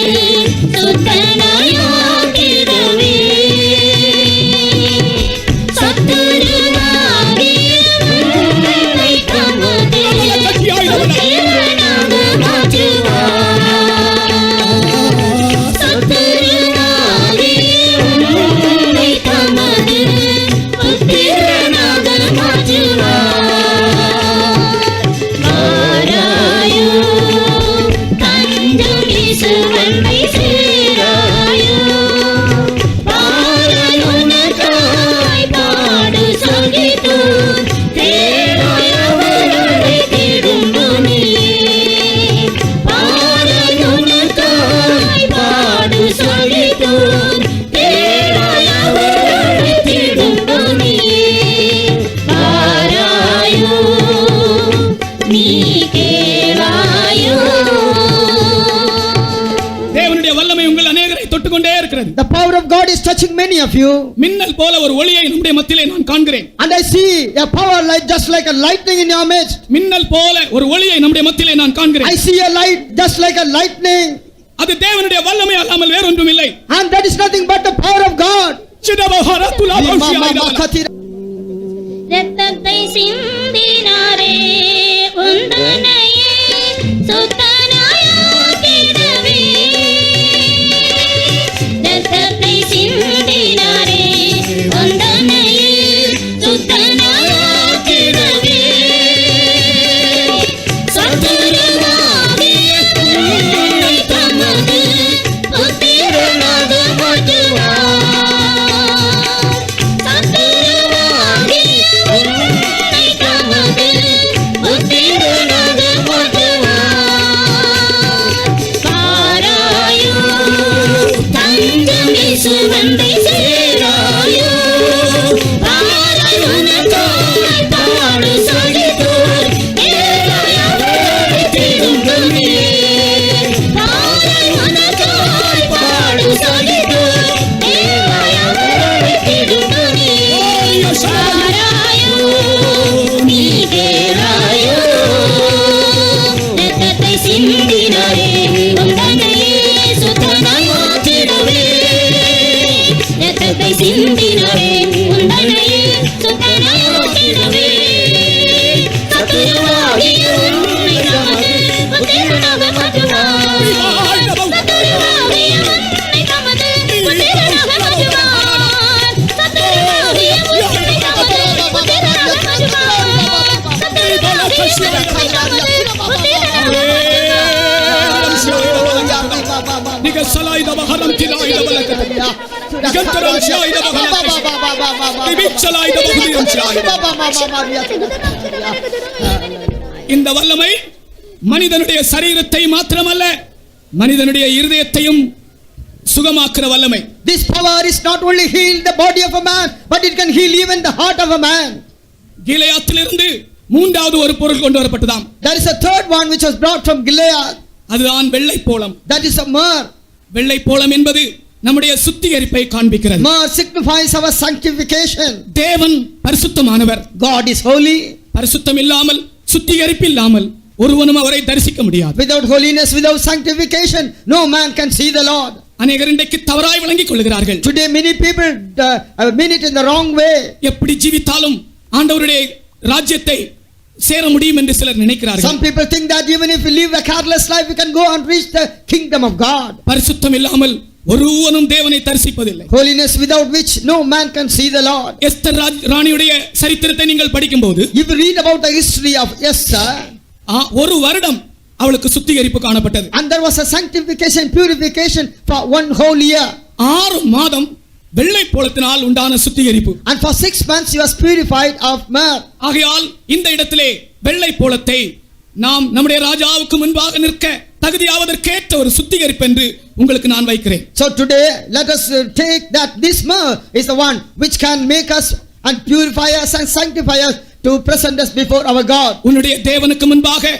[SPEAKER 8] சுத்தனாயாதிடவே சத்துருவாகிய உன்னை தமது புத்திரனாக மாற்றுவார்.
[SPEAKER 5] தேவனுடைய வல்லமை உங்கள் அநேகரை தொட்டுக்கொண்டே இருக்கிறது.
[SPEAKER 6] The power of God is touching many of you.
[SPEAKER 5] மின்னல் போல ஒரு ஒளியை நம்முடைய மத்தியிலே நான் காண்கிறேன்.
[SPEAKER 6] And I see a power like just like a lightning in your midst.
[SPEAKER 5] மின்னல் போல ஒரு ஒளியை நம்முடைய மத்தியிலே நான் காண்கிறேன்.
[SPEAKER 6] I see a light just like a lightning.
[SPEAKER 5] அது தேவனுடைய வல்லமை அல்லாமல் வேறொன்றும் இல்லை.
[SPEAKER 6] And that is nothing but the power of God.
[SPEAKER 8] இரத்தத்தை சிந்தினாரே உந்தனையே சுத்தனாயாதிடவே இரத்தத்தை சிந்தினாரே உந்தனையே சுத்தனாயாதிடவே சத்துருவாகிய உன்னை தமது புத்திரனாக மாற்றுவார். சுவந்தை சேராயோ பாரயுனக்காய் பாடு சகித்தோர் ஏழையவரை தேடும் துணியே பாரயுனக்காய் பாடு சகித்தோர் ஏழையவரை தேடும் துணியே பாராயோ நீ கேளாயோ இரத்தத்தை சிந்தினாரே உந்தனையே சுத்தனாயாதிடவே இரத்தத்தை சிந்தினாரே உந்தனையே சுத்தனாயாதிடவே சத்துருவாகிய உன்னை தமது புத்திரனாக மாற்றுவார். சத்துருவாகிய உன்னை தமது புத்திரனாக மாற்றுவார். சத்துருவாகிய உன்னை தமது புத்திரனாக மாற்றுவார். சத்துருவாகிய உன்னை தமது புத்திரனாக
[SPEAKER 5] இந்த வல்லமை மனிதனுடைய சரீரத்தை மாத்திரமல்ல மனிதனுடைய இருதயத்தையும் சுகமாக்குற வல்லமை.
[SPEAKER 6] This power is not only heal the body of a man, but it can heal even the heart of a man.
[SPEAKER 5] கிலெயாத்திலிருந்து மூன்றாவது ஒரு பொருள் கொண்டு வரப்பட்டதாம்.
[SPEAKER 6] There is a third one which was brought from Gilead.
[SPEAKER 5] அதுதான் வெள்ளை போளம்.
[SPEAKER 6] That is a myrrh.
[SPEAKER 5] வெள்ளை போளம் என்பது நம்முடைய சுத்திகரிப்பை காண்பிக்கிறது.
[SPEAKER 6] Myrrh signifies our sanctification.
[SPEAKER 5] தேவன் பரிசுத்தமானவர்.
[SPEAKER 6] God is holy.
[SPEAKER 5] பரிசுத்தம் இல்லாமல் சுத்திகரிப்பு இல்லாமல் ஒருவனும் அவரை தரிசிக்க முடியாது.
[SPEAKER 6] Without holiness, without sanctification, no man can see the Lord.
[SPEAKER 5] அநேகர் இன்றைக்கு தவறாய் விளங்கிக் கொள்கிறார்கள்.
[SPEAKER 6] Today many people mean it in the wrong way.
[SPEAKER 5] எப்படி ஜீவித்தாலும் ஆண்டவருடைய ராஜ்யத்தை சேர முடியும் என்று சிலர் நினைக்கிறார்கள்.
[SPEAKER 6] Some people think that even if we live a careless life, we can go and reach the kingdom of God.
[SPEAKER 5] பரிசுத்தம் இல்லாமல் ஒருவனும் தேவனை தரிசிப்பதில்லை.
[SPEAKER 6] Holiness without which no man can see the Lord.
[SPEAKER 5] Esther ராணியுடைய சரித்திரத்தை நீங்கள் படிக்கும்போது
[SPEAKER 6] If you read about the history of Esther,
[SPEAKER 5] ஒரு வருடம் அவளுக்கு சுத்திகரிப்பு காணப்பட்டது.
[SPEAKER 6] and there was a sanctification, purification for 1 whole year.
[SPEAKER 5] 6 மாதம் வெள்ளை போலத்தினால் உண்டான சுத்திகரிப்பு.
[SPEAKER 6] And for 6 months she was purified of myrrh.
[SPEAKER 5] ஆகையால் இந்த இடத்திலே வெள்ளை போலத்தை நாம் நம்முடைய ராஜாவுக்கு முன்பாக நிற்க தகுதியாவதற்கேற்ற ஒரு சுத்திகரிப்பு என்று உங்களுக்கு நான் வைக்கிறேன்.
[SPEAKER 6] So today let us take that this myrrh is the one which can make us and purify us and sanctify us to present us before our God.
[SPEAKER 5] உன்னுடைய தேவனுக்கு முன்பாக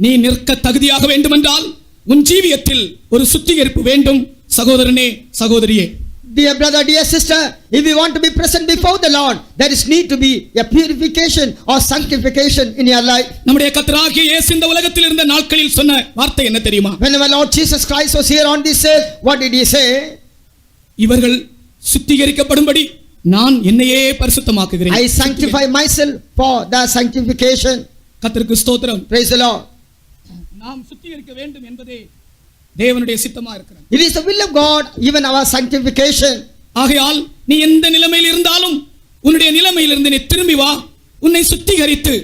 [SPEAKER 5] நீ நிற்க தகுதியாக வேண்டுமென்றால் உன் ஜீவியத்தில் ஒரு சுத்திகரிப்பு வேண்டும். சகோதரனே, சகோதரியே,
[SPEAKER 6] Dear brother, dear sister, if you want to be present before the Lord, there is need to be a purification or sanctification in your life.
[SPEAKER 5] நம்முடைய கர்த்தராகிய இயேசு இந்த உலகத்தில் இருந்த நாட்களில் சொன்ன வார்த்தை என்ன தெரியுமா?
[SPEAKER 6] When our Lord Jesus Christ was here on this earth, what did he say?
[SPEAKER 5] இவர்கள் சுத்திகரிக்கப்படும்படி நான் என்னையே பரிசுத்தமாக்குகிறேன்.
[SPEAKER 6] I sanctify myself for the sanctification.
[SPEAKER 5] கர்த்தருக்கு ஸ்தோத்திரம்.
[SPEAKER 6] Praise the Lord.
[SPEAKER 5] நாம் சுத்திகரிக்க வேண்டும் என்பதே தேவனுடைய சித்தமா இருக்கிறது.
[SPEAKER 6] It is the will of God, even our sanctification.
[SPEAKER 5] ஆகையால் நீ எந்த நிலைமையில் இருந்தாலும் உன்னுடைய நிலைமையிலிருந்து நீ திரும்பி வா. உன்னை சுத்திகரித்து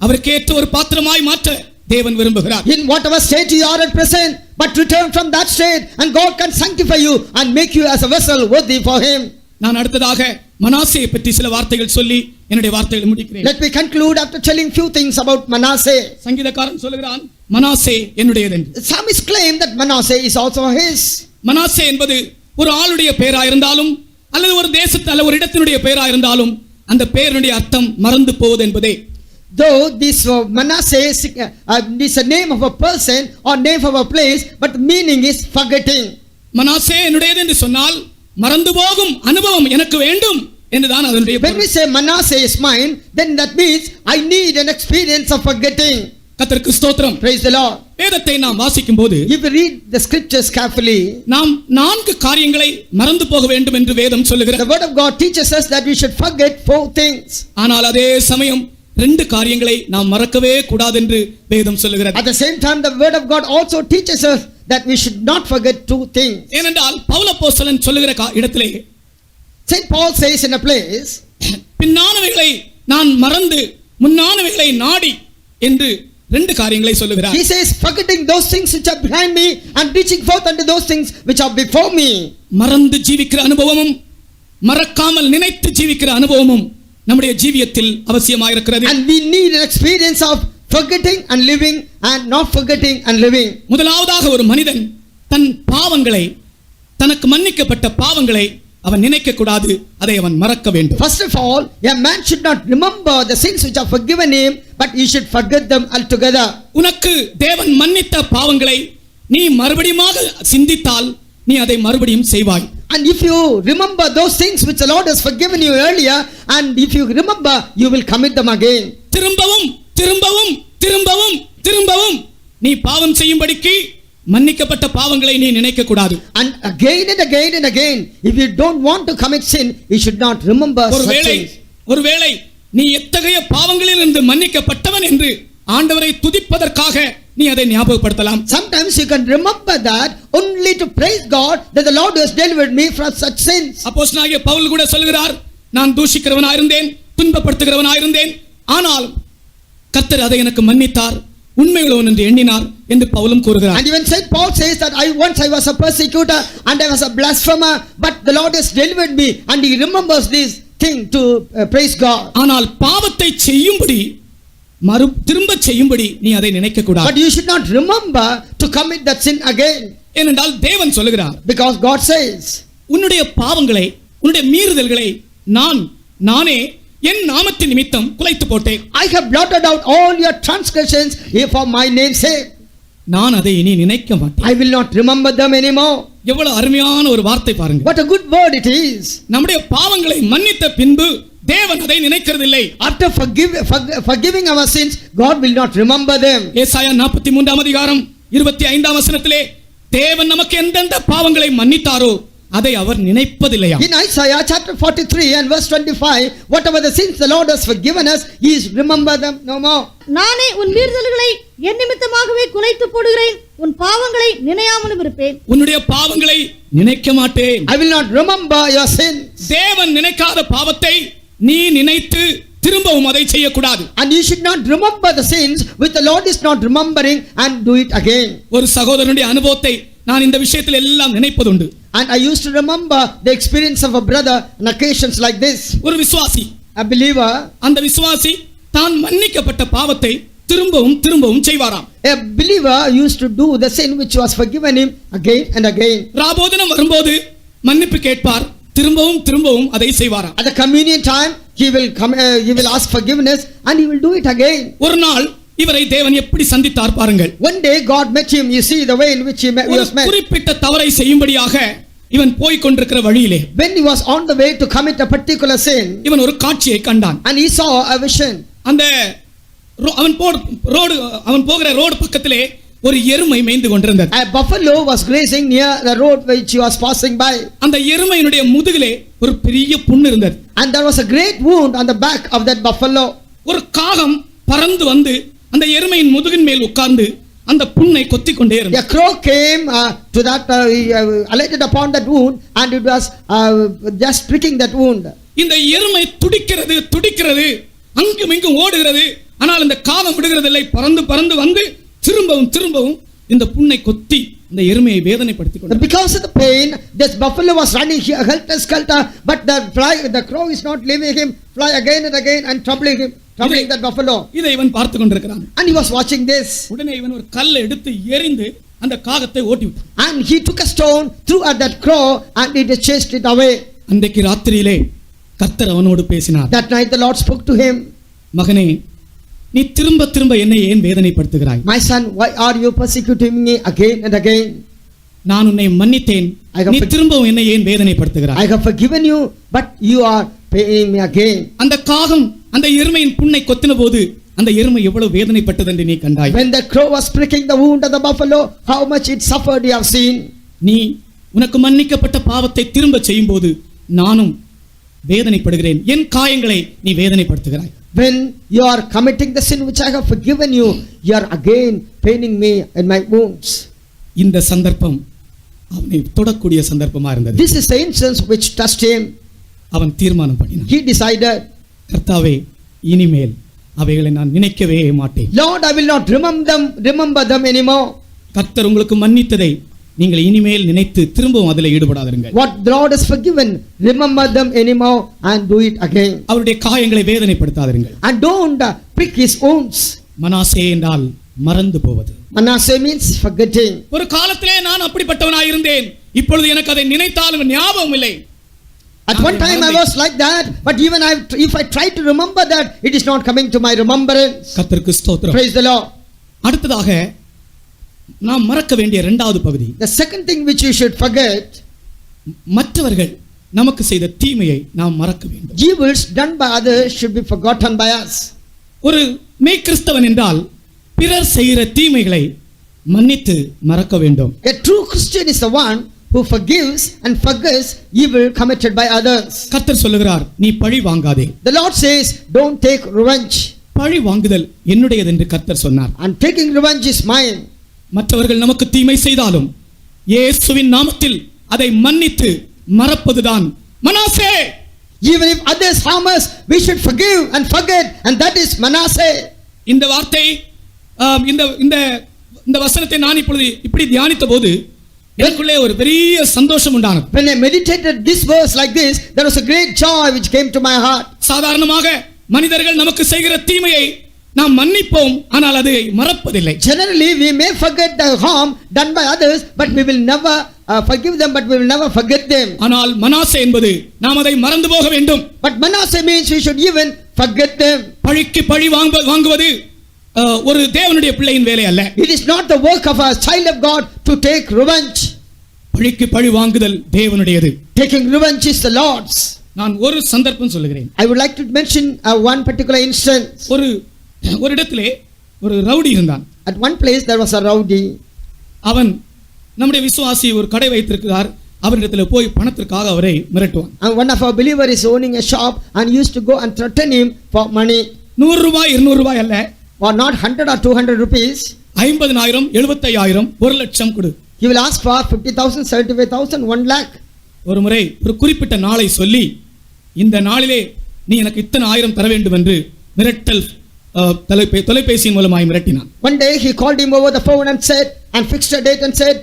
[SPEAKER 5] அவருக்கு ஏற்ற ஒரு பாத்திரமாய் மாற்ற தேவன் விரும்புகிறார்.
[SPEAKER 6] In whatever state you are at present, but return from that state and God can sanctify you and make you as a vessel worthy for him.
[SPEAKER 5] நான் அடுத்ததாக மனாசேயை பற்றி சில வார்த்தைகள் சொல்லி என்னுடைய வார்த்தைகளை முடிக்கிறேன்.
[SPEAKER 6] Let me conclude after telling few things about Manasseh.
[SPEAKER 5] சங்கீதக்காரன் சொல்கிறான், மனாசே என்னுடையது என்று.
[SPEAKER 6] The psalmist claim that Manasseh is also his.
[SPEAKER 5] Manasseh என்பது ஒரு ஆளுடைய பெயரா இருந்தாலும் அல்லது ஒரு தேசத்து அல்ல ஒரு இடத்தினுடைய பெயரா இருந்தாலும் அந்த பெயருடைய அர்த்தம் மறந்து போவது என்பதே.
[SPEAKER 6] Though this Manasseh is a name of a person or name of a place, but the meaning is forgetting.
[SPEAKER 5] Manasseh என்னுடையது என்று சொன்னால் மறந்து போகும் அனுபவம் எனக்கு வேண்டும் என்றுதான் அதனுடைய
[SPEAKER 6] When we say Manasseh is mine, then that means I need an experience of forgetting.
[SPEAKER 5] கர்த்தருக்கு ஸ்தோத்திரம்.
[SPEAKER 6] Praise the Lord.
[SPEAKER 5] வேதத்தை நாம் வாசிக்கும் போது
[SPEAKER 6] If we read the scriptures carefully,
[SPEAKER 5] நாம் 4 காரியங்களை மறந்து போக வேண்டும் என்று வேதம்
[SPEAKER 6] the
[SPEAKER 5] சொல்லுகிறது.
[SPEAKER 6] word of God teaches us that we should forget 4 things.
[SPEAKER 5] ஆனால் அதே சமயம் 2 காரியங்களை நாம் மறக்கவே கூடாது என்று வேதம் சொல்லுகிறது.
[SPEAKER 6] At the same time, the word of God also teaches us that we should not forget 2 things.
[SPEAKER 5] ஏனென்றால் பவுல் அப்போஸ்தலன் சொல்லுகிற இடத்திலே
[SPEAKER 6] Saint Paul says in a place,
[SPEAKER 5] பின்னானவைகளை நான் மறந்து முன்னானவைகளை நாடி என்று 2 காரியங்களை சொல்லுகிறார்.
[SPEAKER 6] he says, forgetting those things which are behind me and reaching forth unto those things which are before me.
[SPEAKER 5] மறந்து ஜீவிக்கிற அனுபவமும் மறக்காமல் நினைத்து ஜீவிக்கிற அனுபவமும் நம்முடைய ஜீவியத்தில் அவசியமாயிருக்கிறது.
[SPEAKER 6] And we need an experience of forgetting and living and not forgetting and living.
[SPEAKER 5] முதலாவதாக ஒரு மனிதன் தன் பாவங்களை தனக்கு மன்னிக்கப்பட்ட பாவங்களை அவன் நினைக்க கூடாது, அதை அவன் மறக்க வேண்டும்.
[SPEAKER 6] First of all, a man should not remember the sins which are forgiven him, but he should forget them altogether.
[SPEAKER 5] உனக்கு தேவன் மன்னித்த பாவங்களை நீ மறுபடியுமாக சிந்தித்தால் நீ அதை மறுபடியும் செய்வாய்.
[SPEAKER 6] And if you remember those things which the Lord has forgiven you earlier, and if you remember, you will commit them again.
[SPEAKER 5] திரும்பவும் திரும்பவும் திரும்பவும் திரும்பவும் நீ பாவம் செய்யும்படிக்கு மன்னிக்கப்பட்ட பாவங்களை நீ நினைக்க கூடாது.
[SPEAKER 6] And again and again and again, if you don't want to commit sin, you should not remember such things.
[SPEAKER 5] ஒருவேளை நீ எத்தகைய பாவங்களிலிருந்து மன்னிக்கப்பட்டவன் என்று ஆண்டவரை துதிப்பதற்காக நீ அதை ஞாபகப்படுத்தலாம்.
[SPEAKER 6] Sometimes you can remember that only to praise God that the Lord has delivered me from such sins.
[SPEAKER 5] அப்போஸ்தலனாகிய பவுல் கூட சொல்கிறார், நான் தூஷிக்கிறவனாய் இருந்தேன், துன்பப்படுத்துகிறவனாய் இருந்தேன், ஆனால் கர்த்தர் அதை எனக்கு மன்னித்தார், உண்மையுள்ளவன் என்று எண்ணினார் என்று பவுலும் கூறுகிறார்.
[SPEAKER 6] And even Saint Paul says that I was a persecutor and I was a blasphemer, but the Lord has delivered me, and he remembers this thing to praise God.
[SPEAKER 5] ஆனால் பாவத்தை செய்யும்படி திரும்ப செய்யும்படி நீ அதை நினைக்க கூடாது.
[SPEAKER 6] But you should not remember to commit that sin again.
[SPEAKER 5] ஏனென்றால் தேவன் சொல்லுகிறார்,
[SPEAKER 6] Because God says,
[SPEAKER 5] உன்னுடைய பாவங்களை உன்னுடைய மீறுதல்களை நானே என் நாமத்தின் நிமித்தம் குலைத்து போட்டேன்.
[SPEAKER 6] I have blotted out all your transgressions for my name's sake.
[SPEAKER 5] நான் அதை இனி நினைக்க மாட்டேன்.
[SPEAKER 6] I will not remember them anymore.
[SPEAKER 5] எவ்வளவு அருமையான ஒரு வார்த்தை பாருங்க.
[SPEAKER 6] What a good word it is.
[SPEAKER 5] நம்முடைய பாவங்களை மன்னித்த பின்பு தேவன் அதை நினைக்கிறதில்லை.
[SPEAKER 6] After forgiving our sins, God will not remember them.
[SPEAKER 5] ஏசாயா 43 அதிகாரம் 25 வசனத்திலே தேவன் நமக்கு எந்தெந்த பாவங்களை மன்னித்தாரோ அதை அவர் நினைப்பதில்லையா?
[SPEAKER 6] In Isaiah chapter 43 and verse 25, whatever the sins the Lord has forgiven us, he is remember them no more.
[SPEAKER 7] நானே உன் மீறுதல்களை என் நிமித்தமாகவே குலைத்து போடுகிறேன், உன் பாவங்களை நினையாமலும் இருப்பேன்.
[SPEAKER 5] உன்னுடைய பாவங்களை நினைக்க மாட்டேன்.
[SPEAKER 6] I will not remember your sins.
[SPEAKER 5] தேவன் நினைக்காத பாவத்தை நீ நினைத்து திரும்பவும் அதை செய்யக்கூடாது.
[SPEAKER 6] And you should not remember the sins which the Lord is not remembering and do it again.
[SPEAKER 5] ஒரு சகோதரனுடைய அனுபவத்தை நான் இந்த விஷயத்தில் எல்லாம் நினைப்பதுண்டு.
[SPEAKER 6] And I used to remember the experience of a brother on occasions like this.
[SPEAKER 5] ஒரு விசுவாசி,
[SPEAKER 6] A believer,
[SPEAKER 5] அந்த விசுவாசி தான் மன்னிக்கப்பட்ட பாவத்தை திரும்பவும் திரும்பவும் செய்வாராம்.
[SPEAKER 6] a believer used to do the sin which was forgiven him again and again.
[SPEAKER 5] ராபோதனம் வரும்போது மன்னிப்பு கேட்பார், திரும்பவும் திரும்பவும் அதை செய்வாராம்.
[SPEAKER 6] At the communion time, he will ask forgiveness and he will do it again.
[SPEAKER 5] ஒரு நாள் இவரை தேவன் எப்படி சந்தித்தார் பாருங்கள்.
[SPEAKER 6] One day God met him. You see the way in which he was met.
[SPEAKER 5] குறிப்பிட்ட தவறை செய்யும்படியாக இவன் போய் கொண்டிருக்கிற வழியிலே
[SPEAKER 6] When he was on the way to commit a particular sin,
[SPEAKER 5] இவன் ஒரு காட்சியை கண்டான்.
[SPEAKER 6] and he saw a vision.
[SPEAKER 5] அந்த அவன் போகிற ரோடு பக்கத்திலே ஒரு எருமை மேய்ந்து கொண்டிருந்தது.
[SPEAKER 6] A buffalo was grazing near the road which he was passing by.
[SPEAKER 5] அந்த எருமையினுடைய முதுகிலே ஒரு பெரிய புண் இருந்தது.
[SPEAKER 6] And there was a great wound on the back of that buffalo.
[SPEAKER 5] ஒரு காகம் பறந்து வந்து அந்த எருமையின் முதுகின் மேல் உட்கார்ந்து அந்த புண்ணை கொத்திக் கொண்டே இருந்தது.
[SPEAKER 6] A crow came to that, alighted upon that wound, and it was just pricking that wound.
[SPEAKER 5] இந்த எருமை துடிக்கிறது அங்கும் இங்கும் ஓடுகிறது. ஆனால் இந்த காகம் விடுகிறதில்லை. பறந்து பறந்து வந்து திரும்பவும் இந்த புண்ணை கொத்தி இந்த எருமையை வேதனைப்படுத்திக் கொண்டது.
[SPEAKER 6] Because of the pain, this buffalo was running here helter-skelter, but the crow is not leaving him fly again and again and troubling that buffalo.
[SPEAKER 5] இதை இவன் பார்த்து கொண்டிருக்கிறான்.
[SPEAKER 6] And he was watching this.
[SPEAKER 5] உடனே இவன் ஒரு கல்லை எடுத்து எறிந்து அந்த காகத்தை ஓட்டி விட்டான்.
[SPEAKER 6] And he took a stone, threw at that crow, and it chased it away.
[SPEAKER 5] அன்றைக்கு ராத்திரியிலே கர்த்தர் அவனோடு பேசினார்.
[SPEAKER 6] That night the Lord spoke to him.
[SPEAKER 5] மகனே, நீ திரும்ப என்னை ஏன் வேதனைப்படுத்துகிறாய்?
[SPEAKER 6] My son, why are you persecuting me again and again?
[SPEAKER 5] நான் உன்னை மன்னித்தேன், நீ திரும்பவும் என்னை ஏன் வேதனைப்படுத்துகிறாய்?
[SPEAKER 6] I have forgiven you, but you are paying me again.
[SPEAKER 5] அந்த காகம் அந்த எருமையின் புண்ணை கொத்தின போது அந்த எருமை எவ்வளவு வேதனைப்பட்டது என்று நீ கண்டாய்.
[SPEAKER 6] When the crow was pricking the wound of the buffalo, how much it suffered you have seen.
[SPEAKER 5] நீ உனக்கு மன்னிக்கப்பட்ட பாவத்தை திரும்ப செய்யும்போது நானும் வேதனைப்படுகிறேன். என் காயங்களை நீ வேதனைப்படுத்துகிறாய்.
[SPEAKER 6] When you are committing the sin which I have forgiven you, you are again paining me in my wounds.
[SPEAKER 5] இந்த சந்தர்ப்பம் அவனை தொடக்கூடிய சந்தர்ப்பமா இருந்தது.
[SPEAKER 6] This is the instance which touched him.
[SPEAKER 5] அவன் தீர்மானம் பண்ணினான்.
[SPEAKER 6] He decided,
[SPEAKER 5] கர்த்தாவே, இனிமேல் அவைகளை நான் நினைக்கவே மாட்டேன்.
[SPEAKER 6] Lord, I will not remember them anymore.
[SPEAKER 5] கர்த்தர் உங்களுக்கு மன்னித்ததை நீங்கள் இனிமேல் நினைத்து திரும்பவும் அதில் ஈடுபடாதீர்கள்.
[SPEAKER 6] What the Lord has forgiven, remember them anymore and do it again.
[SPEAKER 5] அவருடைய காயங்களை வேதனைப்படுத்தாதீர்கள்.
[SPEAKER 6] And don't prick his wounds.
[SPEAKER 5] Manasseh என்றால் மறந்து போவது.
[SPEAKER 6] Manasseh means forgetting.
[SPEAKER 5] ஒரு காலத்திலே நான் அப்படிப்பட்டவனாய் இருந்தேன். இப்பொழுது எனக்கு அதை நினைத்தாலும் ஞாபகம் இல்லை.
[SPEAKER 6] At one time I was like that, but even if I try to remember that, it is not coming to my remembrance.
[SPEAKER 5] கர்த்தருக்கு ஸ்தோத்திரம்.
[SPEAKER 6] Praise the Lord.
[SPEAKER 5] அடுத்ததாக நாம் மறக்க வேண்டிய இரண்டாவது பகுதி,
[SPEAKER 6] The second thing which you should forget,
[SPEAKER 5] மற்றவர்கள் நமக்கு செய்த தீமையை நாம் மறக்க வேண்டும்.
[SPEAKER 6] evils done by others should be forgotten by us.
[SPEAKER 5] ஒரு மெய்கிறிஸ்தவன் என்றால் பிறர் செய்கிற தீமைகளை மன்னித்து மறக்க வேண்டும்.
[SPEAKER 6] A true Christian is the one who forgives and forgets evil committed by others.
[SPEAKER 5] கர்த்தர் சொல்லுகிறார், நீ பழி வாங்காதே.
[SPEAKER 6] The Lord says, don't take revenge.
[SPEAKER 5] பழி வாங்குதல் என்னுடையது என்று கர்த்தர் சொன்னார்.
[SPEAKER 6] And taking revenge is mine.
[SPEAKER 5] மற்றவர்கள் நமக்கு தீமை செய்தாலும் இயேசுவின் நாமத்தில் அதை மன்னித்து மறப்பதுதான் Manasseh.
[SPEAKER 6] Even if others harm us, we should forgive and forget, and that is Manasseh.
[SPEAKER 5] இந்த வார்த்தை இந்த வசனத்தை நான் இப்படி தியானித்த போது எனக்குள்ளே ஒரு பெரிய சந்தோஷம் உண்டானது.
[SPEAKER 6] When I meditated this verse like this, there was a great joy which came to my heart.
[SPEAKER 5] சாதாரணமாக மனிதர்கள் நமக்கு செய்கிற தீமையை நாம் மன்னிப்போம், ஆனால் அதை மறப்பதில்லை.
[SPEAKER 6] Generally we may forget the harm done by others, but we will never forgive them, but we will never forget them.
[SPEAKER 5] ஆனால் மனாசே என்பது நாம் அதை மறந்து போக வேண்டும்.
[SPEAKER 6] But Manasseh means we should even forget them.
[SPEAKER 5] பழிக்கு பழி வாங்குவது ஒரு தேவனுடைய பிள்ளையின் வேலை அல்ல.
[SPEAKER 6] It is not the work of a child of God to take revenge.
[SPEAKER 5] பழிக்கு பழி வாங்குதல் தேவனுடையது.
[SPEAKER 6] Taking revenge is the Lord's.
[SPEAKER 5] நான் ஒரு சந்தர்ப்பம் சொல்லுகிறேன்.
[SPEAKER 6] I would like to mention one particular instance.
[SPEAKER 5] ஒரு இடத்திலே ஒரு ரவுடி இருந்தான்.
[SPEAKER 6] At one place there was a rowdy.
[SPEAKER 5] அவன் நம்முடைய விசுவாசி ஒரு கடை வைத்திருக்கிறார். அவரிடத்தில் போய் பணத்திற்காக அவரை மிரட்டுவான்.
[SPEAKER 6] And one of our believer is owning a shop and used to go and threaten him for money.
[SPEAKER 5] 100 ரூபாய் 200 ரூபாய் அல்ல,
[SPEAKER 6] or not 100 or 200 rupees.
[SPEAKER 5] 50,000 75,000 1,00,000 கொடு.
[SPEAKER 6] He will ask for 50,000, 75,000, 1 lakh.
[SPEAKER 5] ஒரு முறை ஒரு குறிப்பிட்ட நாளை சொல்லி இந்த நாளிலே நீ எனக்கு இத்தனை ஆயிரம் தர வேண்டும் என்று மிரட்டல் தொலைபேசியின் மூலமாய் மிரட்டினான்.
[SPEAKER 6] One day he called him over the phone and said, and fixed a date and said,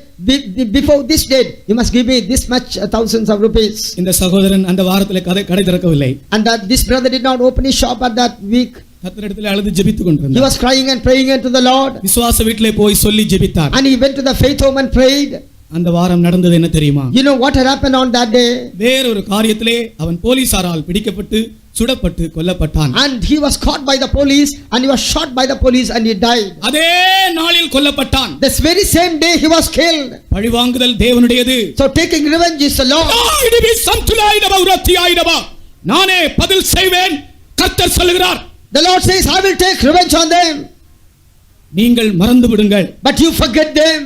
[SPEAKER 6] before this date you must give me this much thousands of rupees.
[SPEAKER 5] இந்த சகோதரன் அந்த வாரத்திலே கடை திறக்கவில்லை.
[SPEAKER 6] And that this brother did not open his shop at that week.
[SPEAKER 5] கர்த்தரிடத்திலே அழுது ஜெபித்துக்
[SPEAKER 6] He
[SPEAKER 5] கொண்டிருந்தார்.
[SPEAKER 6] was crying and praying unto the Lord.
[SPEAKER 5] விசுவாச வீட்டிலே போய் சொல்லி ஜெபித்தார்.
[SPEAKER 6] And he went to the faith home and prayed.
[SPEAKER 5] அந்த வாரம் நடந்தது என்ன தெரியுமா?
[SPEAKER 6] You know what had happened on that day?
[SPEAKER 5] வேறொரு காரியத்திலே அவன் போலீசாரால் பிடிக்கப்பட்டு சுடப்பட்டு கொல்லப்பட்டான்.
[SPEAKER 6] And he was caught by the police and he was shot by the police and he died.
[SPEAKER 5] அதே நாளில் கொல்லப்பட்டான்.
[SPEAKER 6] This very same day he was killed.
[SPEAKER 5] பழிவாங்குதல் தேவனுடையது.
[SPEAKER 6] So taking revenge is the Lord.
[SPEAKER 5] நானே பதில் செய்வேன் கர்த்தர் சொல்லுகிறார்.
[SPEAKER 6] The Lord says, I will take revenge on them.
[SPEAKER 5] நீங்கள் மறந்து விடுங்கள்.
[SPEAKER 6] But you forget them.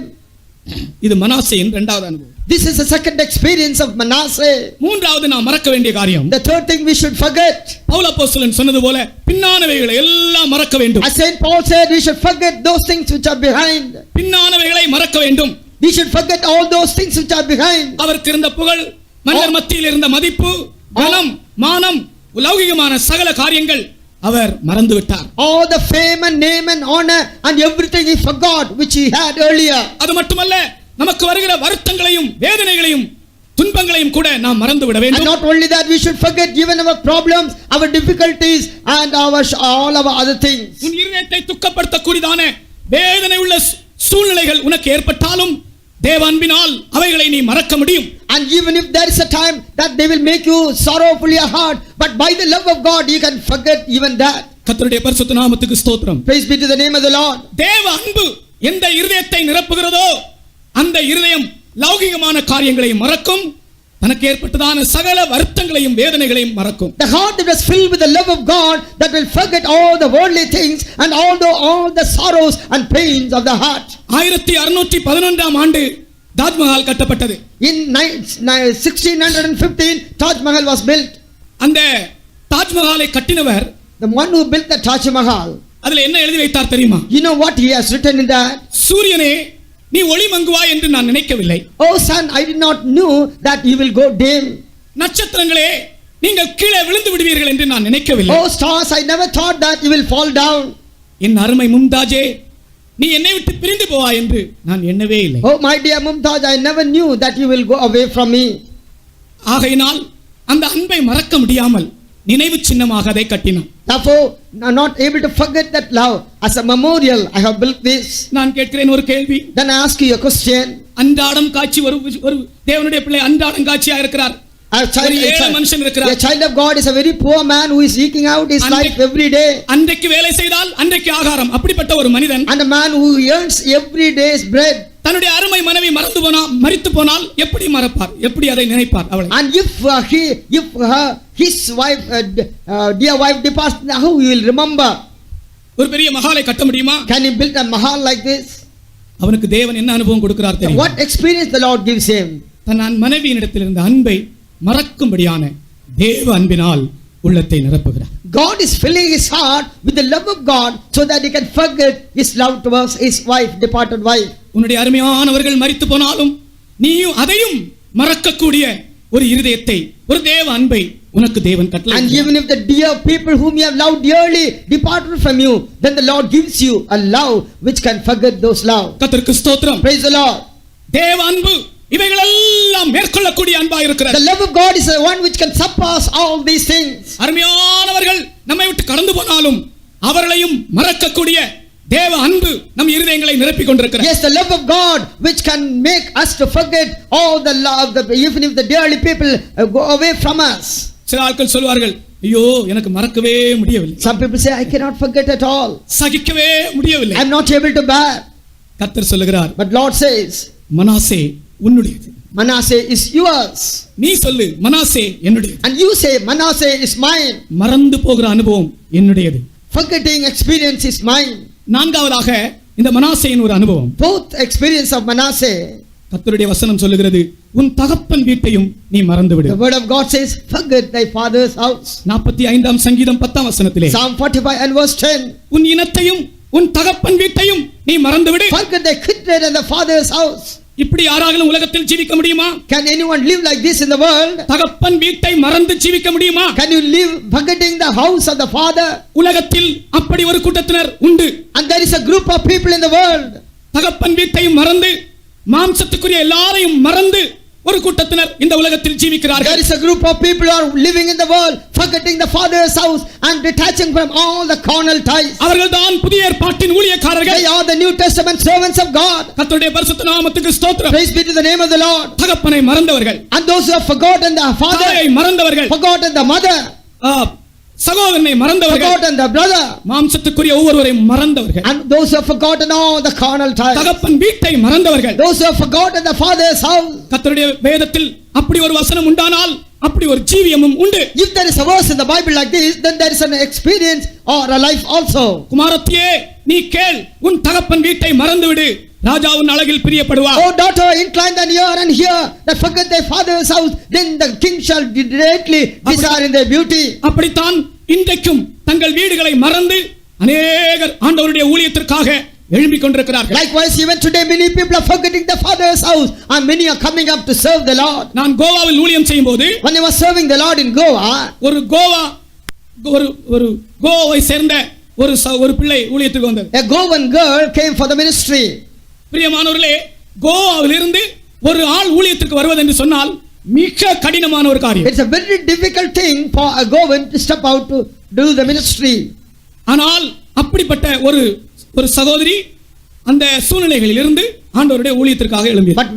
[SPEAKER 5] இது மனாசேயின் இரண்டாவது அனுபவம்.
[SPEAKER 6] This is the second experience of Manasseh.
[SPEAKER 5] மூன்றாவது நாம் மறக்க வேண்டிய காரியம்.
[SPEAKER 6] The third thing we should forget.
[SPEAKER 5] Pavul அப்போஸ்தலன் சொன்னது போல பின்னானவைகளை எல்லாம் மறக்க வேண்டும்.
[SPEAKER 6] As Saint Paul said, we should forget those things which are behind.
[SPEAKER 5] பின்னானவைகளை மறக்க வேண்டும்.
[SPEAKER 6] We should forget all those things which are behind.
[SPEAKER 5] அவருக்கு இருந்த புகழ், மன்னர் மத்தியில் இருந்த மதிப்பு, கனம், மானம், லௌகிகமான சகல காரியங்கள் அவர் மறந்து விட்டார்.
[SPEAKER 6] All the fame and name and honor and everything he forgot which he had earlier.
[SPEAKER 5] அது மட்டுமல்ல, நமக்கு வருகிற வருத்தங்களையும் வேதனைகளையும் துன்பங்களையும் கூட நாம் மறந்து விட
[SPEAKER 6] And
[SPEAKER 5] வேண்டும்.
[SPEAKER 6] not only that, we should forget even our problems, our difficulties and all our other things.
[SPEAKER 5] உன் இதயத்தை துக்கப்படுத்தக்கூடியதான வேதனை உள்ள சூழ்நிலைகள் உனக்கு ஏற்பட்டாலும் தேவ அன்பினால் அவைகளை நீ மறக்க முடியும்.
[SPEAKER 6] And even if there is a time that they will make you sorrowful your heart, but by the love of God you can forget even that.
[SPEAKER 5] கர்த்தருடைய பரிசுத்த நாமத்துக்கு ஸ்தோத்திரம்.
[SPEAKER 6] Praise be to the name of the Lord.
[SPEAKER 5] தேவ அன்பு எந்த இருதயத்தை நிரப்புகிறதோ அந்த இருதயம் லௌகிகமான காரியங்களை மறக்கும், தனக்கு ஏற்பட்டதான சகல வருத்தங்களையும் வேதனைகளையும் மறக்கும்.
[SPEAKER 6] The heart that is filled with the love of God that will forget all the worldly things and all the sorrows and pains of the heart.
[SPEAKER 5] 1611ஆம் ஆண்டு தாஜ்மஹால் கட்டப்பட்டது.
[SPEAKER 6] In 1615 Taj Mahal was built.
[SPEAKER 5] அந்த தாஜ்மஹாலை கட்டினவர்
[SPEAKER 6] The one who built the Taj Mahal,
[SPEAKER 5] அதுல என்ன எழுதி வைத்தார் தெரியுமா?
[SPEAKER 6] you know what he has written in that?
[SPEAKER 5] சூரியனே நீ ஒளி மங்குவாய் என்று நான் நினைக்கவில்லை.
[SPEAKER 6] Oh sun, I did not know that you will go dim.
[SPEAKER 5] நட்சத்திரங்களே நீங்கள் கீழே விழுந்து விடுவீர்கள் என்று நான் நினைக்கவில்லை.
[SPEAKER 6] Oh stars, I never thought that you will fall down.
[SPEAKER 5] என் அருமை மும்தாஜே நீ என்னை விட்டு பிரிந்து போவாய் என்று நான் எண்ணவே இல்லை.
[SPEAKER 6] Oh my dear Mumtaz, I never knew that you will go away from me.
[SPEAKER 5] ஆகையினால் அந்த அன்பை மறக்க முடியாமல் நினைவு சின்னமாக அதை கட்டினான்.
[SPEAKER 6] Therefore, I'm not able to forget that love. As a memorial, I have built this.
[SPEAKER 5] நான் கேட்கிறேன் ஒரு கேள்வி.
[SPEAKER 6] Then I ask you a question.
[SPEAKER 5] அன்றாடம் காட்சி ஒரு தேவனுடைய பிள்ளை அன்றாடம் காட்சியா இருக்கிறார்.
[SPEAKER 6] A child of God is a very poor man who is eking out his life every day.
[SPEAKER 5] அன்றைக்கு வேலை செய்தால் அன்றைக்கு ஆகாரம், அப்படிப்பட்ட ஒரு மனிதன்.
[SPEAKER 6] And a man who earns every day's bread.
[SPEAKER 5] தன்னுடைய அருமை மனைவி மரித்து போனால் எப்படி மறப்பார், எப்படி அதை நினைப்பார் அவளை?
[SPEAKER 6] And if his wife, dear wife departs, how he will remember?
[SPEAKER 5] ஒரு பெரிய மஹாலை கட்ட முடியுமா?
[SPEAKER 6] Can he build a mahal like this?
[SPEAKER 5] அவனுக்கு தேவன் என்ன அனுபவம் கொடுக்கிறார் தெரியுமா?
[SPEAKER 6] What experience the Lord gives him?
[SPEAKER 5] தன் மனைவியினிடத்தில் இருந்த அன்பை மறக்கும்படியான தேவ அன்பினால் உள்ளத்தை நிரப்புகிறார்.
[SPEAKER 6] God is filling his heart with the love of God so that he can forget his love towards his wife, departed wife.
[SPEAKER 5] உன்னுடைய அருமையானவர்கள் மரித்து போனாலும் நீயும் அதையும் மறக்கக்கூடிய ஒரு இருதயத்தை, ஒரு தேவ அன்பை உனக்கு தேவன் கட்டளை.
[SPEAKER 6] And even if the dear people whom you have loved dearly departed from you, then the Lord gives you a love which can forget those love.
[SPEAKER 5] கர்த்தருக்கு ஸ்தோத்திரம்.
[SPEAKER 6] Praise the Lord.
[SPEAKER 5] தேவ அன்பு இவைகளெல்லாம் மேற்கொள்ளக்கூடிய அன்பா இருக்கிறது.
[SPEAKER 6] The love of God is the one which can surpass all these things.
[SPEAKER 5] அருமையானவர்கள் நம்மை விட்டு கடந்து போனாலும் அவர்களையும் மறக்கக்கூடிய தேவ அன்பு நம் இருதயங்களை நிரப்பிக் கொண்டிருக்கிறது.
[SPEAKER 6] Yes, the love of God which can make us to forget all the love, even if the dearly people go away from us.
[SPEAKER 5] சில ஆட்கள் சொல்வார்கள், ஐயோ எனக்கு மறக்கவே முடியவில்லை.
[SPEAKER 6] Some people say, I cannot forget at all.
[SPEAKER 5] சகிக்கவே முடியவில்லை.
[SPEAKER 6] I am not able to bear.
[SPEAKER 5] கர்த்தர் சொல்லுகிறார்,
[SPEAKER 6] But Lord says,
[SPEAKER 5] Manasseh உன்னுடையது.
[SPEAKER 6] Manasseh is yours.
[SPEAKER 5] நீ சொல்லு மனாசே என்னுடையது.
[SPEAKER 6] And you say Manasseh is mine.
[SPEAKER 5] மறந்து போகிற அனுபவம் என்னுடையது.
[SPEAKER 6] Forgetting experience is mine.
[SPEAKER 5] நான்காவதாக இந்த மனாசேயின் ஒரு அனுபவம்.
[SPEAKER 6] Both experience of Manasseh.
[SPEAKER 5] கர்த்தருடைய வசனம் சொல்லுகிறது, உன் தகப்பன் வீட்டையும் நீ மறந்து விடு.
[SPEAKER 6] The word of God says, forget thy father's house.
[SPEAKER 5] 45ஆம் சங்கீதம் 10ஆம் வசனத்திலே
[SPEAKER 6] Psalm 45 and verse 10.
[SPEAKER 5] உன் இனத்தையும் உன் தகப்பன் வீட்டையும் நீ மறந்துவிடு.
[SPEAKER 6] Forget the kindred and the father's house.
[SPEAKER 5] இப்படி யாராலும் உலகத்தில் ஜீவிக்க முடியுமா?
[SPEAKER 6] Can anyone live like this in the world?
[SPEAKER 5] தகப்பன் வீட்டை மறந்து ஜீவிக்க முடியுமா?
[SPEAKER 6] Can you live forgetting the house of the father?
[SPEAKER 5] உலகத்தில் அப்படி ஒரு கூட்டத்தினர் உண்டு.
[SPEAKER 6] And there is a group of people in the world.
[SPEAKER 5] தகப்பன் வீட்டையும் மறந்து மாம்சத்துக்குரிய எல்லாரையும் மறந்து ஒரு கூட்டத்தினர் இந்த உலகத்தில் ஜீவிக்கிறார்கள்.
[SPEAKER 6] There is a group of people who are living in the world, forgetting the father's house and detaching from all the carnal ties.
[SPEAKER 5] அவர்கள் தான் புதிய ஏற்பாட்டின் ஊழியக்காரர்கள்.
[SPEAKER 6] They are the New Testament servants of God.
[SPEAKER 5] கர்த்தருடைய பரிசுத்த நாமத்துக்கு ஸ்தோத்திரம்.
[SPEAKER 6] Praise be to the name of the Lord.
[SPEAKER 5] தகப்பனை மறந்தவர்கள்,
[SPEAKER 6] And those who have forgotten the father,
[SPEAKER 5] தாயை மறந்தவர்கள்,
[SPEAKER 6] forgotten the mother,
[SPEAKER 5] சகோதரனை மறந்தவர்கள்,
[SPEAKER 6] forgotten the brother,
[SPEAKER 5] மாம்சத்துக்குரிய ஒவ்வொருவரையும் மறந்தவர்கள்,
[SPEAKER 6] and those who have forgotten all the carnal ties,
[SPEAKER 5] தகப்பன் வீட்டை மறந்தவர்கள்.
[SPEAKER 6] those who have forgotten the father's house.
[SPEAKER 5] கர்த்தருடைய வேதத்தில் அப்படி ஒரு வசனம் உண்டானால் அப்படி ஒரு ஜீவியமும் உண்டு.
[SPEAKER 6] If there is a verse in the Bible like this, then there is an experience or a life also.
[SPEAKER 5] குமாரத்தியே, நீ கேள், உன் தகப்பன் வீட்டை மறந்துவிடு, ராஜா உன் அழகில் பிரியப்படுவார்.
[SPEAKER 6] Oh daughter, incline thine ear and hear that forget thy father's house, then the king shall greatly desire in their beauty.
[SPEAKER 5] அப்படித்தான் இன்றைக்கும் தங்கள் வீடுகளை மறந்து அநேகர் ஆண்டவருடைய ஊழியத்திற்காக எழும்பிக் கொண்டிருக்கிறார்கள்.
[SPEAKER 6] Likewise, even today many people are forgetting the father's house and many are coming up to serve the Lord.
[SPEAKER 5] நான் கோவாவில் ஊழியம் செய்யும்போது
[SPEAKER 6] When I was serving the Lord in Goa,
[SPEAKER 5] ஒரு கோவாவை சேர்ந்த ஒரு பிள்ளை ஊழியத்துக்கு வந்தது.
[SPEAKER 6] a Goan girl came for the ministry.
[SPEAKER 5] பிரியமானவர்களே, கோவாவிலிருந்து ஒரு ஆள் ஊழியத்திற்கு வருவது என்று சொன்னால் மிக கடினமான ஒரு காரியம்.
[SPEAKER 6] It's a very difficult thing for a Goan to step out to do the ministry.
[SPEAKER 5] ஆனால் அப்படிப்பட்ட ஒரு சகோதரி அந்த சூழ்நிலைகளில் இருந்து ஆண்டவருடைய ஊழியத்திற்காக எழும்பினார்.
[SPEAKER 6] But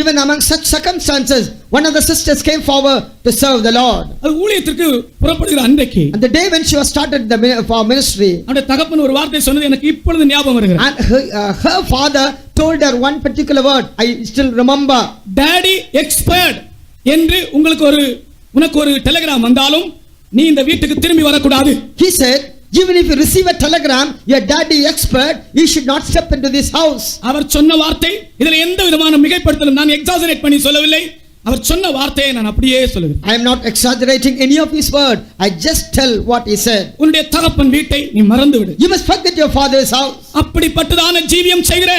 [SPEAKER 6] even among such circumstances, one of the sisters came forward to serve the Lord.
[SPEAKER 5] அது ஊழியத்திற்கு புறப்படுகிற அன்றைக்கு,
[SPEAKER 6] And the day when she was started for ministry,
[SPEAKER 5] அவருடைய தகப்பன் ஒரு வார்த்தை சொன்னது எனக்கு இப்பொழுது ஞாபகம் வருகிறது.
[SPEAKER 6] and her father told her one particular word. I still remember.
[SPEAKER 5] Daddy expired என்று உனக்கு ஒரு டெலிகிராம் வந்தாலும் நீ இந்த வீட்டுக்கு திரும்பி வரக்கூடாது.
[SPEAKER 6] He said, even if you receive a telegram, your daddy expert, you should not step into this house.
[SPEAKER 5] அவர் சொன்ன வார்த்தை, இதில் எந்த விதமான மிகைப்படுத்தலும் நான் எக்ஸாஜரேட் பண்ணி சொல்லவில்லை. அவர் சொன்ன வார்த்தையை நான் அப்படியே சொல்லுகிறேன்.
[SPEAKER 6] I am not exaggerating any of his word. I just tell what he said.
[SPEAKER 5] உன்னுடைய தகப்பன் வீட்டை நீ மறந்துவிடு.
[SPEAKER 6] You must forget your father's house.
[SPEAKER 5] அப்படிப்பட்டதான ஜீவியம் செய்கிற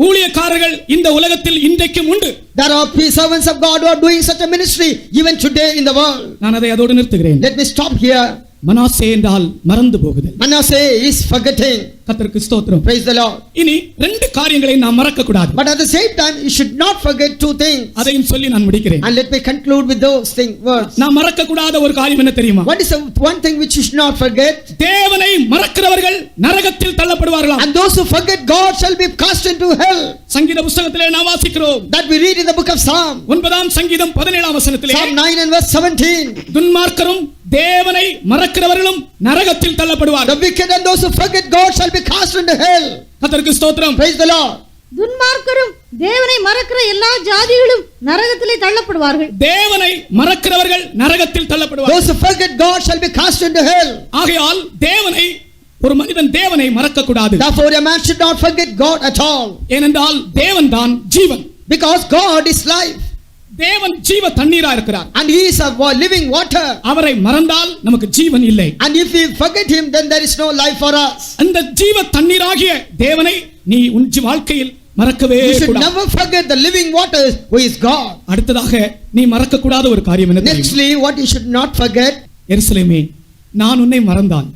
[SPEAKER 5] ஊழியக்காரர்கள் இந்த உலகத்தில் இன்றைக்கும் உண்டு.
[SPEAKER 6] There are servants of God who are doing such a ministry even today in the world.
[SPEAKER 5] நான் அதை அதோடு நிறுத்துகிறேன்.
[SPEAKER 6] Let me stop here.
[SPEAKER 5] Manasseh என்றால் மறந்து போகுதல்.
[SPEAKER 6] Manasseh is forgetting.
[SPEAKER 5] கர்த்தருக்கு ஸ்தோத்திரம்.
[SPEAKER 6] Praise the Lord.
[SPEAKER 5] இனி ரெண்டு காரியங்களை நாம் மறக்க கூடாது.
[SPEAKER 6] But at the same time, you should not forget two things.
[SPEAKER 5] அதையும் சொல்லி நான் முடிக்கிறேன்.
[SPEAKER 6] And let me conclude with those words.
[SPEAKER 5] நாம் மறக்க கூடாத ஒரு காரியம் என்ன தெரியுமா?
[SPEAKER 6] What is the one thing which you should not forget?
[SPEAKER 5] தேவனை மறக்கிறவர்கள் நரகத்தில் தள்ளப்படுவார்களாம்.
[SPEAKER 6] And those who forget God shall be cast into hell.
[SPEAKER 5] சங்கீத புத்தகத்திலே நாம் வாசிக்கிறோம்.
[SPEAKER 6] That we read in the book of Psalm.
[SPEAKER 5] 9ஆம் சங்கீதம் 17ஆம் வசனத்திலே,
[SPEAKER 6] Psalm 9 and verse 17.
[SPEAKER 5] துன்மார்க்கரும் தேவனை மறக்கிறவர்களும் நரகத்தில் தள்ளப்படுவார்கள்.
[SPEAKER 6] The wicked and those who forget God shall be cast into hell.
[SPEAKER 5] கர்த்தருக்கு ஸ்தோத்திரம்.
[SPEAKER 6] Praise the Lord.
[SPEAKER 7] துன்மார்க்கரும் தேவனை மறக்கிற எல்லா ஜாதிகளும் நரகத்திலே தள்ளப்படுவார்கள்.
[SPEAKER 5] தேவனை மறக்கிறவர்கள் நரகத்தில் தள்ளப்படுவார்கள்.
[SPEAKER 6] Those who forget God shall be cast into hell.
[SPEAKER 5] ஆகையால் ஒரு மனிதன் தேவனை மறக்க கூடாது.
[SPEAKER 6] Therefore a man should not forget God at all.
[SPEAKER 5] ஏனென்றால் தேவன் தான் ஜீவன்.
[SPEAKER 6] Because God is life.
[SPEAKER 5] தேவன் ஜீவ தண்ணீரா இருக்கிறார்.
[SPEAKER 6] And he is a living water.
[SPEAKER 5] அவரை மறந்தால் நமக்கு ஜீவன் இல்லை.
[SPEAKER 6] And if we forget him, then there is no life for us.
[SPEAKER 5] அந்த ஜீவ தண்ணீராகிய தேவனை நீ உன் வாழ்க்கையில் மறக்கவே கூடாது.
[SPEAKER 6] You should never forget the living water who is God.
[SPEAKER 5] அடுத்ததாக நீ மறக்க கூடாத ஒரு காரியம் என்ன தெரியுமா?
[SPEAKER 6] Nextly, what you should not forget.
[SPEAKER 5] எருசலேமே, நான் உன்னை மறந்தால்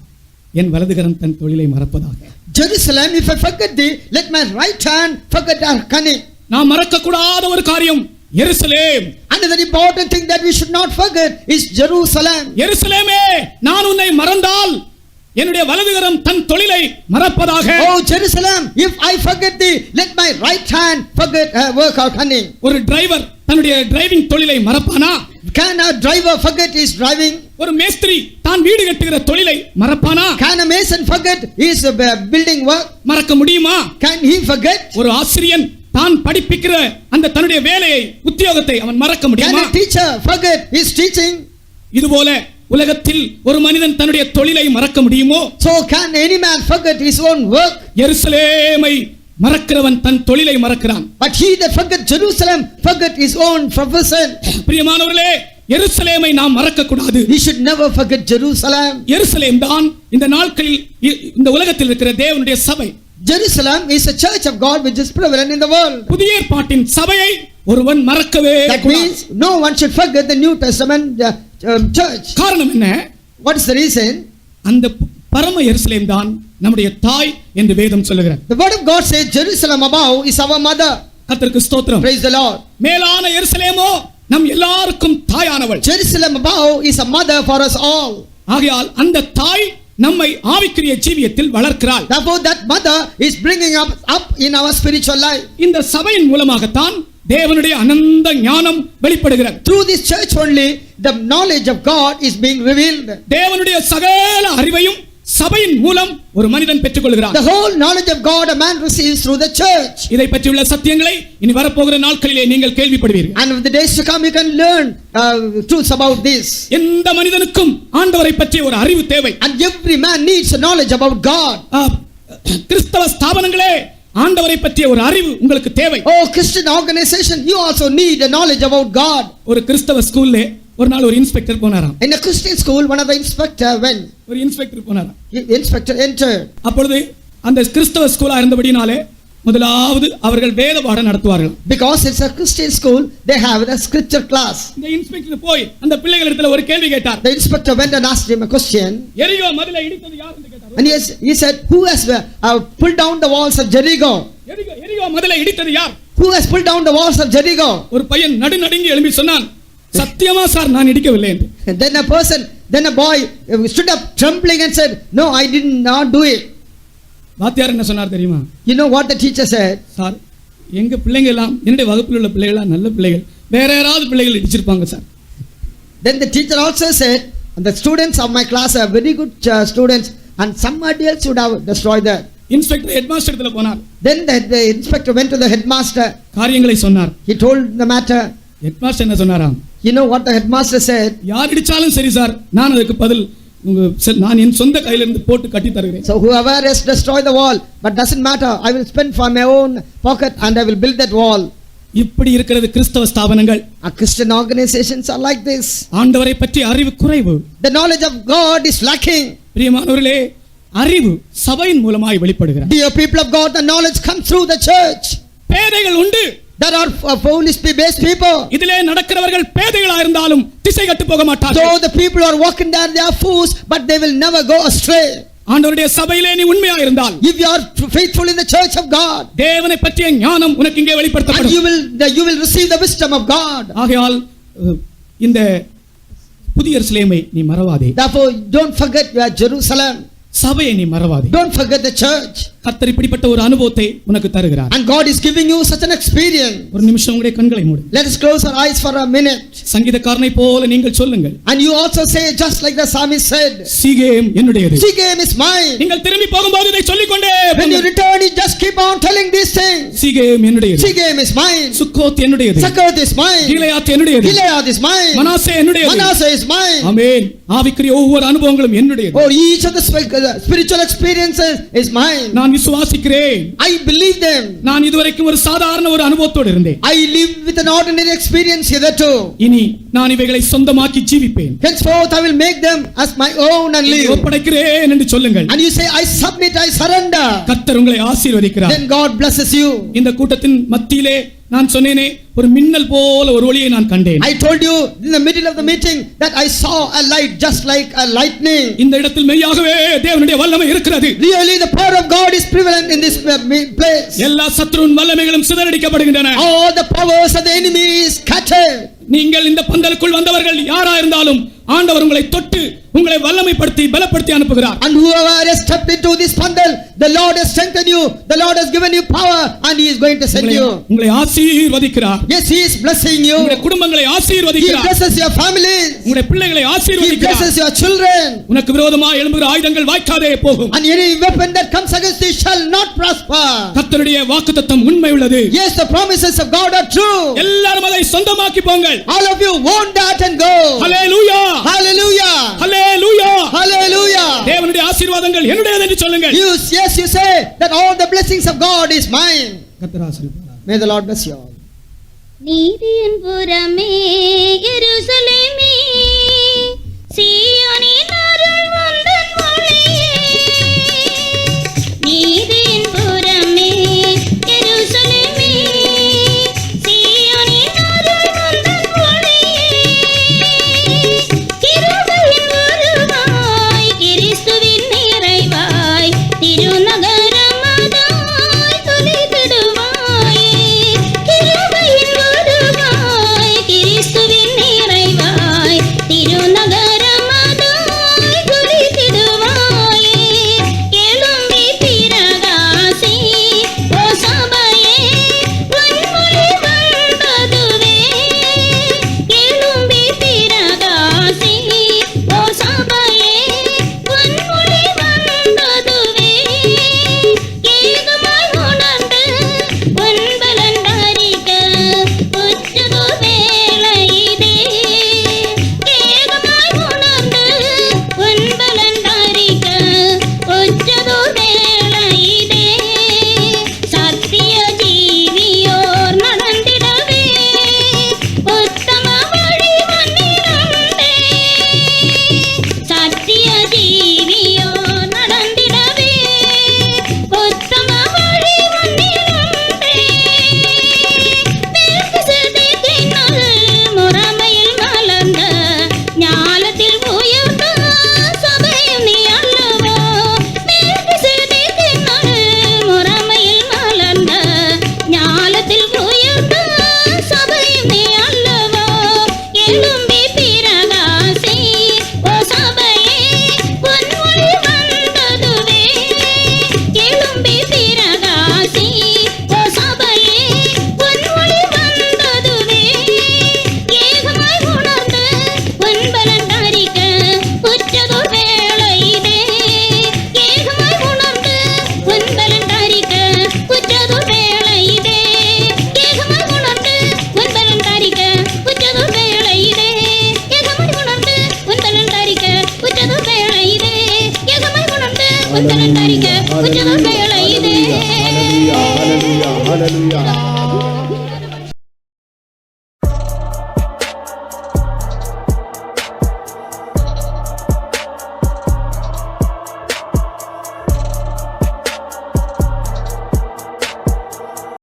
[SPEAKER 5] என் வலதுகரம் தன் தொழிலை மறப்பதாக.
[SPEAKER 6] Jerusalem, if I forget thee, let my right hand forget our cunning.
[SPEAKER 5] நாம் மறக்க கூடாத ஒரு காரியம் எருசலேம்.
[SPEAKER 6] Another important thing that we should not forget is Jerusalem.
[SPEAKER 5] எருசலேமே, நான் உன்னை மறந்தால் என்னுடைய வலதுகரம் தன் தொழிலை மறப்பதாக.
[SPEAKER 6] Oh Jerusalem, if I forget thee, let my right hand forget her work or cunning.
[SPEAKER 5] ஒரு டிரைவர் தன்னுடைய டிரைவிங் தொழிலை மறப்பானா?
[SPEAKER 6] Can a driver forget his driving?
[SPEAKER 5] ஒரு மேஸ்திரி தான் வீடு கட்டுகிற தொழிலை மறப்பானா?
[SPEAKER 6] Can a mason forget his building work?
[SPEAKER 5] மறக்க முடியுமா?
[SPEAKER 6] Can he forget?
[SPEAKER 5] ஒரு ஆசிரியன் தான் படிப்பிக்கிற அந்த தன்னுடைய வேலையை உத்தியோகத்தை அவன் மறக்க முடியுமா?
[SPEAKER 6] Can a teacher forget his teaching?
[SPEAKER 5] இதுபோல உலகத்தில் ஒரு மனிதன் தன்னுடைய தொழிலை மறக்க முடியுமோ?
[SPEAKER 6] So can any man forget his own work?
[SPEAKER 5] எருசலேமை மறக்கிறவன் தன் தொழிலை மறக்கிறான்.
[SPEAKER 6] But he that forget Jerusalem forget his own profession.
[SPEAKER 5] பிரியமானவர்களே, எருசலேமை நாம் மறக்க கூடாது.
[SPEAKER 6] We should never forget Jerusalem.
[SPEAKER 5] எருசலேம் தான் இந்த நாட்களில் இந்த உலகத்தில் இருக்கிற தேவனுடைய சபை.
[SPEAKER 6] Jerusalem is a church of God which is prevalent in the world.
[SPEAKER 5] புதிய ஏற்பாட்டின் சபையை ஒருவன் மறக்கவே
[SPEAKER 6] That
[SPEAKER 5] கூடாது.
[SPEAKER 6] means no one should forget the New Testament church.
[SPEAKER 5] காரணம் என்ன?
[SPEAKER 6] What is the reason?
[SPEAKER 5] அந்த பரம எருசலேம் தான் நம்முடைய தாய் என்று வேதம் சொல்லுகிறது.
[SPEAKER 6] The word of God says Jerusalem above is our mother.
[SPEAKER 5] கர்த்தருக்கு ஸ்தோத்திரம்.
[SPEAKER 6] Praise the Lord.
[SPEAKER 5] மேலான எருசலேமோ நம் எல்லாருக்கும் தாயானவள்.
[SPEAKER 6] Jerusalem above is a mother for us all.
[SPEAKER 5] ஆகையால் அந்த தாய் நம்மை ஆவிக்குரிய ஜீவியத்தில் வளர்க்கிறாள்.
[SPEAKER 6] Therefore that mother is bringing up in our spiritual life.
[SPEAKER 5] இந்த சபையின் மூலமாகத்தான் தேவனுடைய அனந்த ஞானம் வெளிப்படுகிறது.
[SPEAKER 6] Through this church only the knowledge of God is being revealed.
[SPEAKER 5] தேவனுடைய சகல அறிவையும் சபையின் மூலம் ஒரு மனிதன் பெற்றுக்கொள்கிறான்.
[SPEAKER 6] The whole knowledge of God a man receives through the church.
[SPEAKER 5] இதை பற்றியுள்ள சத்தியங்களை இனி வரப்போகிற நாட்களிலே நீங்கள் கேள்விப்படுவீர்கள்.
[SPEAKER 6] And in the days to come you can learn truths about this.
[SPEAKER 5] எந்த மனிதனுக்கும் ஆண்டவரை பற்றிய ஒரு அறிவு தேவை.
[SPEAKER 6] And every man needs a knowledge about God.
[SPEAKER 5] கிறிஸ்தவ ஸ்தாபனங்களே ஆண்டவரை பற்றிய ஒரு அறிவு உங்களுக்கு தேவை.
[SPEAKER 6] Oh Christian organization, you also need a knowledge about God.
[SPEAKER 5] ஒரு கிறிஸ்தவ ஸ்கூல்ல ஒரு நாள் ஒரு இன்ஸ்பெக்டர் போனாராம்.
[SPEAKER 6] In a Christian school one of the inspector went.
[SPEAKER 5] ஒரு இன்ஸ்பெக்டர் போனாராம்.
[SPEAKER 6] Inspector entered.
[SPEAKER 5] அப்பொழுது அந்த கிறிஸ்தவ ஸ்கூலா இருந்தபடினாலே முதலாவது அவர்கள் வேத பாடம் நடத்துவார்கள்.
[SPEAKER 6] Because it's a Christian school they have a scripture class.
[SPEAKER 5] இந்த இன்ஸ்பெக்டர் போய் அந்த பிள்ளைகளிடத்துல ஒரு கேள்வி கேட்டார்.
[SPEAKER 6] The inspector went and asked him a question.
[SPEAKER 5] எரிகோ மதிலை இடித்தது யார் என்று கேட்டார்.
[SPEAKER 6] And he said, who has pulled down the walls of Jericho?
[SPEAKER 5] எரிகோ மதிலை இடித்தது யார்?
[SPEAKER 6] Who has pulled down the walls of Jericho?
[SPEAKER 5] ஒரு பையன் நடுநடுங்கி எழும்பி சொன்னான், சத்தியமா சார் நான் இடிக்கவில்லை என்று.
[SPEAKER 6] And then a boy stood up trembling and said, no, I did not do it.
[SPEAKER 5] வாத்தியார் என்ன சொன்னார் தெரியுமா?
[SPEAKER 6] You know what the teacher said?
[SPEAKER 5] Sir எங்க பிள்ளைங்க எல்லாம் என்னுடைய வகுப்பில் உள்ள பிள்ளைகளா நல்ல பிள்ளைகள், வேற யாராவது பிள்ளைகள் இடிச்சிருப்பாங்க sir.
[SPEAKER 6] Then the teacher also said, the students of my class are very good students and somebody else would have destroyed that.
[SPEAKER 5] Inspector headmaster இடத்துல போனார்.
[SPEAKER 6] Then the inspector went to the headmaster.
[SPEAKER 5] காரியங்களை சொன்னார்.
[SPEAKER 6] He told the matter.
[SPEAKER 5] Headmaster என்ன சொன்னாராம்?
[SPEAKER 6] You know what the headmaster said?
[SPEAKER 5] யார் இடிச்சாலும் சரி sir, நான் அதுக்கு பதில் நான் என் சொந்த கையில இருந்து போட்டு கட்டி தருகிறேன்.
[SPEAKER 6] So whoever has destroyed the wall, but doesn't matter, I will spend from my own pocket and I will build that wall.
[SPEAKER 5] இப்படி இருக்கிறது கிறிஸ்தவ ஸ்தாபனங்கள்.
[SPEAKER 6] Our Christian organizations are like this.
[SPEAKER 5] ஆண்டவரை பற்றி அறிவு குறைவு.
[SPEAKER 6] The knowledge of God is lacking.
[SPEAKER 5] பிரியமானவர்களே, அறிவு சபையின் மூலமாய் வெளிப்படுகிறது.
[SPEAKER 6] Dear people of God, the knowledge comes through the church.
[SPEAKER 5] பேதைகள் உண்டு.
[SPEAKER 6] There are foolish based people.
[SPEAKER 5] இதிலே நடக்கிறவர்கள் பேதைகளா இருந்தாலும் திசை கட்டு போக மாட்டார்கள்.
[SPEAKER 6] So the people who are walking there, they are fools, but they will never go astray.
[SPEAKER 5] ஆண்டவருடைய சபையிலே நீ உண்மையா இருந்தால்,
[SPEAKER 6] if you are faithful in the church of God,
[SPEAKER 5] தேவனை பற்றிய ஞானம் உனக்கு இங்கே வெளிப்படுத்தப்படும்.
[SPEAKER 6] and you will receive the wisdom of God.
[SPEAKER 5] ஆகையால் இந்த புதிய எருசலேமை நீ மறவாதே.
[SPEAKER 6] Therefore don't forget your Jerusalem.
[SPEAKER 5] சபையை நீ மறவாதே.
[SPEAKER 6] Don't forget the church.
[SPEAKER 5] கர்த்தர் இப்படிப்பட்ட ஒரு அனுபவத்தை உனக்கு தருகிறார்.
[SPEAKER 6] And God is giving you such an experience.
[SPEAKER 5] ஒரு நிமிஷம் உங்களுடைய கண்களை மூடு.
[SPEAKER 6] Let us close our eyes for a minute.
[SPEAKER 5] சங்கீதக்காரனை போல நீங்கள் சொல்லுங்கள்.
[SPEAKER 6] And you also say just like the psalmist said,
[SPEAKER 5] சீகேம் என்னுடையது.
[SPEAKER 6] Shechem is mine.
[SPEAKER 5] நீங்கள் திரும்பி போகும்போது இதை சொல்லிக்கொண்டே
[SPEAKER 6] when you return you just keep on telling these things.
[SPEAKER 5] சீகேம் என்னுடையது.
[SPEAKER 6] Shechem is mine.
[SPEAKER 5] சுக்கோத் என்னுடையது.
[SPEAKER 6] Succoth is mine.
[SPEAKER 5] கீலேயாத் என்னுடையது.
[SPEAKER 6] Gilead is mine.
[SPEAKER 5] மனாசே என்னுடையது.
[SPEAKER 6] Manasseh is mine.
[SPEAKER 5] ஆமென். ஆவிக்குரிய ஒவ்வொரு அனுபவங்களும் என்னுடையது.
[SPEAKER 6] Oh, each of the spiritual experiences is mine.
[SPEAKER 5] நான் விசுவாசிக்கிறேன்.
[SPEAKER 6] I believe them.
[SPEAKER 5] நான் இதுவரைக்கும் ஒரு சாதாரண ஒரு அனுபவத்தோடு இருந்தேன்.
[SPEAKER 6] I live with an ordinary experience hitherto.
[SPEAKER 5] இனி நான் இவைகளை சொந்தமாக்கி ஜீவிப்பேன்.
[SPEAKER 6] Henceforth I will make them as my own and live.
[SPEAKER 5] ஒப்படைக்கிறேன் என்று சொல்லுங்கள்.
[SPEAKER 6] And you say I submit, I surrender.
[SPEAKER 5] கர்த்தர் உங்களை ஆசீர்வதிக்கிறார்.
[SPEAKER 6] Then God blesses you.
[SPEAKER 5] இந்த கூட்டத்தின் மத்தியிலே நான் சொன்னேனே, ஒரு மின்னல் போல ஒரு ஒளியை நான் கண்டேன்.
[SPEAKER 6] I told you in the middle of the meeting that I saw a light just like a lightning.
[SPEAKER 5] இந்த இடத்தில் மெய்யாகவே தேவனுடைய வல்லமை இருக்கிறது.
[SPEAKER 6] Really the power of God is prevalent in this place.
[SPEAKER 5] எல்லா சத்ருவின் வல்லமைகளும் சிதறடிக்கப்படுகின்றன.
[SPEAKER 6] All the powers of the enemy is scattered.
[SPEAKER 5] நீங்கள் இந்த பந்தலுக்குள் வந்தவர்கள் யாரா இருந்தாலும் ஆண்டவர் உங்களை தொட்டு உங்களை வல்லமைப்படுத்தி பலப்படுத்தி அனுப்புகிறார்.
[SPEAKER 6] And whoever has stepped into this pandal, the Lord has strengthened you, the Lord has given you power and he is going to send you.
[SPEAKER 5] உங்களை ஆசீர்வதிக்கிறார்.
[SPEAKER 6] Yes, he is blessing you.
[SPEAKER 5] உங்களுடைய குடும்பங்களை
[SPEAKER 6] He
[SPEAKER 5] ஆசீர்வதிக்கிறார்.
[SPEAKER 6] blesses your families.
[SPEAKER 5] உங்களுடைய பிள்ளைகளை
[SPEAKER 6] He
[SPEAKER 5] ஆசீர்வதிக்கிறார்.
[SPEAKER 6] blesses your children.
[SPEAKER 5] உனக்கு விரோதமாக எழும்புகிற ஆயுதங்கள் வாய்க்காதே போகும்.
[SPEAKER 6] And any weapon that comes against thee shall not prosper.
[SPEAKER 5] கர்த்தருடைய வாக்குத்தத்தம் உண்மை உள்ளது.
[SPEAKER 6] Yes, the promises of God are true.
[SPEAKER 5] எல்லாரும் அதை சொந்தமாக்கி போங்கள்.
[SPEAKER 6] All of you want that and go.
[SPEAKER 5] Hallelujah.
[SPEAKER 6] Hallelujah.
[SPEAKER 5] Hallelujah.
[SPEAKER 6] Hallelujah.
[SPEAKER 5] தேவனுடைய ஆசீர்வாதங்கள் என்னுடையது என்று சொல்லுங்கள்.
[SPEAKER 6] Yes, you say that all the blessings of God is mine.
[SPEAKER 5] கர்த்தர் ஆசீர்வதிப்பார்.
[SPEAKER 6] May the Lord bless you all.
[SPEAKER 8] நீதியின் புறமே எருசலேமே